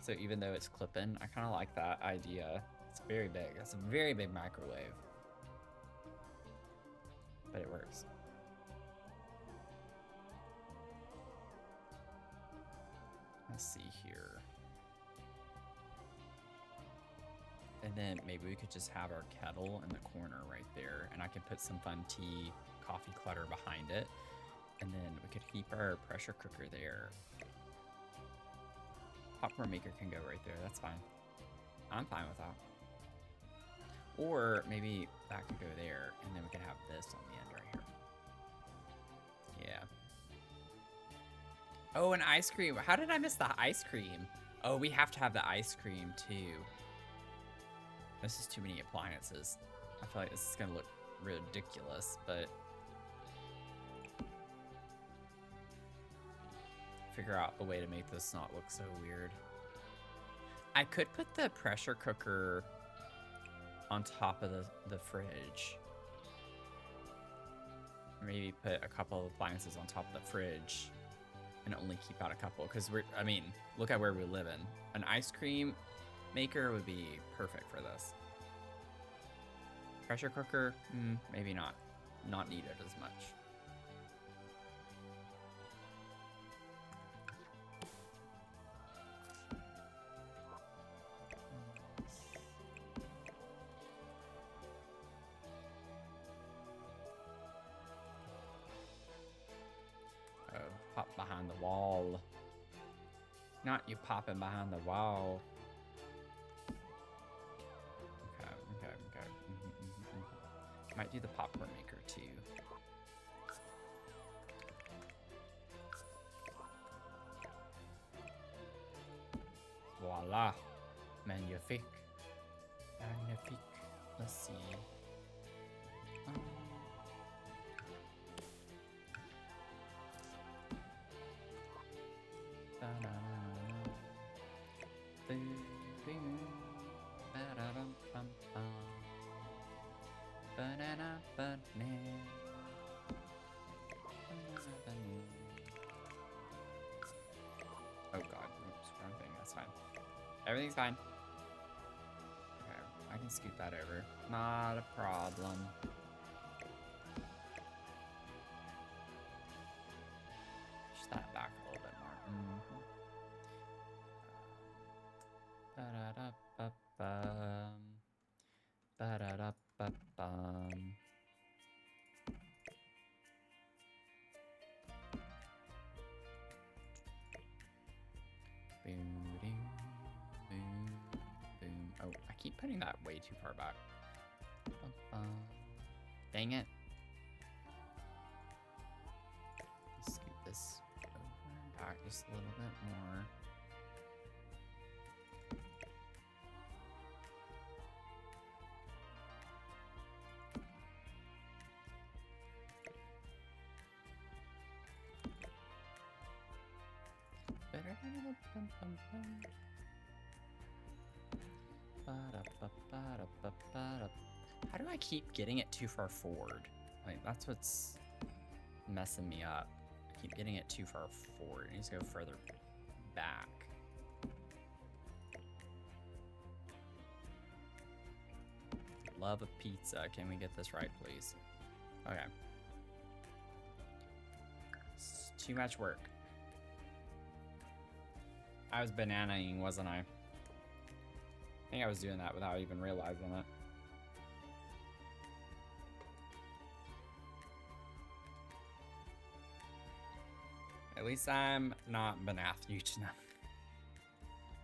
So even though it's clip-in, I kind of like that idea. It's very big. It's a very big microwave. But it works. Let's see here. And then maybe we could just have our kettle in the corner right there, and I could put some fun tea, coffee clutter behind it. And then we could keep our pressure cooker there. Popcorn maker can go right there, that's fine. I'm fine with that. Or maybe that could go there, and then we can have this on the end right here. Yeah. Oh, an ice cream. How did I miss the ice cream? Oh, we have to have the ice cream too. This is too many appliances. I feel like this is gonna look ridiculous, but figure out a way to make this not look so weird. I could put the pressure cooker on top of the fridge. Maybe put a couple of appliances on top of the fridge and only keep out a couple, because I mean, look at where we live in. An ice cream maker would be perfect for this. Pressure cooker, maybe not. Not needed as much. Oh, pop behind the wall. Not you popping behind the wall. Okay. Might do the popcorn maker too. Voila. Magnifique. Magnifique. Let's see. Oh god, oops, wrong thing, that's fine. Everything's fine. Okay, I can scoot that over. Not a problem. Push that back a little bit more. Ba-da-da-ba-bum. Ba-da-da-ba-bum. Boom, boom, boom, boom. Oh, I keep putting that way too far back. Dang it. Scoot this over back just a little bit more. How do I keep getting it too far forward? Like, that's what's messing me up. I keep getting it too far forward. It needs to go further back. Love a pizza. Can we get this right, please? Okay. It's too much work. I was bananaing, wasn't I? I think I was doing that without even realizing it. At least I'm not Banathu tonight.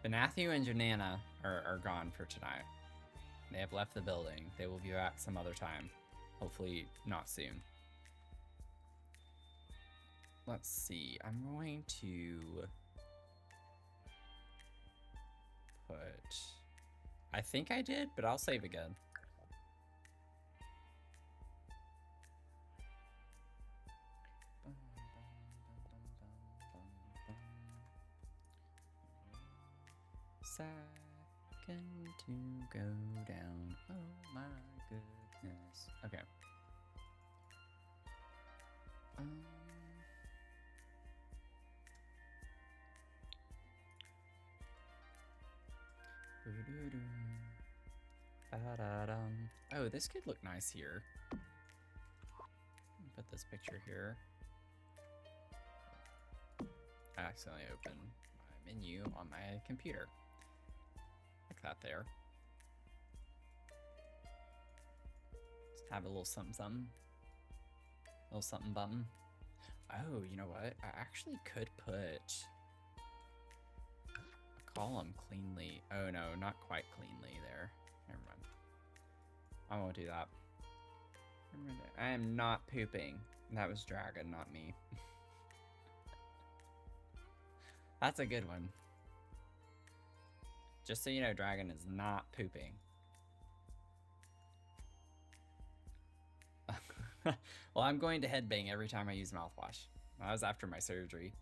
Banathu and Janana are gone for tonight. They have left the building. They will be back some other time. Hopefully not soon. Let's see. I'm going to put... I think I did, but I'll save again. Second to go down. Oh my goodness. Okay. Oh, this could look nice here. Put this picture here. I accidentally opened my menu on my computer. Like that there. Just have a little something something. A little something button. Oh, you know what? I actually could put a column cleanly. Oh no, not quite cleanly there. Never mind. I won't do that. I am not pooping. That was Dragon, not me. That's a good one. Just so you know, Dragon is not pooping. Well, I'm going to headbang every time I use mouthwash. That was after my surgery.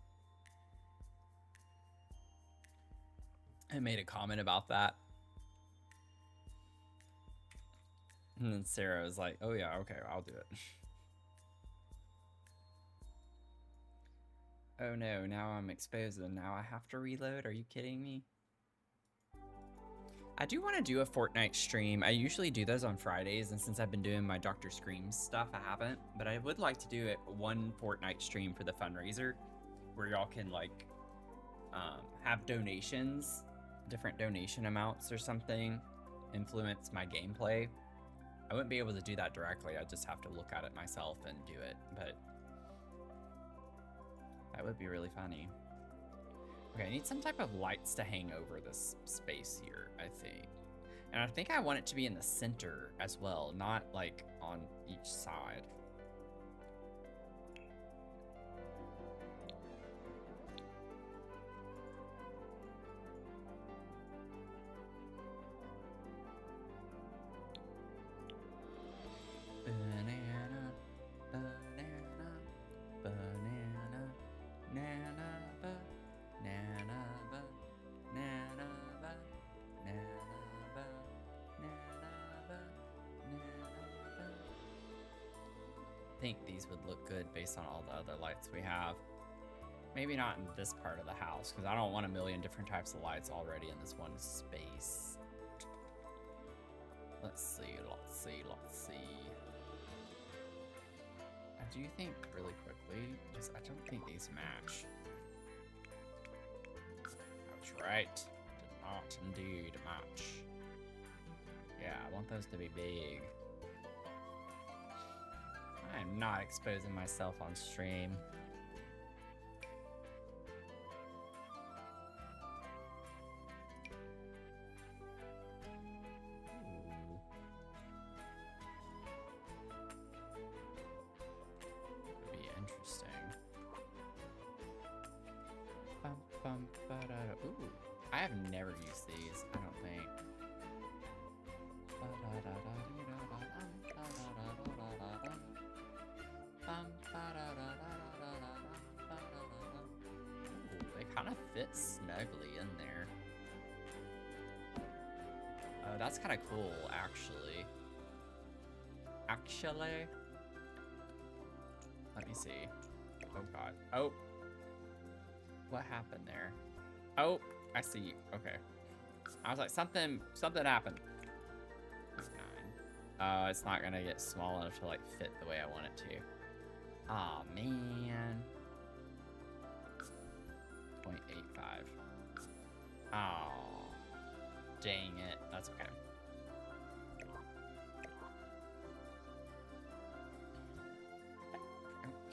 I made a comment about that. And then Sarah was like, oh yeah, okay, I'll do it. Oh no, now I'm exposed and now I have to reload? Are you kidding me? I do want to do a Fortnite stream. I usually do those on Fridays, and since I've been doing my Dr. Screams stuff, I haven't. But I would like to do it one Fortnite stream for the fundraiser, where y'all can like have donations, different donation amounts or something, influence my gameplay. I wouldn't be able to do that directly. I'd just have to look at it myself and do it, but that would be really funny. Okay, I need some type of lights to hang over this space here, I think. And I think I want it to be in the center as well, not like on each side. Banana, banana, banana, nana, banana, banana, banana, I think these would look good based on all the other lights we have. Maybe not in this part of the house, because I don't want a million different types of lights already in this one space. Let's see, let's see, let's see. I do think really quickly, just I don't think these match. That's right. Did not indeed match. Yeah, I want those to be big. I am not exposing myself on stream. Ooh. That'd be interesting. Bum, bum, ba-da-da. Ooh, I have never used these, I don't think. Ooh, they kind of fit snugly in there. Oh, that's kind of cool, actually. Let me see. Oh god. Oh. What happened there? Oh, I see. Okay. I was like, something happened. 9. Oh, it's not gonna get small enough to like fit the way I want it to. Aw, man. 0.85. Oh, dang it. That's okay.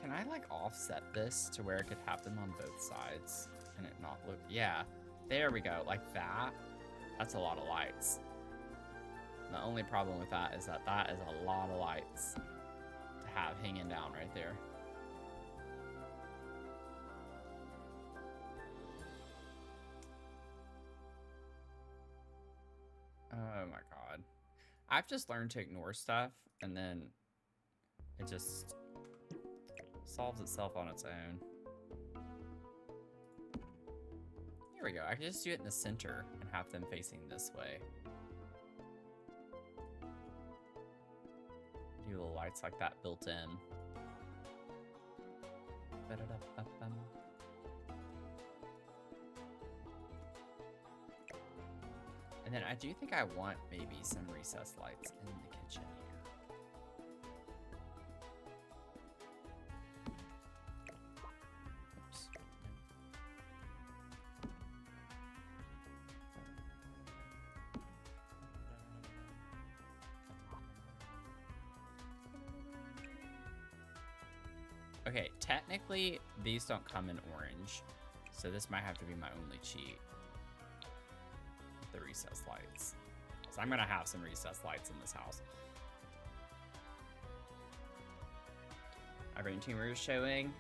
Can I like offset this to where it could have them on both sides and it not look? Yeah, there we go. Like that. That's a lot of lights. The only problem with that is that that is a lot of lights to have hanging down right there. Oh my god. I've just learned to ignore stuff and then it just solves itself on its own. Here we go. I can just do it in the center and have them facing this way. Do little lights like that built in. Ba-da-da-ba-bum. And then I do think I want maybe some recessed lights in the kitchen here. Oops. Okay, technically these don't come in orange, so this might have to be my only cheat. The recessed lights. So I'm gonna have some recessed lights in this house. Our brain tumor is showing.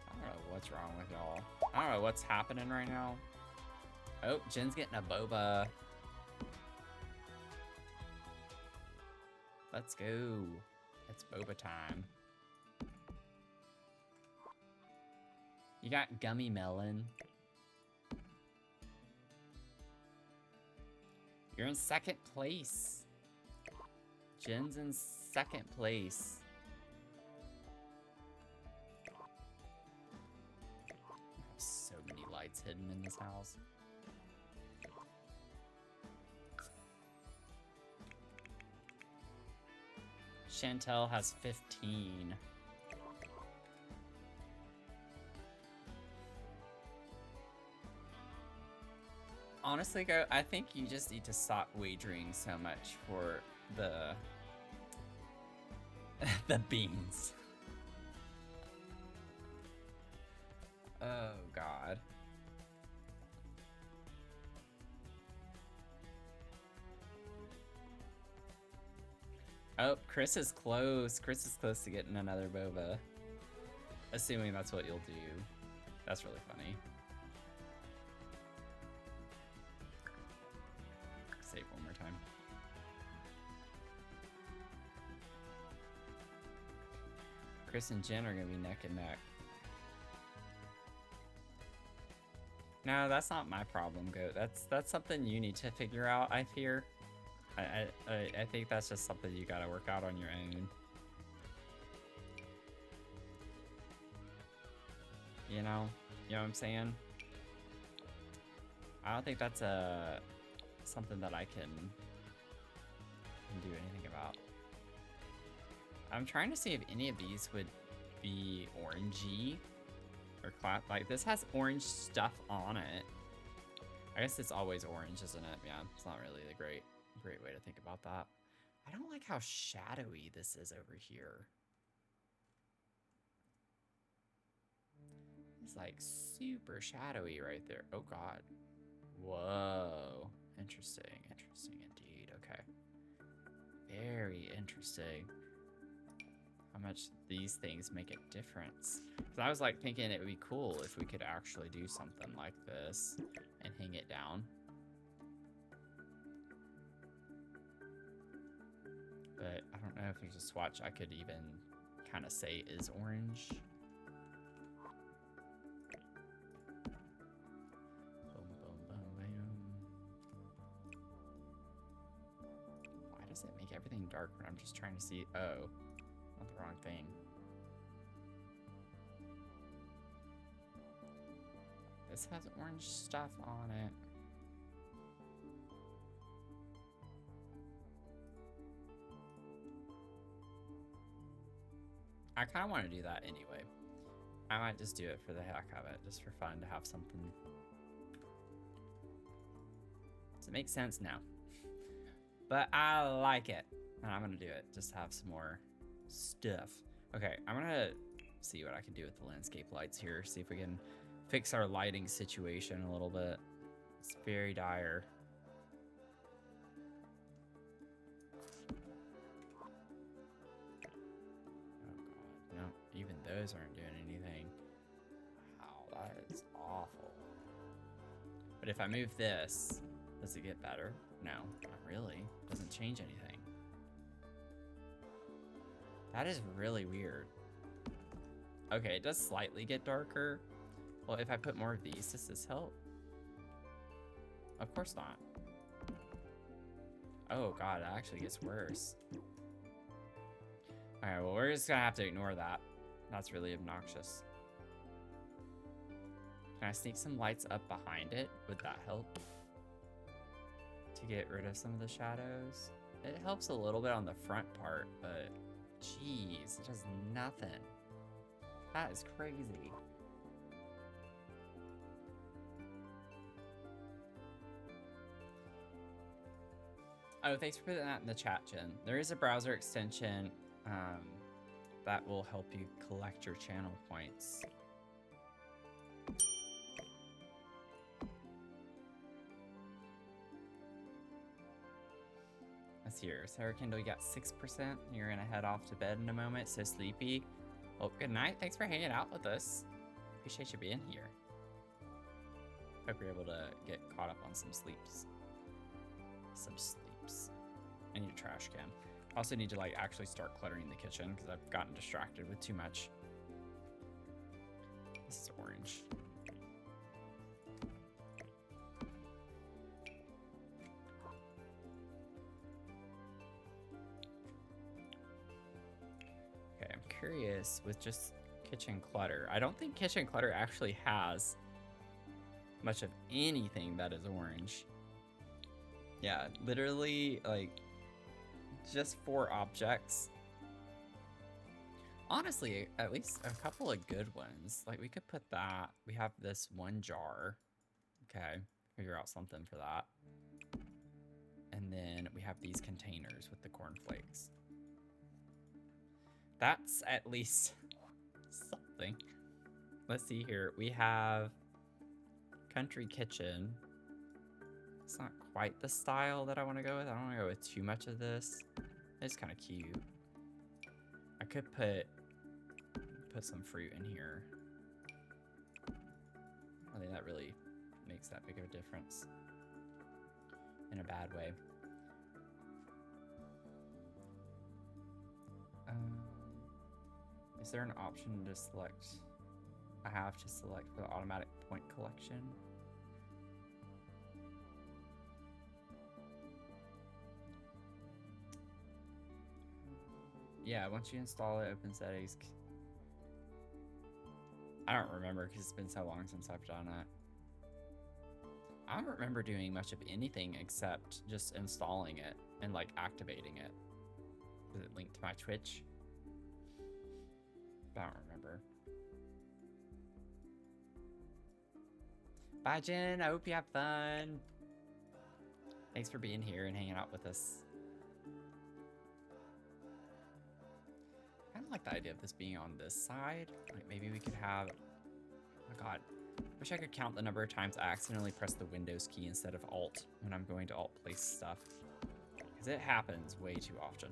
I don't know what's wrong with y'all. I don't know what's happening right now. Oh, Jen's getting a boba. Let's go. It's boba time. You got gummy melon. You're in second place. Jen's in second place. hidden in this house. Chantel has 15. Honestly, Go, I think you just need to stop wagering so much for the the beans. Oh God. Oh, Chris is close. Chris is close to getting another boba. Assuming that's what you'll do. That's really funny. Save one more time. Chris and Jen are gonna be neck and neck. No, that's not my problem, Goat. That's something you need to figure out, I fear. I think that's just something you gotta work out on your own. You know what I'm saying? I don't think that's something that I can do anything about. I'm trying to see if any of these would be orangey or clap. Like this has orange stuff on it. I guess it's always orange, isn't it? Yeah, it's not really the great way to think about that. I don't like how shadowy this is over here. It's like super shadowy right there. Oh God. Whoa. Interesting. Interesting indeed. Okay. Very interesting. How much these things make a difference. Because I was like thinking it would be cool if we could actually do something like this and hang it down. But I don't know if there's a swatch I could even kind of say is orange. Boom, boom, boom, bam. Why does it make everything dark when I'm just trying to see? Oh, not the wrong thing. This has orange stuff on it. I kind of want to do that anyway. I might just do it for the heck of it, just for fun to have something. Does it make sense? No. But I like it, and I'm gonna do it. Just have some more stuff. Okay, I'm gonna see what I can do with the landscape lights here. See if we can fix our lighting situation a little bit. It's very dire. Even those aren't doing anything. Wow, that is awful. But if I move this, does it get better? No, not really. Doesn't change anything. That is really weird. Okay, it does slightly get darker. Well, if I put more of these, does this help? Of course not. Oh God, it actually gets worse. All right, well, we're just gonna have to ignore that. That's really obnoxious. Can I sneak some lights up behind it? Would that help? To get rid of some of the shadows? It helps a little bit on the front part, but jeez, it does nothing. That is crazy. Oh, thanks for putting that in the chat, Jen. There is a browser extension that will help you collect your channel points. Let's hear. Sarah Kendall, you got 6%. You're gonna head off to bed in a moment, so sleepy. Well, good night. Thanks for hanging out with us. Appreciate you being here. Hope you're able to get caught up on some sleeps. I need a trash can. I also need to like actually start cluttering the kitchen because I've gotten distracted with too much. This is orange. Okay, I'm curious with just kitchen clutter. I don't think kitchen clutter actually has much of anything that is orange. Yeah, literally, like, just 4 objects. Honestly, at least a couple of good ones. Like, we could put that. We have this 1 jar. Okay, figure out something for that. And then we have these containers with the cornflakes. That's at least something. Let's see here. We have country kitchen. It's not quite the style that I want to go with. I don't want to go with too much of this. It's kind of cute. I could put some fruit in here. I think that really makes that big of a difference in a bad way. Is there an option to select? I have to select for the automatic point collection. Yeah, once you install it, open settings. I don't remember because it's been so long since I've done it. I don't remember doing much of anything except just installing it and like activating it. Is it linked to my Twitch? I don't remember. Bye, Jen. I hope you have fun. Thanks for being here and hanging out with us. I kind of like the idea of this being on this side. Like maybe we could have... Oh my god. Wish I could count the number of times I accidentally press the Windows key instead of Alt when I'm going to Alt place stuff. Because it happens way too often.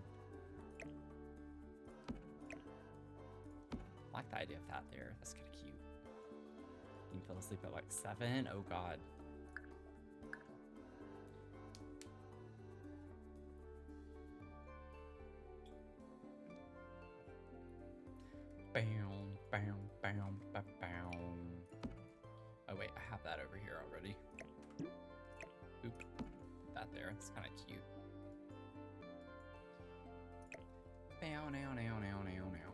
I like the idea of that there. That's kind of cute. You can fall asleep at like 7. Oh god. Bam, bam, bam, bam, bam. Oh wait, I have that over here already. Oop. Put that there. It's kind of cute. Bow, now, now, now, now, now, now.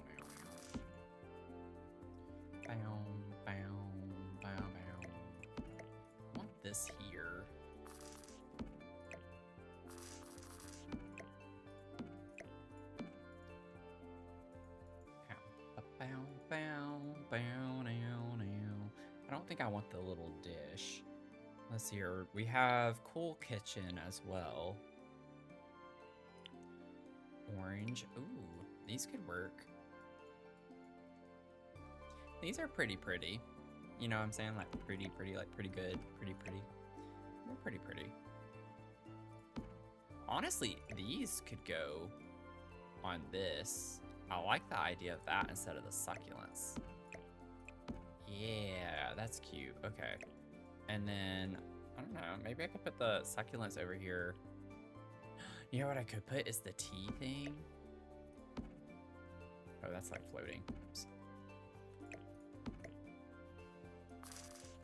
Bow, bow, bow, bow. I want this here. Bow, bow, bow, now, now. I don't think I want the little dish. Let's see here. We have Cool Kitchen as well. Orange. Ooh, these could work. These are pretty pretty. You know what I'm saying? Like pretty pretty, like pretty good, pretty pretty. They're pretty pretty. Honestly, these could go on this. I like the idea of that instead of the succulents. Yeah, that's cute. Okay. And then, I don't know, maybe I could put the succulents over here. You know what I could put is the tea thing. Oh, that's like floating. Oops.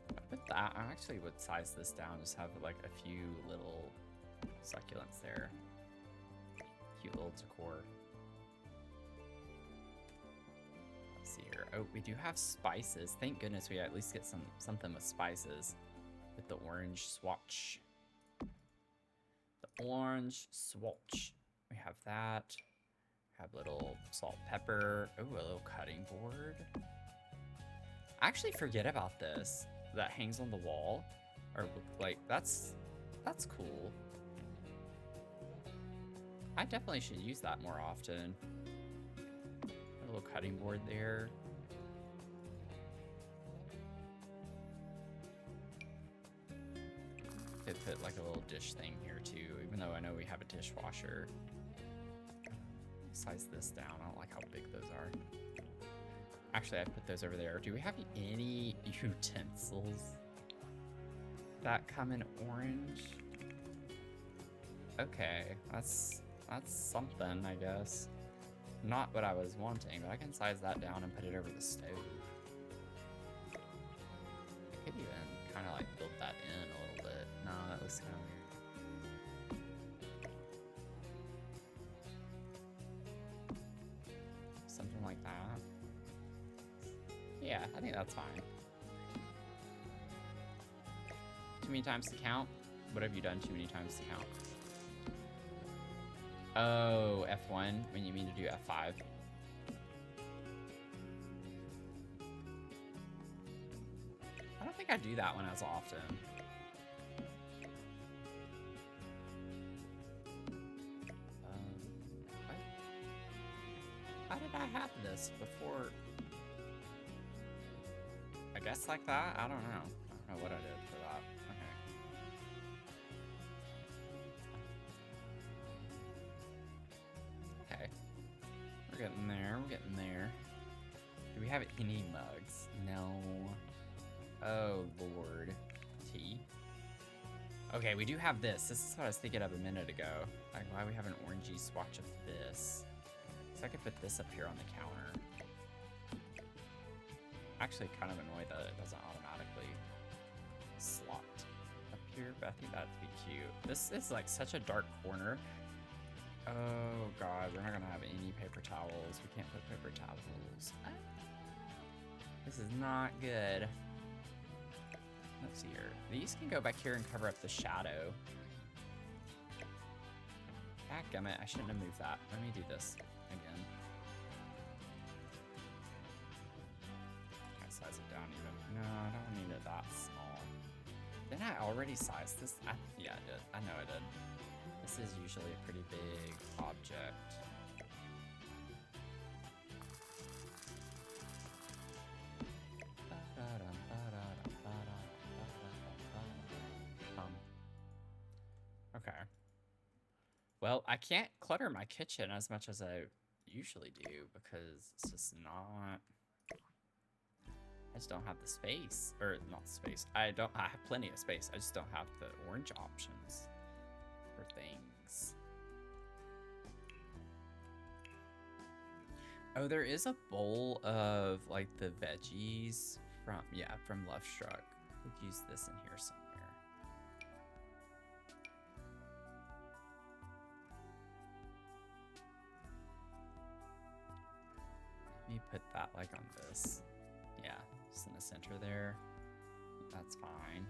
I put that. I actually would size this down. Just have like a few little succulents there. Cute little decor. Let's see here. Oh, we do have spices. Thank goodness we at least get something with spices. With the orange swatch. The orange swatch. We have that. We have little salt, pepper. Oh, a little cutting board. I actually forget about this. That hangs on the wall. Or like, that's cool. I definitely should use that more often. A little cutting board there. Could put like a little dish thing here too, even though I know we have a dishwasher. Size this down. I don't like how big those are. Actually, I put those over there. Do we have any utensils that come in orange? Okay, that's something, I guess. Not what I was wanting, but I can size that down and put it over the stove. I could even kind of like build that in a little bit. No, that looks kind of weird. Something like that. Yeah, I think that's fine. many times to count? What have you done too many times to count? Oh, F1 when you mean to do F5. I don't think I do that one as often. What? How did I have this before? I guess like that? I don't know. I don't know what I did for that. Okay. Okay. We're getting there. We're getting there. Do we have any mugs? No. Oh, Lord. Tea. Okay, we do have this. This is what I was thinking of a minute ago. Like, why we have an orangey swatch of this. So I could put this up here on the counter. Actually, kind of annoyed that it doesn't automatically slot up here, but I think that'd be cute. This is like such a dark corner. Oh, God, we're not going to have any paper towels. We can't put paper towels. This is not good. Let's see here. These can go back here and cover up the shadow. Dadgummit, I shouldn't have moved that. Let me do this again. Can I size it down even? No, I don't need it that small. Didn't I already size this? Yeah, I did. I know I did. This is usually a pretty big object. Okay. Well, I can't clutter my kitchen as much as I usually do because it's just not... I just don't have the space. Or, not the space. I have plenty of space. I just don't have the orange options for things. Oh, there is a bowl of, like, the veggies from Love Struck. We could use this in here somewhere. Let me put that, like, on this. Yeah, just in the center there. That's fine.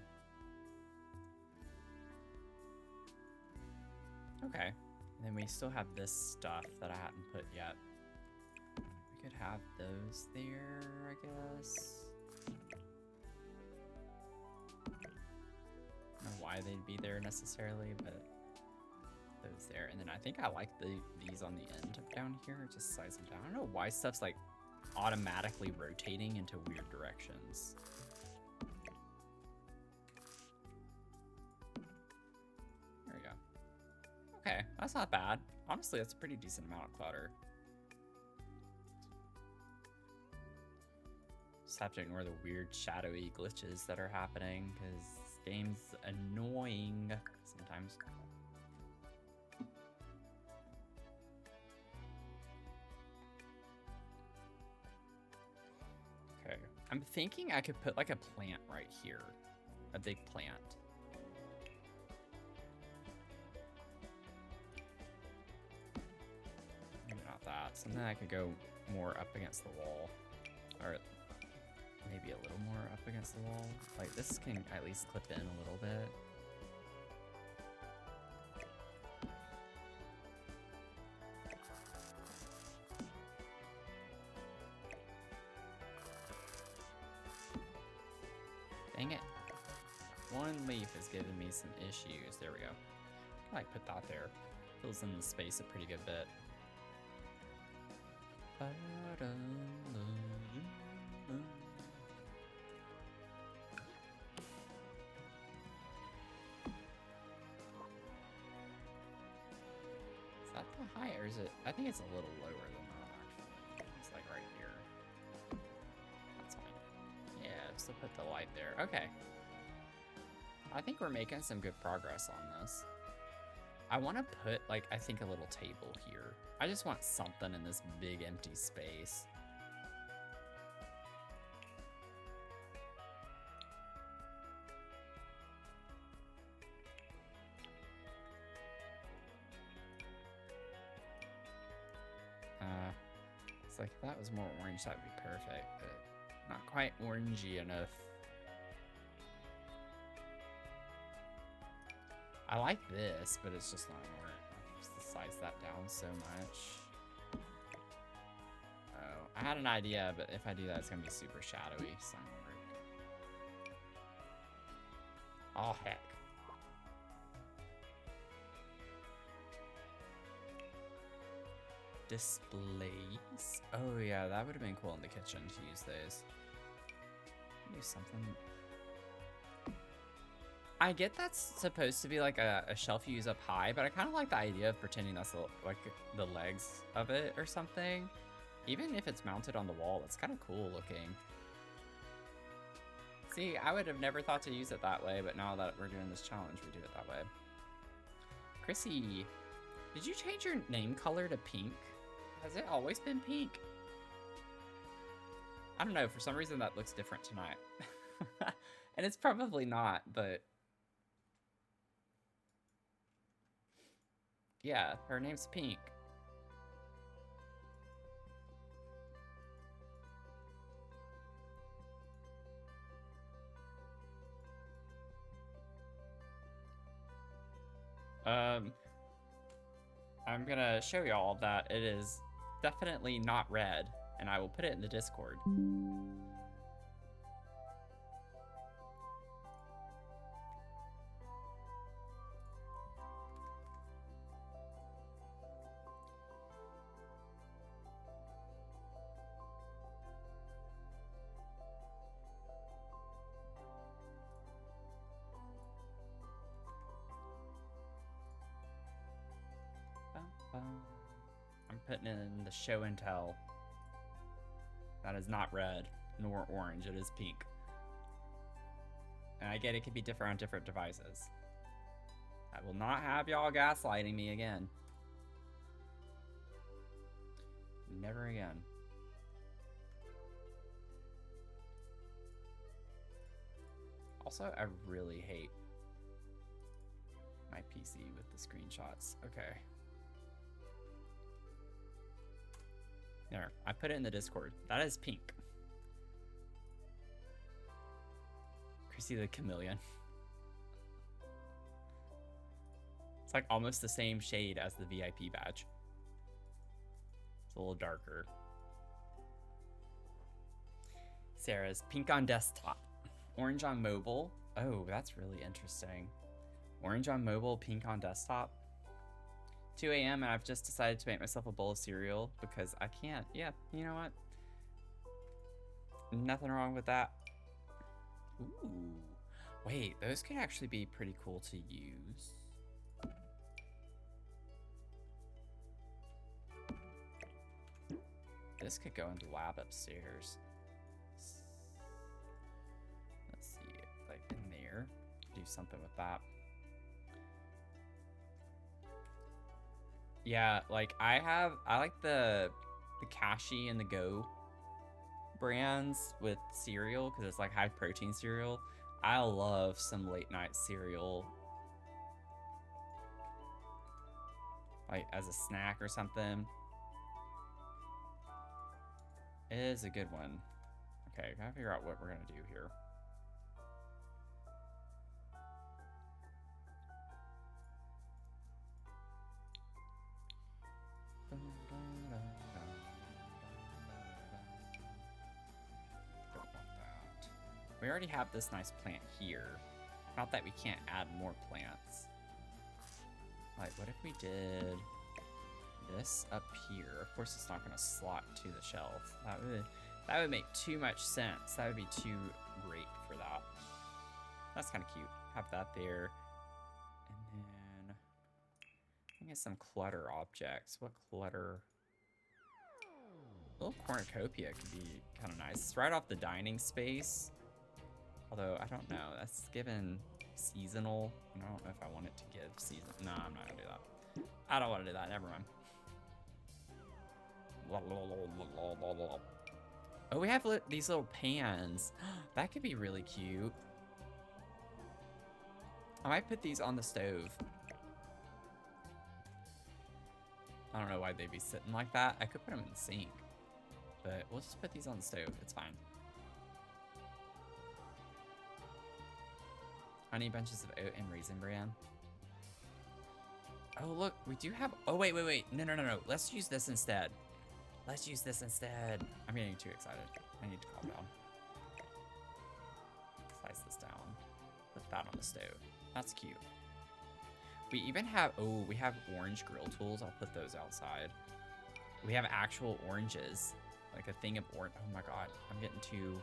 Okay. And then we still have this stuff that I hadn't put yet. We could have those there, I guess. I don't know why they'd be there necessarily, but those there. And then I think I like these on the end down here. Just size them down. I don't know why stuff's like automatically rotating into weird directions. There we go. Okay, that's not bad. Honestly, that's a pretty decent amount of clutter. Just have to ignore the weird shadowy glitches that are happening because this game's annoying sometimes. Okay, I'm thinking I could put like a plant right here, a big plant. Maybe not that. Something I could go more up against the wall, or maybe a little more up against the wall. Like this can at least clip in a little bit. Dang it. One leaf is giving me some issues. There we go. I like put that there. Fills in the space a pretty good bit. Is that the high, or is it? I think it's a little lower than that actually. It's like right here. That's fine. Yeah, just to put the light there. Okay. I think we're making some good progress on this. I want to put, like, I think a little table here. I just want something in this big empty space. It's like, if that was more orange, that'd be perfect, but not quite orangey enough. I like this, but it's just not gonna work. I have to size that down so much. Oh, I had an idea, but if I do that, it's gonna be super shadowy. So not gonna work. Oh, heck. Displays. Oh yeah, that would have been cool in the kitchen to use those. Do something. I get that's supposed to be like a shelf you use up high, but I kind of like the idea of pretending that's like the legs of it or something. Even if it's mounted on the wall, it's kind of cool looking. See, I would have never thought to use it that way, but now that we're doing this challenge, we do it that way. Chrissy, did you change your name color to pink? Has it always been pink? I don't know, for some reason that looks different tonight. And it's probably not, but... yeah, her name's Pink. I'm gonna show y'all that it is definitely not red, and I will put it in the Discord. I'm putting in the show and tell. That is not red nor orange, it is pink. And I get it could be different on different devices. I will not have y'all gaslighting me again. Never again. Also, I really hate my PC with the screenshots. Okay. There, I put it in the Discord. That is pink. Chrissy the Chameleon. It's like almost the same shade as the VIP badge. It's a little darker. Sarah's pink on desktop. Orange on mobile. Oh, that's really interesting. Orange on mobile, pink on desktop. 2 a.m. and I've just decided to make myself a bowl of cereal because I can't. Yeah, you know what? Nothing wrong with that. Ooh. Wait, those could actually be pretty cool to use. This could go into lab upstairs. Let's see, like in there. Do something with that. Yeah, like I like the Kashi and the Go brands with cereal because it's like high protein cereal. I love some late night cereal, like as a snack or something. It is a good one. Okay, gotta figure out what we're gonna do here. We already have this nice plant here. Not that we can't add more plants. Like, what if we did this up here? Of course, it's not going to slot to the shelf. That would make too much sense. That would be too great for that. That's kind of cute. Have that there. And then I get some clutter objects. What clutter? A little cornucopia could be kind of nice. It's right off the dining space. Although, I don't know. That's given seasonal. I don't know if I want it to give season. No, I'm not going to do that. I don't want to do that. Never mind. Oh, we have these little pans. That could be really cute. I might put these on the stove. I don't know why they'd be sitting like that. I could put them in the sink. But we'll just put these on the stove. It's fine. Honey bunches of oat and raisin bran. Oh, look, we do have... Oh, wait. No. Let's use this instead. Let's use this instead. I'm getting too excited. I need to calm down. Slice this down. Put that on the stove. That's cute. We even have... Oh, we have orange grill tools. I'll put those outside. We have actual oranges. Like a thing of orange. Oh, my God. I'm getting too...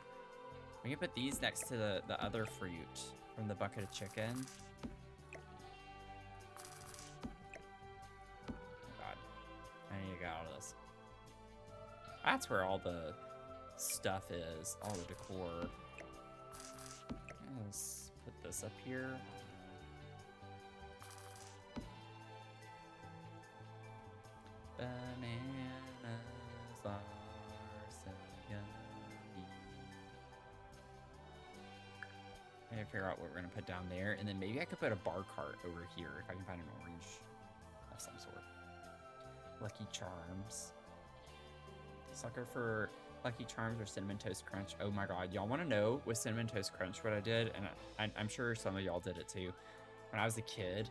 We can put these next to the other fruit from the bucket of chicken. I need to get out of this. That's where all the stuff is, all the decor. Let's put this up here. Bananas are so yummy. I need to figure out what we're gonna put down there, and then maybe I could put a bar cart over here if I can find an orange of some sort. Lucky Charms. Sucker for Lucky Charms or Cinnamon Toast Crunch. Oh my God, y'all want to know with Cinnamon Toast Crunch what I did? And I'm sure some of y'all did it too. When I was a kid,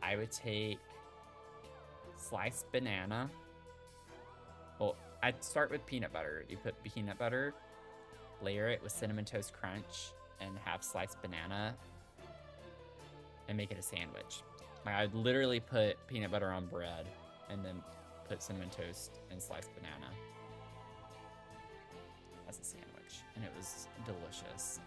I would take sliced banana. Well, I'd start with peanut butter. You put peanut butter, layer it with Cinnamon Toast Crunch, and have sliced banana, and make it a sandwich. Like, I'd literally put peanut butter on bread and then put cinnamon toast and sliced banana as a sandwich. And it was delicious.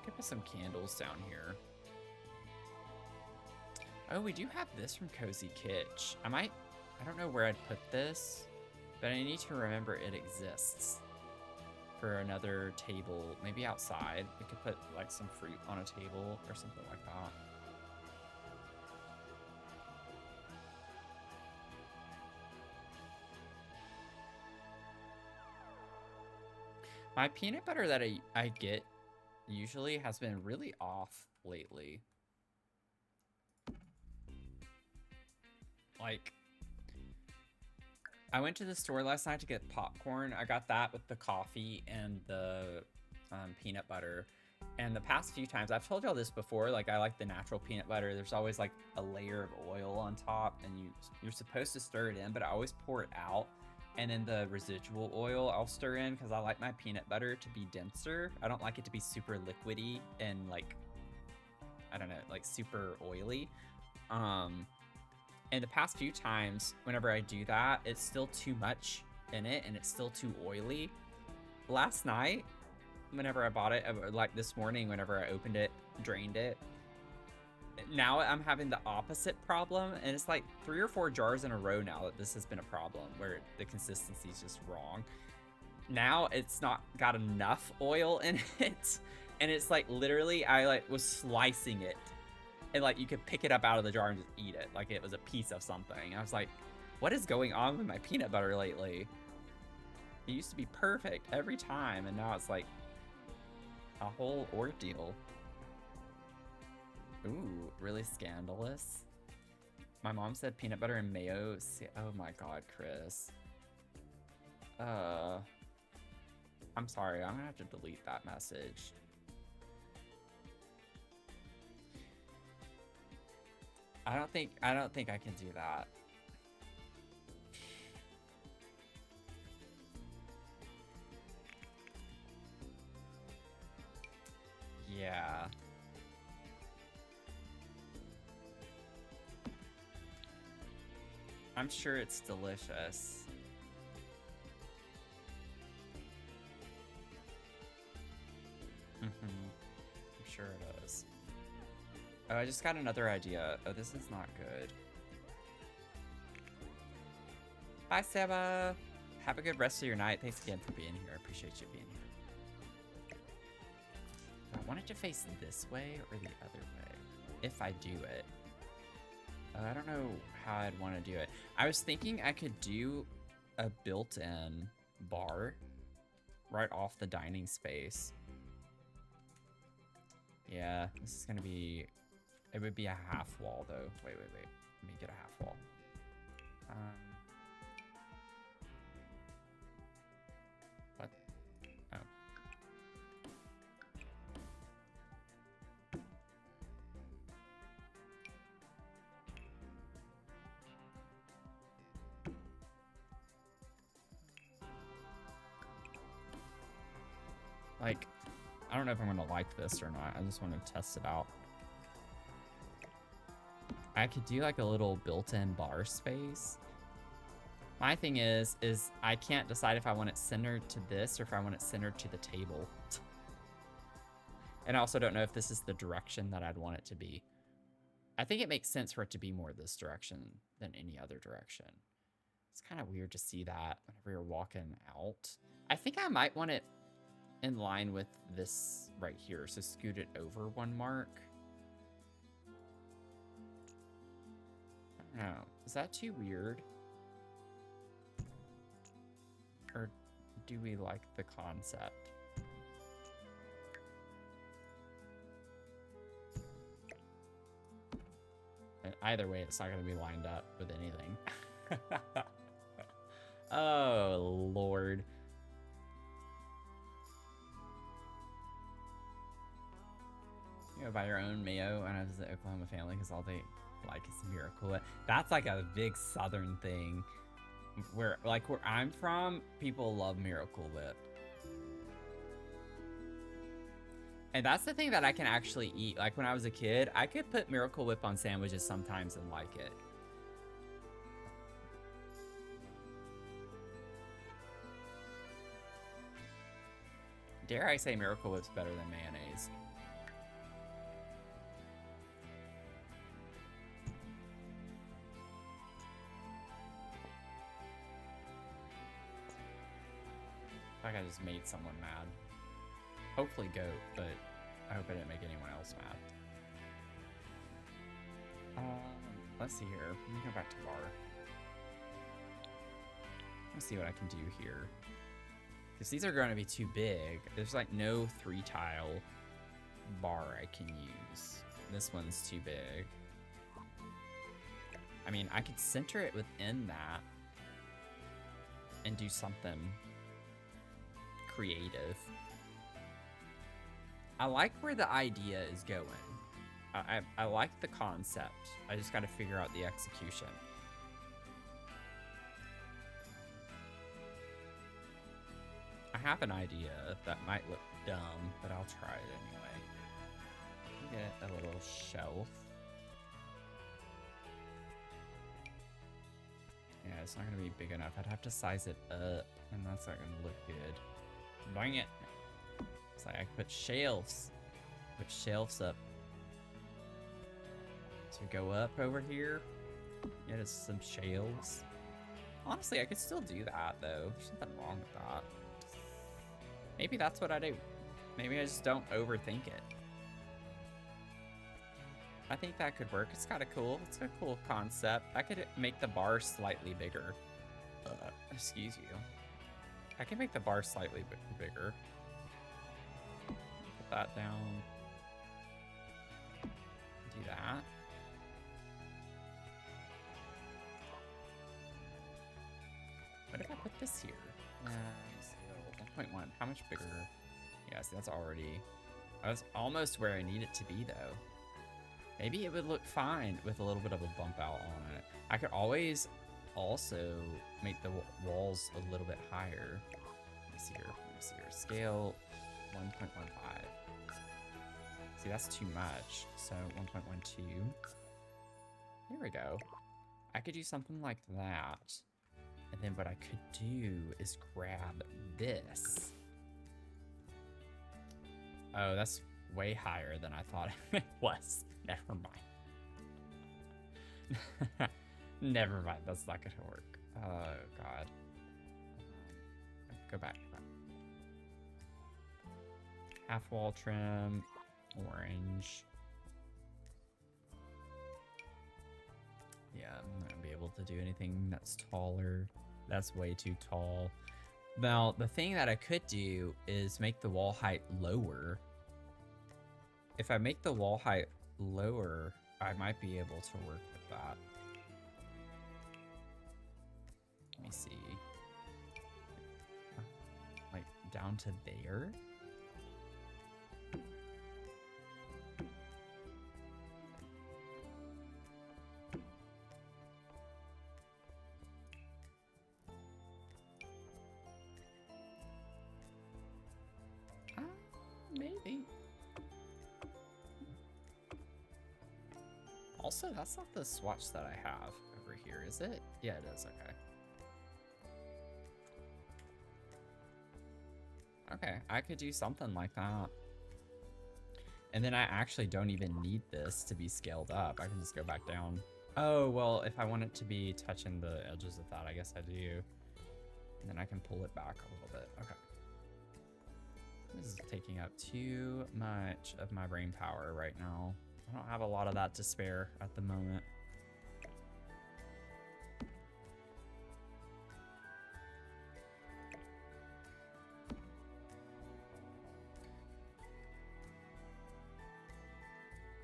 Could put some candles down here. Oh, we do have this from Cozy Kitsch. I don't know where I'd put this, but I need to remember it exists. For another table, maybe outside. We could put like some fruit on a table or something like that. My peanut butter that I get usually has been really off lately. Like, I went to the store last night to get popcorn. I got that with the coffee and the peanut butter. And the past few times, I've told y'all this before, like I like the natural peanut butter. There's always like a layer of oil on top and you're supposed to stir it in, but I always pour it out. And then the residual oil I'll stir in because I like my peanut butter to be denser. I don't like it to be super liquidy and like, I don't know, like super oily. And the past few times, whenever I do that, it's still too much in it and it's still too oily. Last night, whenever I bought it, like this morning, whenever I opened it, drained it, now I'm having the opposite problem. And it's like 3 or 4 jars in a row now that this has been a problem where the consistency is just wrong. Now it's not got enough oil in it. And it's like literally I like was slicing it. And like you could pick it up out of the jar and just eat it like it was a piece of something. I was like, what is going on with my peanut butter lately? It used to be perfect every time, and now it's like a whole ordeal. Ooh, really scandalous. My mom said peanut butter and mayo. Oh my God, Chris. I'm sorry, I'm gonna have to delete that message. I don't think I can do that. Yeah. I'm sure it's delicious. I'm sure it is. Oh, I just got another idea. Oh, this is not good. Bye, Seba. Have a good rest of your night. Thanks again for being here. I appreciate you being here. Do I want it to face this way or the other way? If I do it. I don't know how I'd want to do it. I was thinking I could do a built-in bar right off the dining space. Yeah, this is gonna be... It would be a half wall though. Wait. Let me get a half wall. What? I don't know if I'm gonna like this or not. I just want to test it out. I could do like a little built-in bar space. My thing is I can't decide if I want it centered to this or if I want it centered to the table. And I also don't know if this is the direction that I'd want it to be. I think it makes sense for it to be more this direction than any other direction. It's kind of weird to see that whenever you're walking out. I think I might want it in line with this right here. So scoot it over 1 mark. I don't know. Is that too weird? Or do we like the concept? And either way, it's not going to be lined up with anything. Oh, Lord. You know, buy your own mayo and I visit Oklahoma family because all they like is Miracle Whip. That's like a big Southern thing. Where I'm from, people love Miracle Whip. And that's the thing that I can actually eat. Like when I was a kid, I could put Miracle Whip on sandwiches sometimes and like it. Dare I say Miracle Whip's better than mayonnaise. I think I just made someone mad. Hopefully Goat, but I hope I didn't make anyone else mad. Let's see here. Let me go back to bar. Let's see what I can do here. Because these are going to be too big. There's like no 3-tile bar I can use. This one's too big. I mean, I could center it within that and do something creative. I like where the idea is going. I like the concept. I just got to figure out the execution. I have an idea that might look dumb, but I'll try it anyway. Get a little shelf. Yeah, it's not gonna be big enough. I'd have to size it up, and that's not gonna look good. Dang it. It's like I could put shelves. Put shelves up. So go up over here. Get us some shelves. Honestly, I could still do that, though. There's nothing wrong with that. Maybe that's what I do. Maybe I just don't overthink it. I think that could work. It's kind of cool. It's a cool concept. I could make the bar slightly bigger. Excuse you. I can make the bar slightly bigger. Put that down. Do that. What if I put this here? 1.1. How much bigger? Yeah, see, that's already... That's almost where I need it to be, though. Maybe it would look fine with a little bit of a bump out on it. I could always also make the walls a little bit higher. Let me see here. Let me see here. Scale 1.15. See, that's too much. So 1.12. There we go. I could do something like that. And then what I could do is grab this. Oh, that's way higher than I thought it was. Never mind. Never mind. That's not gonna work. Oh, God. Go back. Half wall trim. Orange. Yeah, I'm not gonna be able to do anything that's taller. That's way too tall. Now, the thing that I could do is make the wall height lower. If I make the wall height lower, I might be able to work with that. Let me see. Like down to there. Maybe. Also, that's not the swatch that I have over here, is it? Yeah, it is. Okay. Okay, I could do something like that. And then I actually don't even need this to be scaled up. I can just go back down. Oh, well, if I want it to be touching the edges of that, I guess I do. And then I can pull it back a little bit. Okay. This is taking up too much of my brain power right now. I don't have a lot of that to spare at the moment.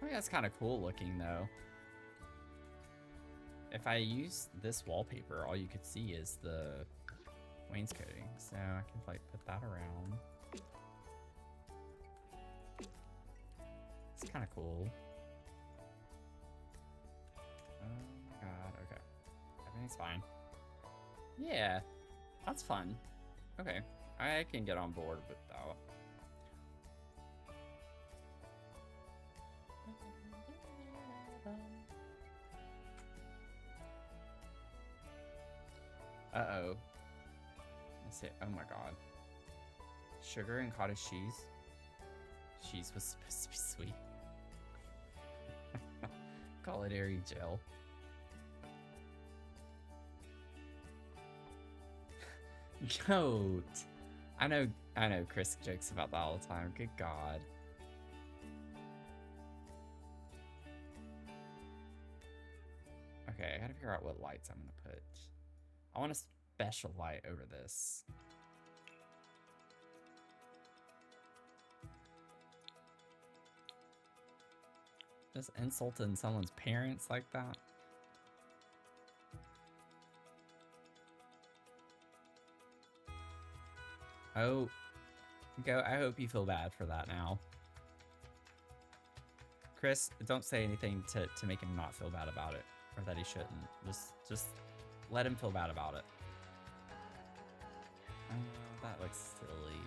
I mean, that's kind of cool looking though. If I use this wallpaper, all you could see is the wainscoting. So I can like put that around. It's kind of cool. Oh my god, okay. Everything's fine. Yeah, that's fun. Okay, I can get on board with that. Uh-oh. Let's see. Oh my god. Sugar and cottage cheese? Cheese was supposed to be sweet. Culinary gel. Goat. I know Chris jokes about that all the time. Good god. Okay, I gotta figure out what lights I'm gonna put. I want a special light over this. Just insulting someone's parents like that. Oh, go. I hope you feel bad for that now. Chris, don't say anything to make him not feel bad about it, or that he shouldn't. Just let him feel bad about it. Oh, that looks silly.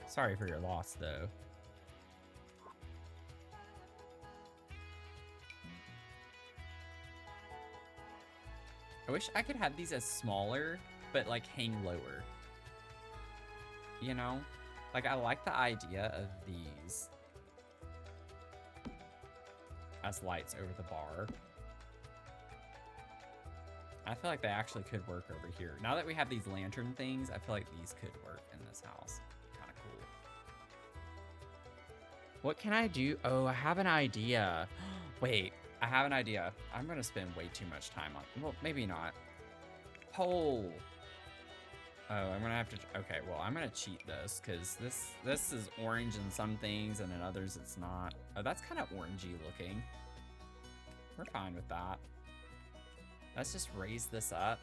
Sorry for your loss, though. I wish I could have these as smaller, but like hang lower. You know? Like, I like the idea of these as lights over the bar. I feel like they actually could work over here. Now that we have these lantern things, I feel like these could work in this house. Kind of cool. What can I do? Oh, I have an idea. Wait, I have an idea. I'm gonna spend way too much time on, well, maybe not. Pole. Oh, I'm gonna have to, okay, well, I'm gonna cheat this, because this is orange in some things, and in others it's not. Oh, that's kind of orangey looking. We're fine with that. Let's just raise this up.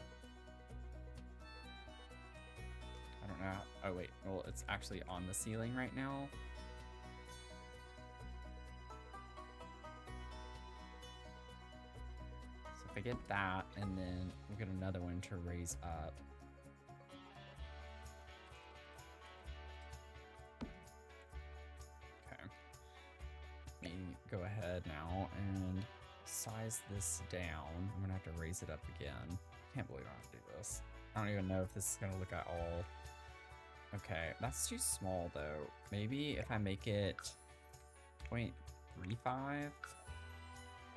I don't know. Oh, wait, well, it's actually on the ceiling right now. So if I get that, and then we'll get another one to raise up. Go ahead now and size this down. I'm gonna have to raise it up again. Can't believe I have to do this. I don't even know if this is gonna look at all. Okay, that's too small though. Maybe if I make it 0.35.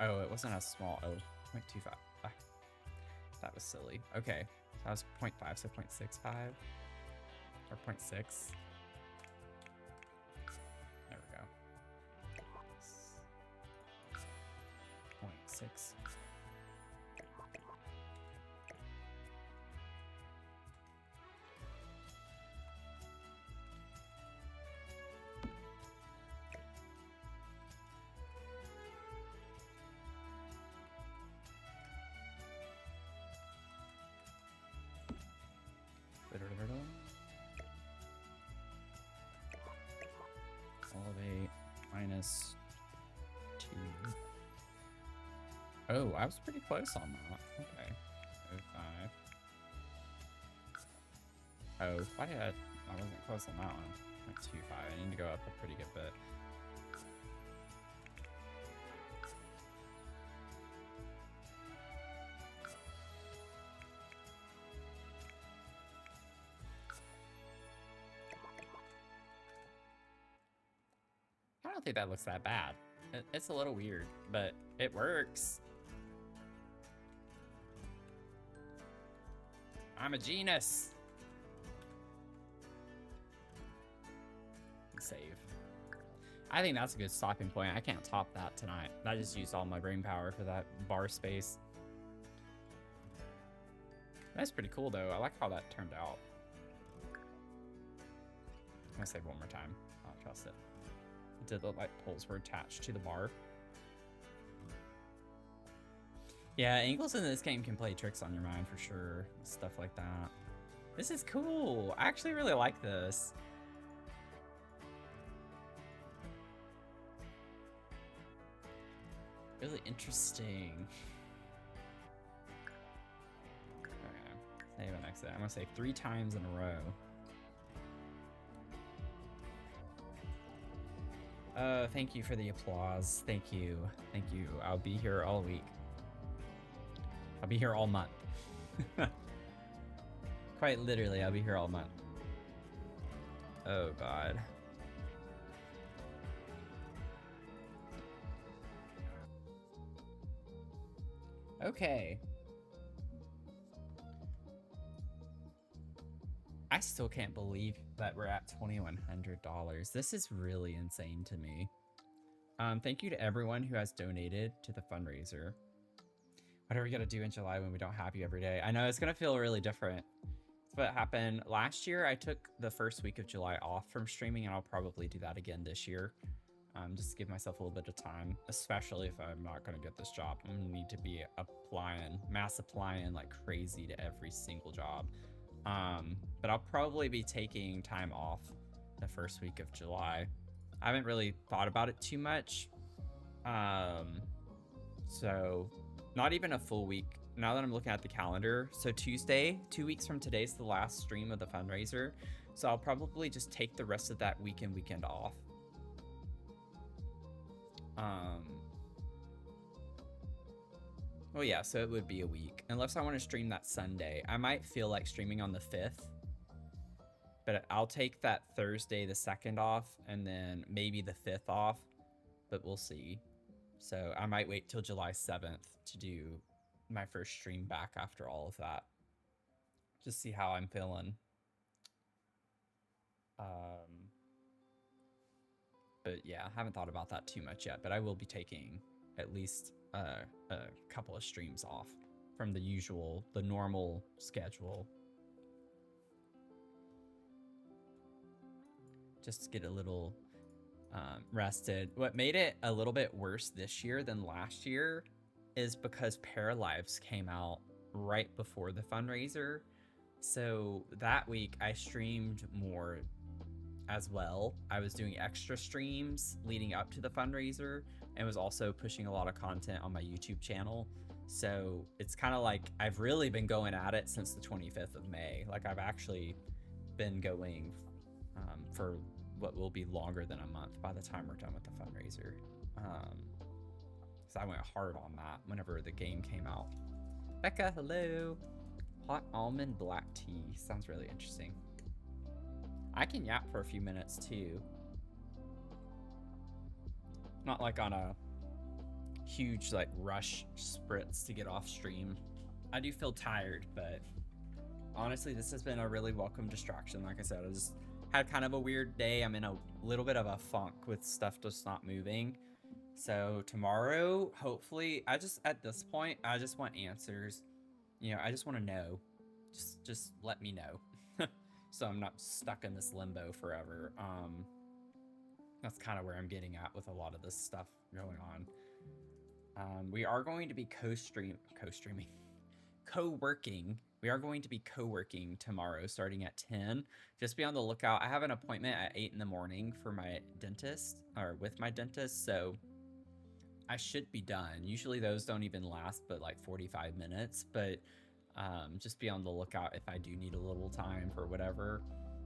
Oh, it wasn't as small. Oh, 0.25. Ah, that was silly. Okay, so that was 0.5, so 0.65 or 0.6. 0.6. Elevate minus 2. Oh, I was pretty close on that. Okay. 0.5. Oh, why did I wasn't close on that one. 0.25. I need to go up a pretty good bit. don't think that looks that bad. It's a little weird, but it works. I'm a genius. Save. I think that's a good stopping point. I can't top that tonight. I just used all my brain power for that bar space. That's pretty cool though. I like how that turned out. I'm gonna save one more time. I don't trust it. It did look like poles were attached to the bar. Yeah, angles in this game can play tricks on your mind for sure. Stuff like that. This is cool. I actually really like this. Really interesting. Okay, save an exit. I'm gonna say 3 times in a row. Thank you for the applause. Thank you. Thank you. I'll be here all week. I'll be here all month. Quite literally, I'll be here all month. Oh, God. Okay. I still can't believe that we're at $2,100. This is really insane to me. Thank you to everyone who has donated to the fundraiser. What are we gonna do in July when we don't have you every day? I know it's gonna feel really different. That's what happened last year. I took the first week of July off from streaming, and I'll probably do that again this year. Just to give myself a little bit of time, especially if I'm not gonna get this job. I'm gonna need to be mass applying like crazy to every single job. But I'll probably be taking time off the first week of July. I haven't really thought about it too much. So not even a full week. Now that I'm looking at the calendar, so Tuesday, 2 weeks from today is the last stream of the fundraiser. So I'll probably just take the rest of that weekend off. Well, yeah, so it would be a week. Unless I want to stream that Sunday. I might feel like streaming on the 5th. But I'll take that Thursday the 2nd off, and then maybe the 5th off. But we'll see. So I might wait till July 7th to do my first stream back after all of that. Just see how I'm feeling. But yeah, I haven't thought about that too much yet. But I will be taking at least a couple of streams off from the normal schedule. Just to get a little rested. What made it a little bit worse this year than last year is because Paralives came out right before the fundraiser. So that week I streamed more as well. I was doing extra streams leading up to the fundraiser and was also pushing a lot of content on my YouTube channel. So it's kind of like I've really been going at it since the 25th of May. Like I've actually been going for what will be longer than a month by the time we're done with the fundraiser. So I went hard on that whenever the game came out. Becca, hello. Hot almond black tea. Sounds really interesting. I can yap for a few minutes too. Not like on a huge like rush spritz to get off stream. I do feel tired, but honestly, this has been a really welcome distraction. Like I said, I just had kind of a weird day. I'm in a little bit of a funk with stuff just not moving. So tomorrow, hopefully, at this point, I just want answers. You know, I just want to know. Just let me know. So I'm not stuck in this limbo forever. That's kind of where I'm getting at with a lot of this stuff going on. We are going to be co-working. We are going to be co-working tomorrow starting at 10. Just be on the lookout. I have an appointment at 8 in the morning for my dentist, or with my dentist, so I should be done. Usually those don't even last but like 45 minutes, but just be on the lookout if I do need a little time for whatever.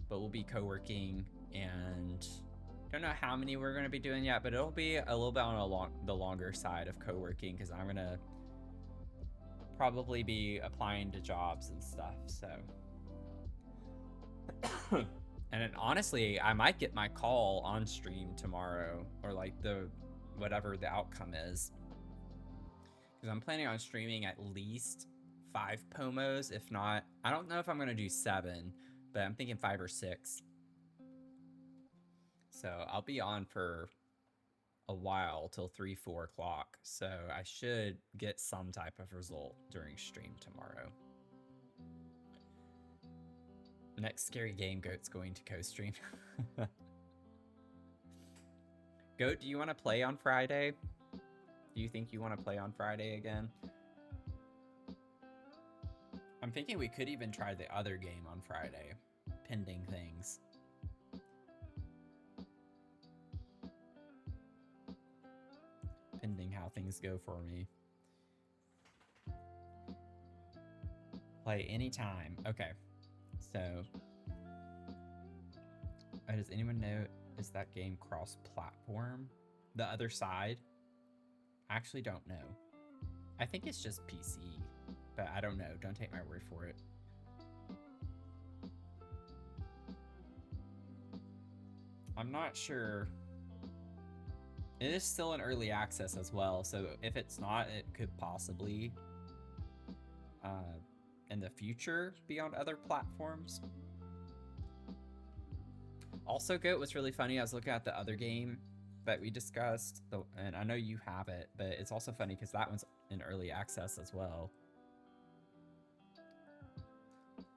But we'll be co-working, and don't know how many we're going to be doing yet, but it'll be a little bit on the longer side of co-working because I'm going to probably be applying to jobs and stuff. So And then, honestly, I might get my call on stream tomorrow, or like whatever the outcome is. Because I'm planning on streaming at least 5 pomos, if not, I don't know if I'm gonna do 7, but I'm thinking 5 or 6. So I'll be on for a while till 3-4 o'clock. So I should get some type of result during stream tomorrow. Next scary game, Goat's going to co-stream. Goat, do you want to play on Friday? Do you think you want to play on Friday again? I'm thinking we could even try the other game on Friday, pending things. Pending how things go for me. Play anytime. Okay. So, does anyone know, is that game cross-platform? The Other Side? I actually don't know. I think it's just PC, but I don't know. Don't take my word for it. I'm not sure. It is still in early access as well, so if it's not, it could possibly in the future be on other platforms. Also, Goat, was really funny. I was looking at the other game that we discussed, and I know you have it, but it's also funny because that one's in early access as well.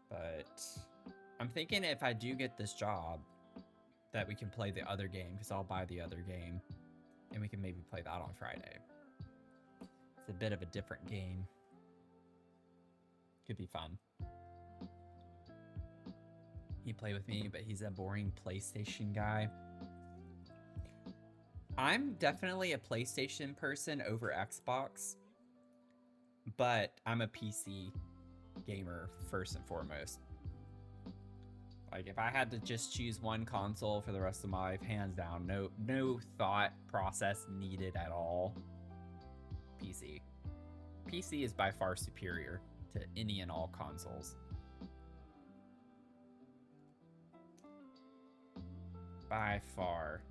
But I'm thinking if I do get this job, that we can play the other game, because I'll buy the other game, and we can maybe play that on Friday. It's a bit of a different game. Could be fun. He'd play with me, but he's a boring PlayStation guy. I'm definitely a PlayStation person over Xbox, but I'm a PC gamer first and foremost. Like, if I had to just choose one console for the rest of my life, hands down, no thought process needed at all. PC. PC is by far superior to any and all consoles. By far.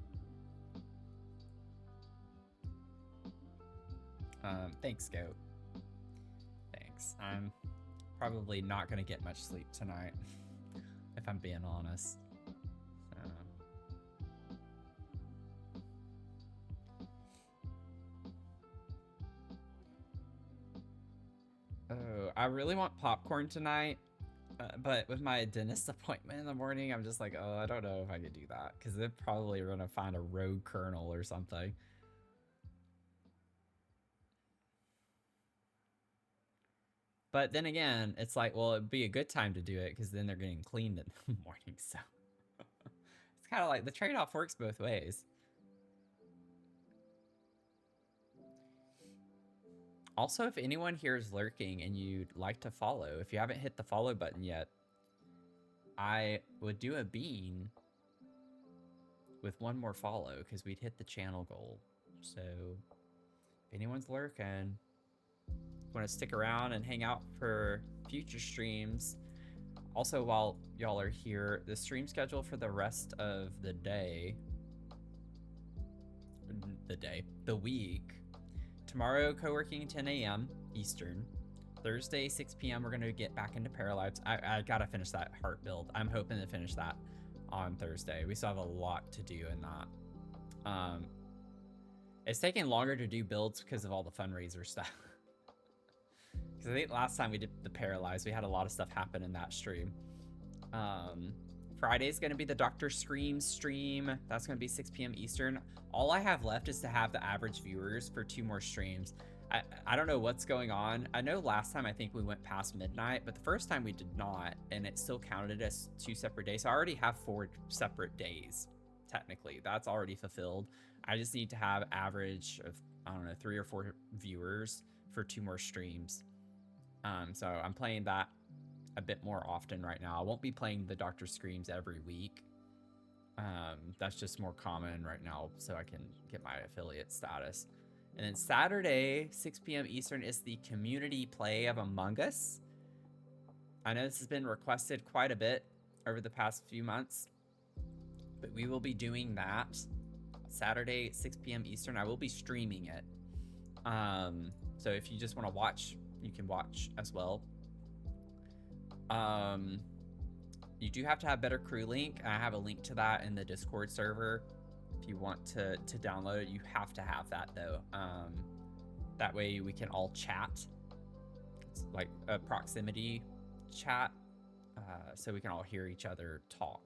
Thanks, Goat. Thanks. I'm probably not gonna get much sleep tonight, if I'm being honest. Oh, I really want popcorn tonight, but with my dentist appointment in the morning, I'm just like, oh, I don't know if I could do that, because they're probably gonna find a rogue kernel or something. But then again, it's like, well, it'd be a good time to do it because then they're getting cleaned in the morning. So it's kind of like the trade-off works both ways. Also, if anyone here is lurking and you'd like to follow, if you haven't hit the follow button yet, I would do a bean with one more follow because we'd hit the channel goal. So if anyone's lurking, want to stick around and hang out for future streams. Also, while y'all are here, the stream schedule for the rest of the week. Tomorrow, co-working 10 a.m. Eastern. Thursday, 6 p.m. we're gonna get back into Paralives. I gotta finish that heart build. I'm hoping to finish that on Thursday. We still have a lot to do in that. It's taking longer to do builds because of all the fundraiser stuff. Because I think last time we did the Paralyzed, we had a lot of stuff happen in that stream. Friday's going to be the Dr. Scream stream. That's going to be 6 p.m. Eastern. All I have left is to have the average viewers for 2 more streams. I don't know what's going on. I know last time I think we went past midnight, but the first time we did not, and it still counted as 2 separate days. So I already have 4 separate days, technically. That's already fulfilled. I just need to have average of, I don't know, 3 or 4 viewers for 2 more streams. So I'm playing that a bit more often right now. I won't be playing the Dr. Screams every week. That's just more common right now, so I can get my affiliate status. And then Saturday, 6 p.m. Eastern, is the community play of Among Us. I know this has been requested quite a bit over the past few months. But we will be doing that Saturday, 6 p.m. Eastern. I will be streaming it. So if you just want to watch, you can watch as well. You do have to have Better Crew Link. I have a link to that in the Discord server. If you want to download it, you have to have that though. That way we can all chat. It's like a proximity chat, so we can all hear each other talk.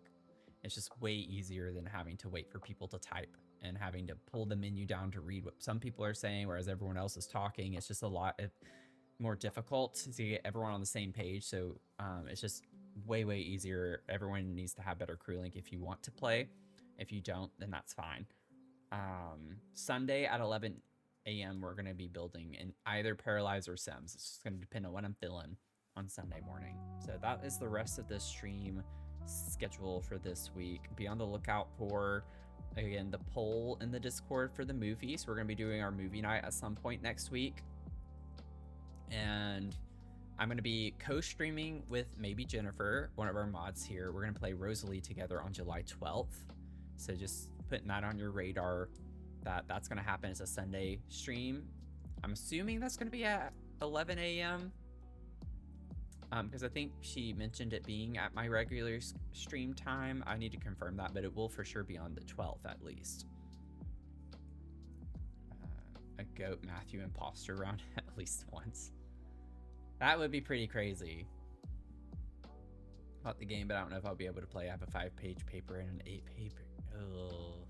It's just way easier than having to wait for people to type and having to pull the menu down to read what some people are saying, whereas everyone else is talking. It's just a lot more difficult to get everyone on the same page. So it's just way easier. Everyone needs to have Better Crew Link if you want to play. If you don't, then that's fine. Sunday at 11 a.m. we're going to be building in either Paralyze or Sims. It's just going to depend on what I'm feeling on Sunday morning. So that is the rest of the stream schedule for this week. Be on the lookout for, again, the poll in the Discord for the movies. We're going to be doing our movie night at some point next week. And I'm going to be co-streaming with maybe Jennifer, one of our mods here. We're going to play Rosalie together on July 12th. So just putting that on your radar, that's going to happen as a Sunday stream. I'm assuming that's going to be at 11 a.m. Because I think she mentioned it being at my regular stream time. I need to confirm that, but it will for sure be on the 12th at least. A goat Matthew imposter round at least once. That would be pretty crazy. About the game, but I don't know if I'll be able to play. I have a 5-page paper and an 8-paper. Oh,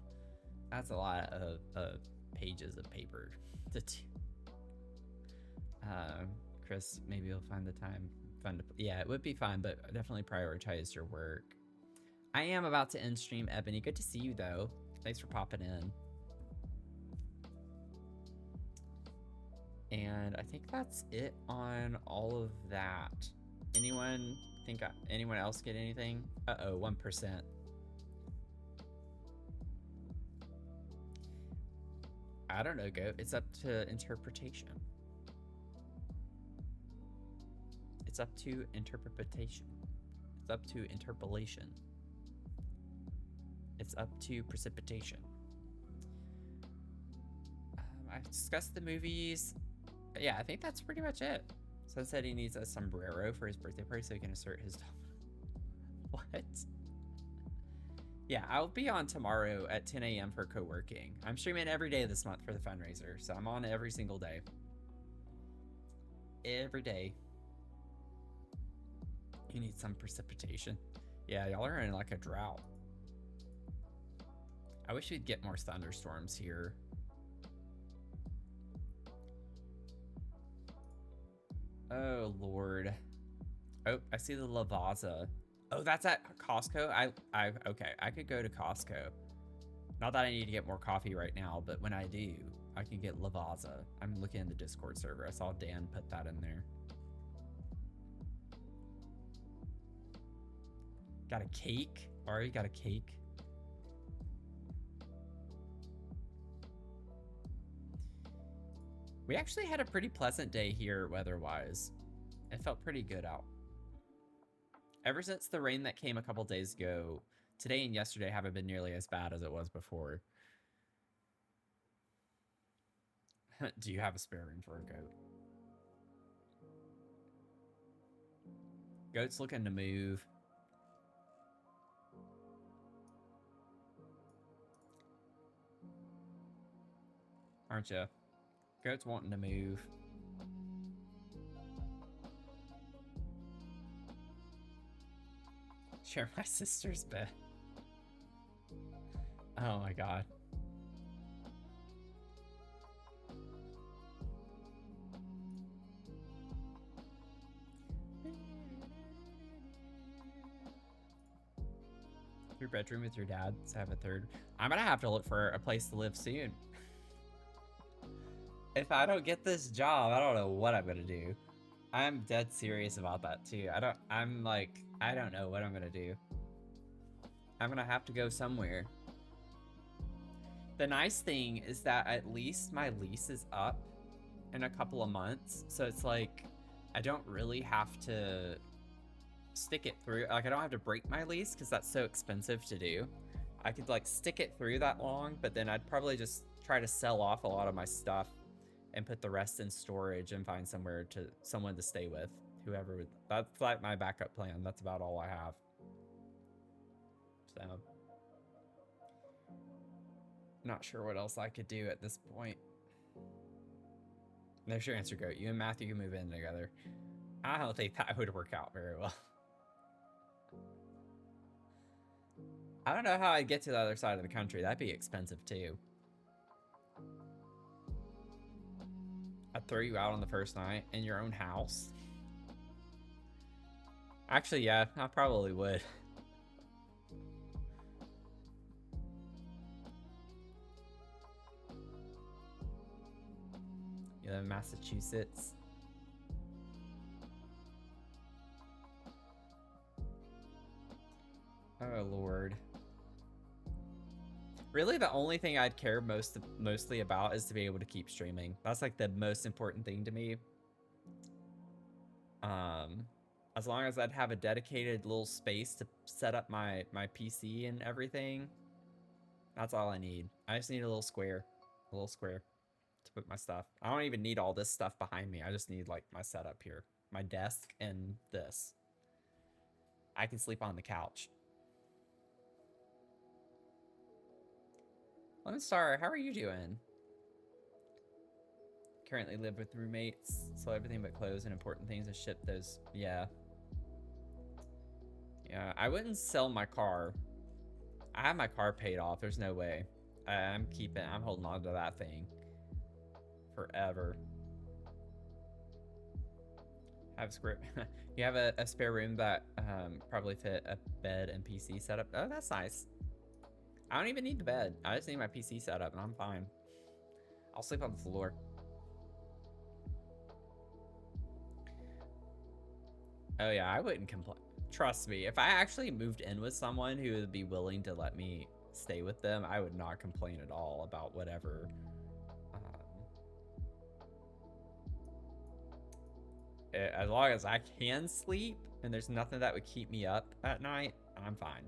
that's a lot of pages of paper to do. Chris, maybe you'll find the time. Fun to, yeah, it would be fun, but definitely prioritize your work. I am about to end stream, Ebony. Good to see you though. Thanks for popping in. And I think that's it on all of that. Anyone think anyone else get anything? Uh-oh, 1%. I don't know, Goat. It's up to interpretation. It's up to interpretation. It's up to interpolation. It's up to precipitation. I discussed the movies. Yeah, I think that's pretty much it. Sun said he needs a sombrero for his birthday party so he can assert his... What? Yeah, I'll be on tomorrow at 10 a.m. for co-working. I'm streaming every day this month for the fundraiser, so I'm on every single day. Every day. You need some precipitation. Yeah, y'all are in like a drought. I wish we'd get more thunderstorms here. Oh, Lord. Oh, I see the Lavazza. Oh, that's at Costco? Okay, I could go to Costco. Not that I need to get more coffee right now, but when I do, I can get Lavazza. I'm looking in the Discord server. I saw Dan put that in there. Got a cake? Ari got a cake? We actually had a pretty pleasant day here weather-wise. It felt pretty good out. Ever since the rain that came a couple days ago, today and yesterday haven't been nearly as bad as it was before. Do you have a spare room for a goat? Goat's looking to move. Aren't you? Goat's wanting to move. Share my sister's bed. Oh my god. Your bedroom with your dad, so have a third. I'm gonna have to look for a place to live soon. If I don't get this job, I don't know what I'm gonna do. I'm dead serious about that too. I don't know what I'm gonna do. I'm gonna have to go somewhere. The nice thing is that at least my lease is up in a couple of months. So it's like, I don't really have to stick it through. Like, I don't have to break my lease because that's so expensive to do. I could like stick it through that long, but then I'd probably just try to sell off a lot of my stuff and put the rest in storage and find someone to stay with. Whoever would, that's like my backup plan. That's about all I have. So, not sure what else I could do at this point. There's your answer, Goat. You and Matthew can move in together. I don't think that would work out very well. I don't know how I'd get to the other side of the country. That'd be expensive too. I'd throw you out on the first night in your own house. Actually, yeah, I probably would. You live in Massachusetts. Oh, Lord. Really, the only thing I'd care mostly about is to be able to keep streaming. That's like the most important thing to me. As long as I'd have a dedicated little space to set up my PC and everything, that's all I need. I just need a little square to put my stuff. I don't even need all this stuff behind me. I just need like my setup here, my desk and this. I can sleep on the couch. Lemon Star, how are you doing? Currently live with roommates, so everything but clothes and important things and ship those. Yeah. Yeah, I wouldn't sell my car. I have my car paid off. There's no way. I'm holding on to that thing forever. Have a square. You have a spare room that probably fit a bed and PC setup. Oh, that's nice. I don't even need the bed. I just need my PC setup and I'm fine. I'll sleep on the floor. Oh yeah, I wouldn't complain. Trust me, if I actually moved in with someone who would be willing to let me stay with them, I would not complain at all about whatever. As long as I can sleep and there's nothing that would keep me up at night, I'm fine.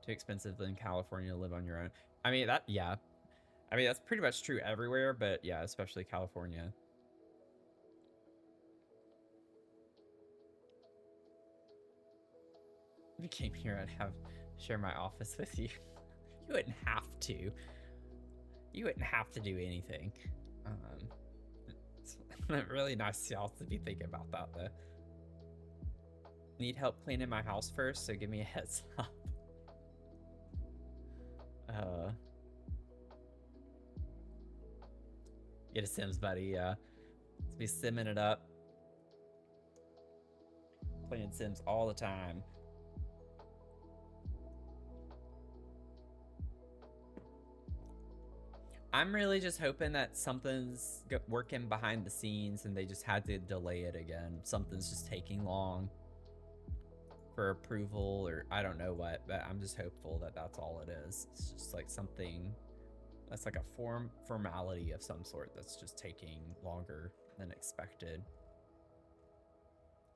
Too expensive in California to live on your own. I mean, yeah. I mean, that's pretty much true everywhere, but yeah, especially California. If you came here, I'd share my office with you. You wouldn't have to. You wouldn't have to do anything. It's really nice y'all to be thinking about that, though. Need help cleaning my house first, so give me a heads up. Get a Sims buddy, yeah. Let's be simming it up. Playing Sims all the time. I'm really just hoping that something's working behind the scenes and they just had to delay it again. Something's just taking long for approval, or I don't know what, but I'm just hopeful that that's all it is. It's just like something that's like a formality of some sort that's just taking longer than expected.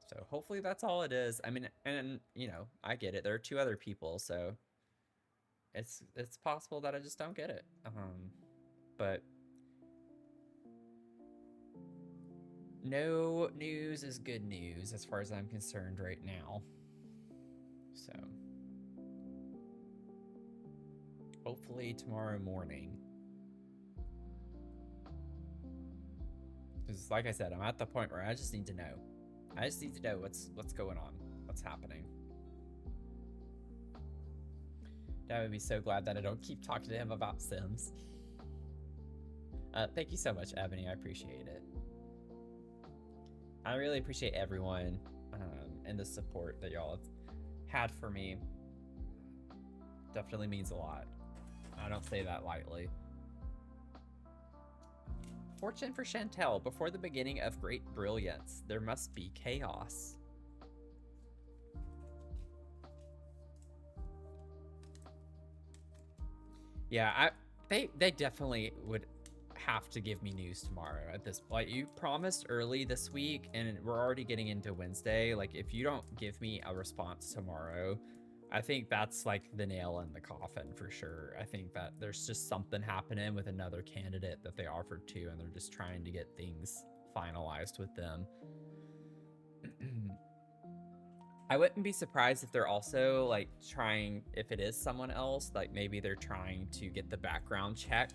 So hopefully that's all it is. I mean, and you know, I get it. There are 2 other people, so it's possible that I just don't get it. But no news is good news as far as I'm concerned right now. So hopefully tomorrow morning. Because like I said, I'm at the point where I just need to know. I just need to know what's going on, what's happening. Dad would be so glad that I don't keep talking to him about Sims. Thank you so much, Ebony. I appreciate it. I really appreciate everyone and the support that y'all have had for me. Definitely means a lot. I don't say that lightly. Fortune for Chantel. Before the beginning of great brilliance, there must be chaos. Yeah, they definitely would have to give me news tomorrow at this point. You promised early this week and we're already getting into Wednesday. Like, if you don't give me a response tomorrow, I think that's like the nail in the coffin for sure. I think that there's just something happening with another candidate that they offered to, and they're just trying to get things finalized with them. I wouldn't be surprised if they're also like trying, if it is someone else, like maybe they're trying to get the background check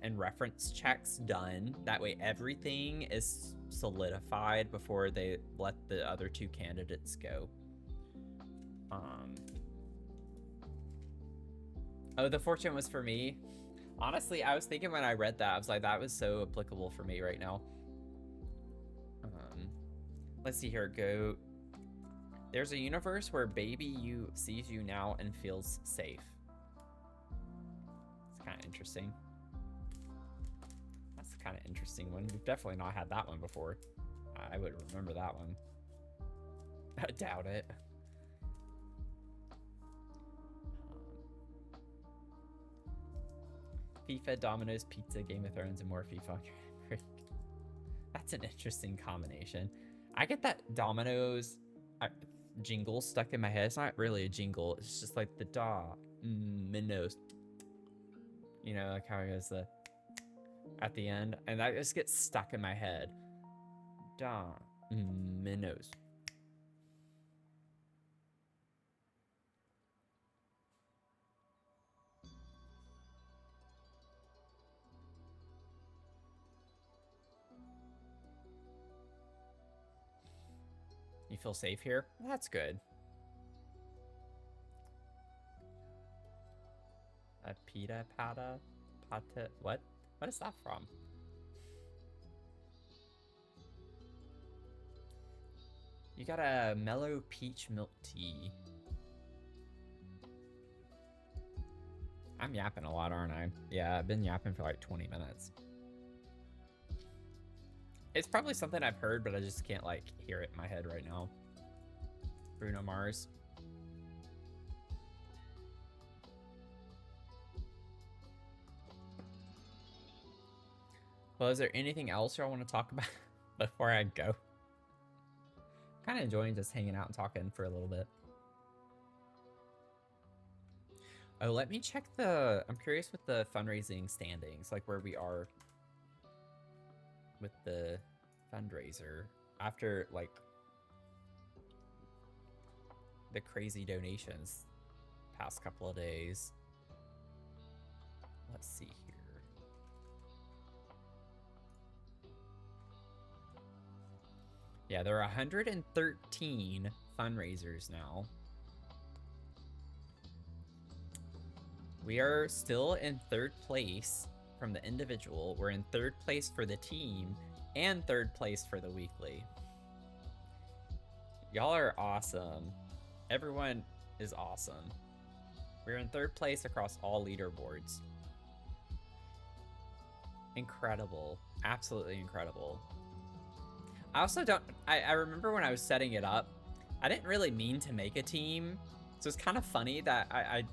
and reference checks done. That way everything is solidified before they let the other two candidates go. Oh, the fortune was for me. Honestly, I was thinking when I read that, I was like, that was so applicable for me right now. Let's see here, go. There's a universe where baby you sees you now and feels safe. It's kind of interesting. That's kind of interesting one. We've definitely not had that one before. I would remember that one. I doubt it. FIFA, Domino's, Pizza, Game of Thrones, and more FIFA. That's an interesting combination. I get that Domino's jingle stuck in my head. It's not really a jingle. It's just like the Domino's. You know, like how it goes at the end. And that just gets stuck in my head. Domino's. You feel safe here? That's good. A pita pata? Pata? What? What is that from? You got a mellow peach milk tea. I'm yapping a lot, aren't I? Yeah, I've been yapping for like 20 minutes. It's probably something I've heard, but I just can't like hear it in my head right now. Bruno Mars. Well, is there anything else y'all want to talk about before I go? Kind of enjoying just hanging out and talking for a little bit. Oh, let me check the... I'm curious with the fundraising standings, like where we are with the fundraiser after like the crazy donations past couple of days. Let's see here. Yeah, there are 113 fundraisers now. We are still in 3rd place from the individual. We're in 3rd place for the team and 3rd place for the weekly. Y'all are awesome. Everyone is awesome. We're in 3rd place across all leaderboards. Incredible. Absolutely incredible. I also don't... I remember when I was setting it up, I didn't really mean to make a team. So it's kind of funny that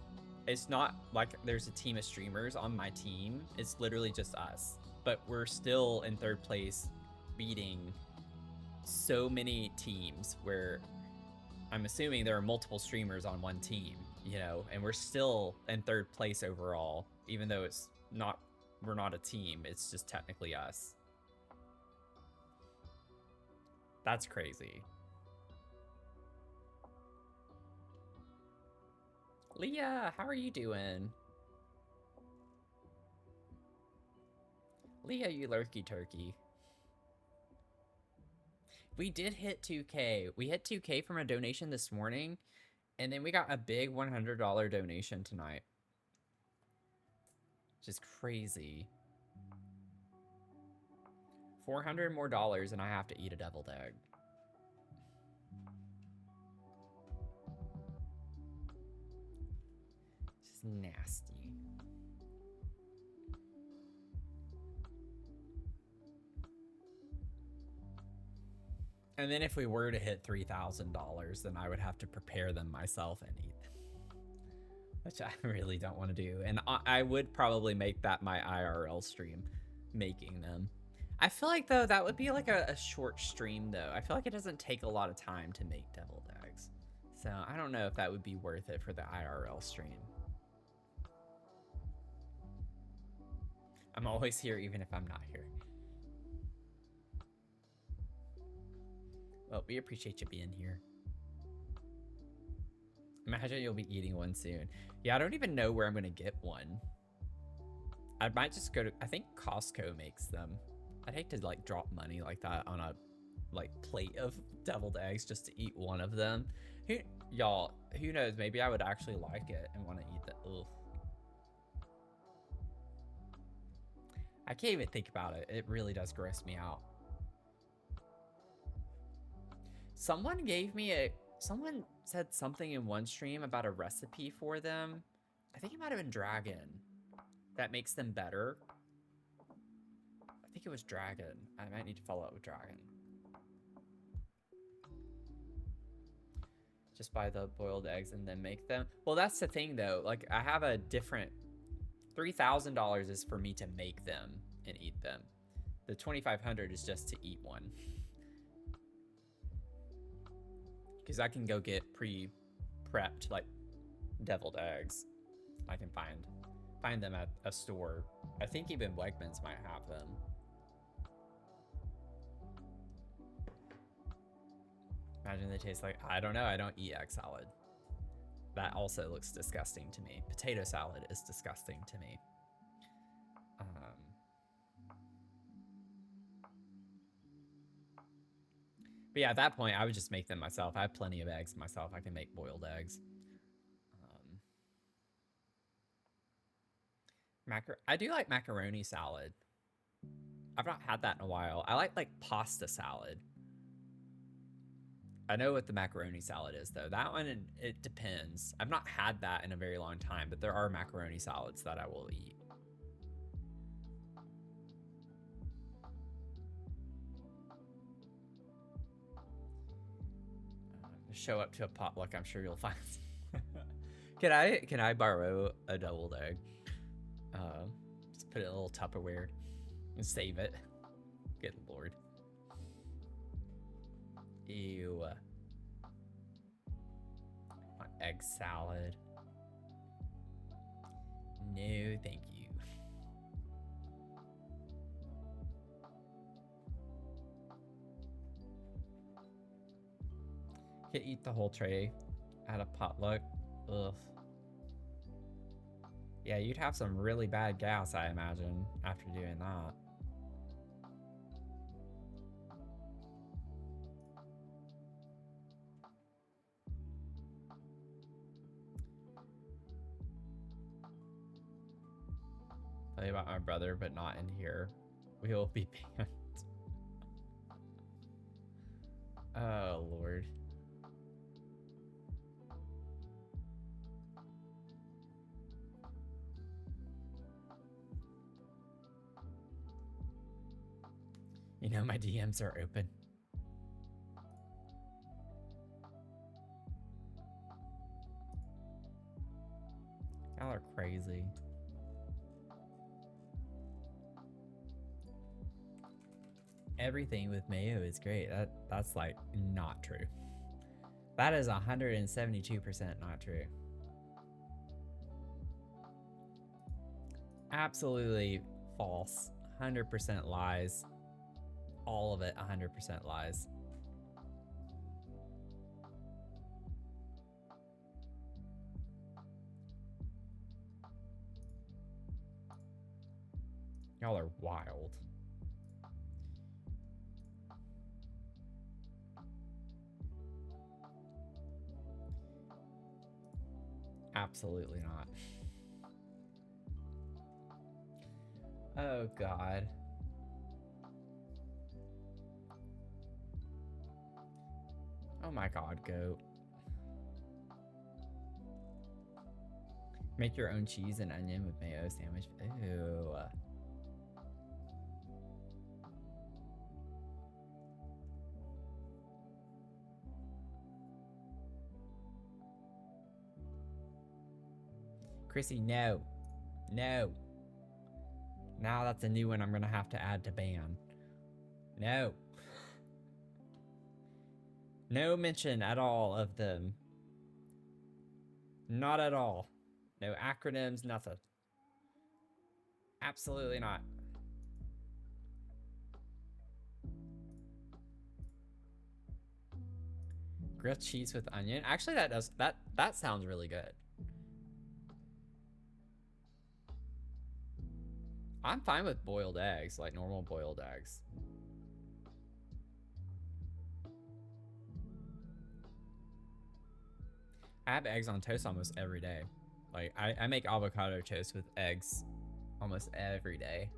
it's not like there's a team of streamers on my team. It's literally just us. But we're still in 3rd place, beating so many teams where I'm assuming there are multiple streamers on one team, you know, and we're still in 3rd place overall, even though it's not, we're not a team. It's just technically us. That's crazy. Leah, how are you doing? Leah, you lurky turkey. We did hit 2K. We hit 2K from a donation this morning, and then we got a big $100 donation tonight. Just crazy. $400 more and I have to eat a deviled egg. Just nasty. And then if we were to hit $3,000, then I would have to prepare them myself and eat them, which I really don't want to do. And I would probably make that my IRL stream. making them. I feel like, though, that would be like a short stream, though. I feel like it doesn't take a lot of time to make deviled eggs. So I don't know if that would be worth it for the IRL stream. I'm always here even if I'm not here. Well, we appreciate you being here. Imagine you'll be eating one soon. Yeah, I don't even know where I'm gonna get one. I might just go to, I think Costco makes them. I'd hate to like drop money like that on a like plate of deviled eggs just to eat one of them. Y'all, who knows? Maybe I would actually like it and want to eat that. Ugh. I can't even think about it. It really does gross me out. Someone said something in one stream about a recipe for them. I think it might have been Dragon. That makes them better. I think it was Dragon. I might need to follow up with Dragon. Just buy the boiled eggs and then make them. Well, that's the thing though. Like I have a different, $3,000 is for me to make them and eat them. The $2,500 is just to eat one. Because I can go get pre-prepped like deviled eggs. I can find them at a store. I think even Wegmans might have them. Imagine they taste like, I don't know, I don't eat egg salad. That also looks disgusting to me. Potato salad is disgusting to me. But yeah, at that point, I would just make them myself. I have plenty of eggs myself. I can make boiled eggs. I do like macaroni salad. I've not had that in a while. I like pasta salad. I know what the macaroni salad is, though. That one, it depends. I've not had that in a very long time, but there are macaroni salads that I will eat. Show up to a potluck, I'm sure you'll find. Can I borrow a deviled egg? Just put it in a little Tupperware and save it. Good lord. Ew. Want egg salad? No, thank you. Can't eat the whole tray at a potluck. Ugh. Yeah, you'd have some really bad gas, I imagine, after doing that. Tell you about my brother, but not in here. We will be banned. Oh, Lord. You know, my DMs are open. Y'all are crazy. Everything with mayo is great. That's like not true. That is 172% not true. Absolutely false. 100% lies. All of it 100% lies. Y'all are wild. Absolutely not. Oh, God. Oh my God, goat. Make your own cheese and onion with mayo sandwich. Ew. Chrissy, no. No. Now that's a new one I'm gonna have to add to ban. No. No mention at all of them. Not at all. No acronyms, nothing. Absolutely not. Grilled cheese with onion. Actually, that sounds really good. I'm fine with boiled eggs, like normal boiled eggs. I have eggs on toast almost every day. Like I make avocado toast with eggs almost every day.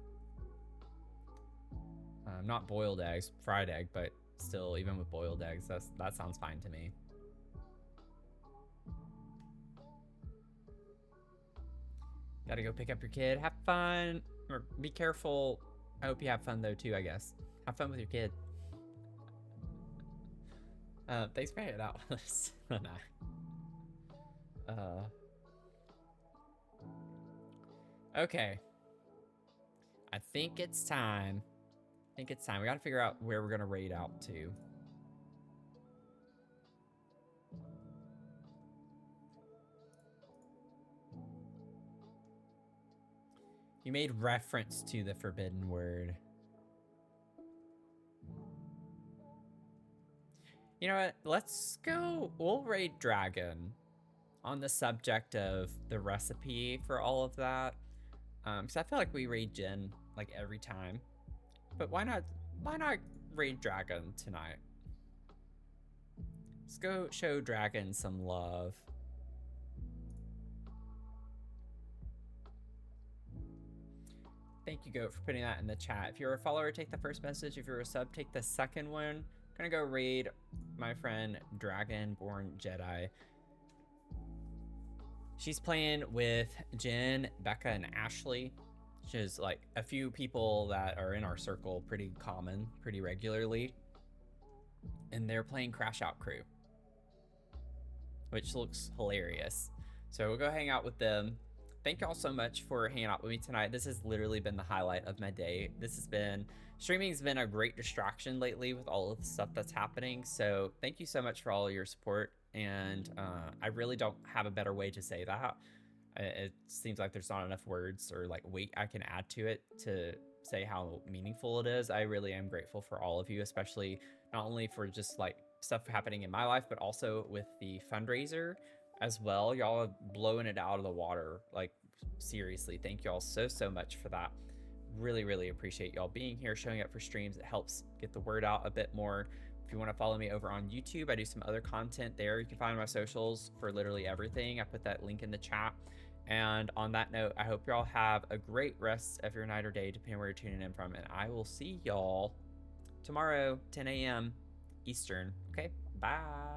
Not boiled eggs, fried egg, but still, even with boiled eggs, that sounds fine to me. Gotta go pick up your kid. Have fun, or be careful. I hope you have fun though too, I guess. Have fun with your kid. Thanks for hanging out with us. Okay. I think it's time. We gotta figure out where we're gonna raid out to. You made reference to the forbidden word. You know what? Let's go. We'll raid Dragon on the subject of the recipe for all of that. Because I feel like we raid Jin like every time. But why not raid Dragon tonight? Let's go show Dragon some love. Thank you, Goat, for putting that in the chat. If you're a follower, take the first message. If you're a sub, take the second one. I'm gonna go raid my friend Dragonborn Jedi. She's playing with Jen, Becca, and Ashley. Which is like a few people that are in our circle pretty regularly. And they're playing Crash Out Crew, which looks hilarious. So we'll go hang out with them. Thank y'all so much for hanging out with me tonight. This has literally been the highlight of my day. Streaming's been a great distraction lately with all of the stuff that's happening. So thank you so much for all of your support. And I really don't have a better way to say that. It seems like there's not enough words or like weight I can add to it to say how meaningful it is. I really am grateful for all of you, especially not only for just like stuff happening in my life, but also with the fundraiser as well. Y'all are blowing it out of the water. Like seriously, thank y'all so much for that. Really appreciate y'all being here, showing up for streams. It helps get the word out a bit more. If you want to follow me over on YouTube, I do some other content there. You can find my socials for literally everything. I put that link in the chat. And on that note, I hope y'all have a great rest of your night or day, depending on where you're tuning in from. And I will see y'all tomorrow, 10 a.m. Eastern. Okay, bye.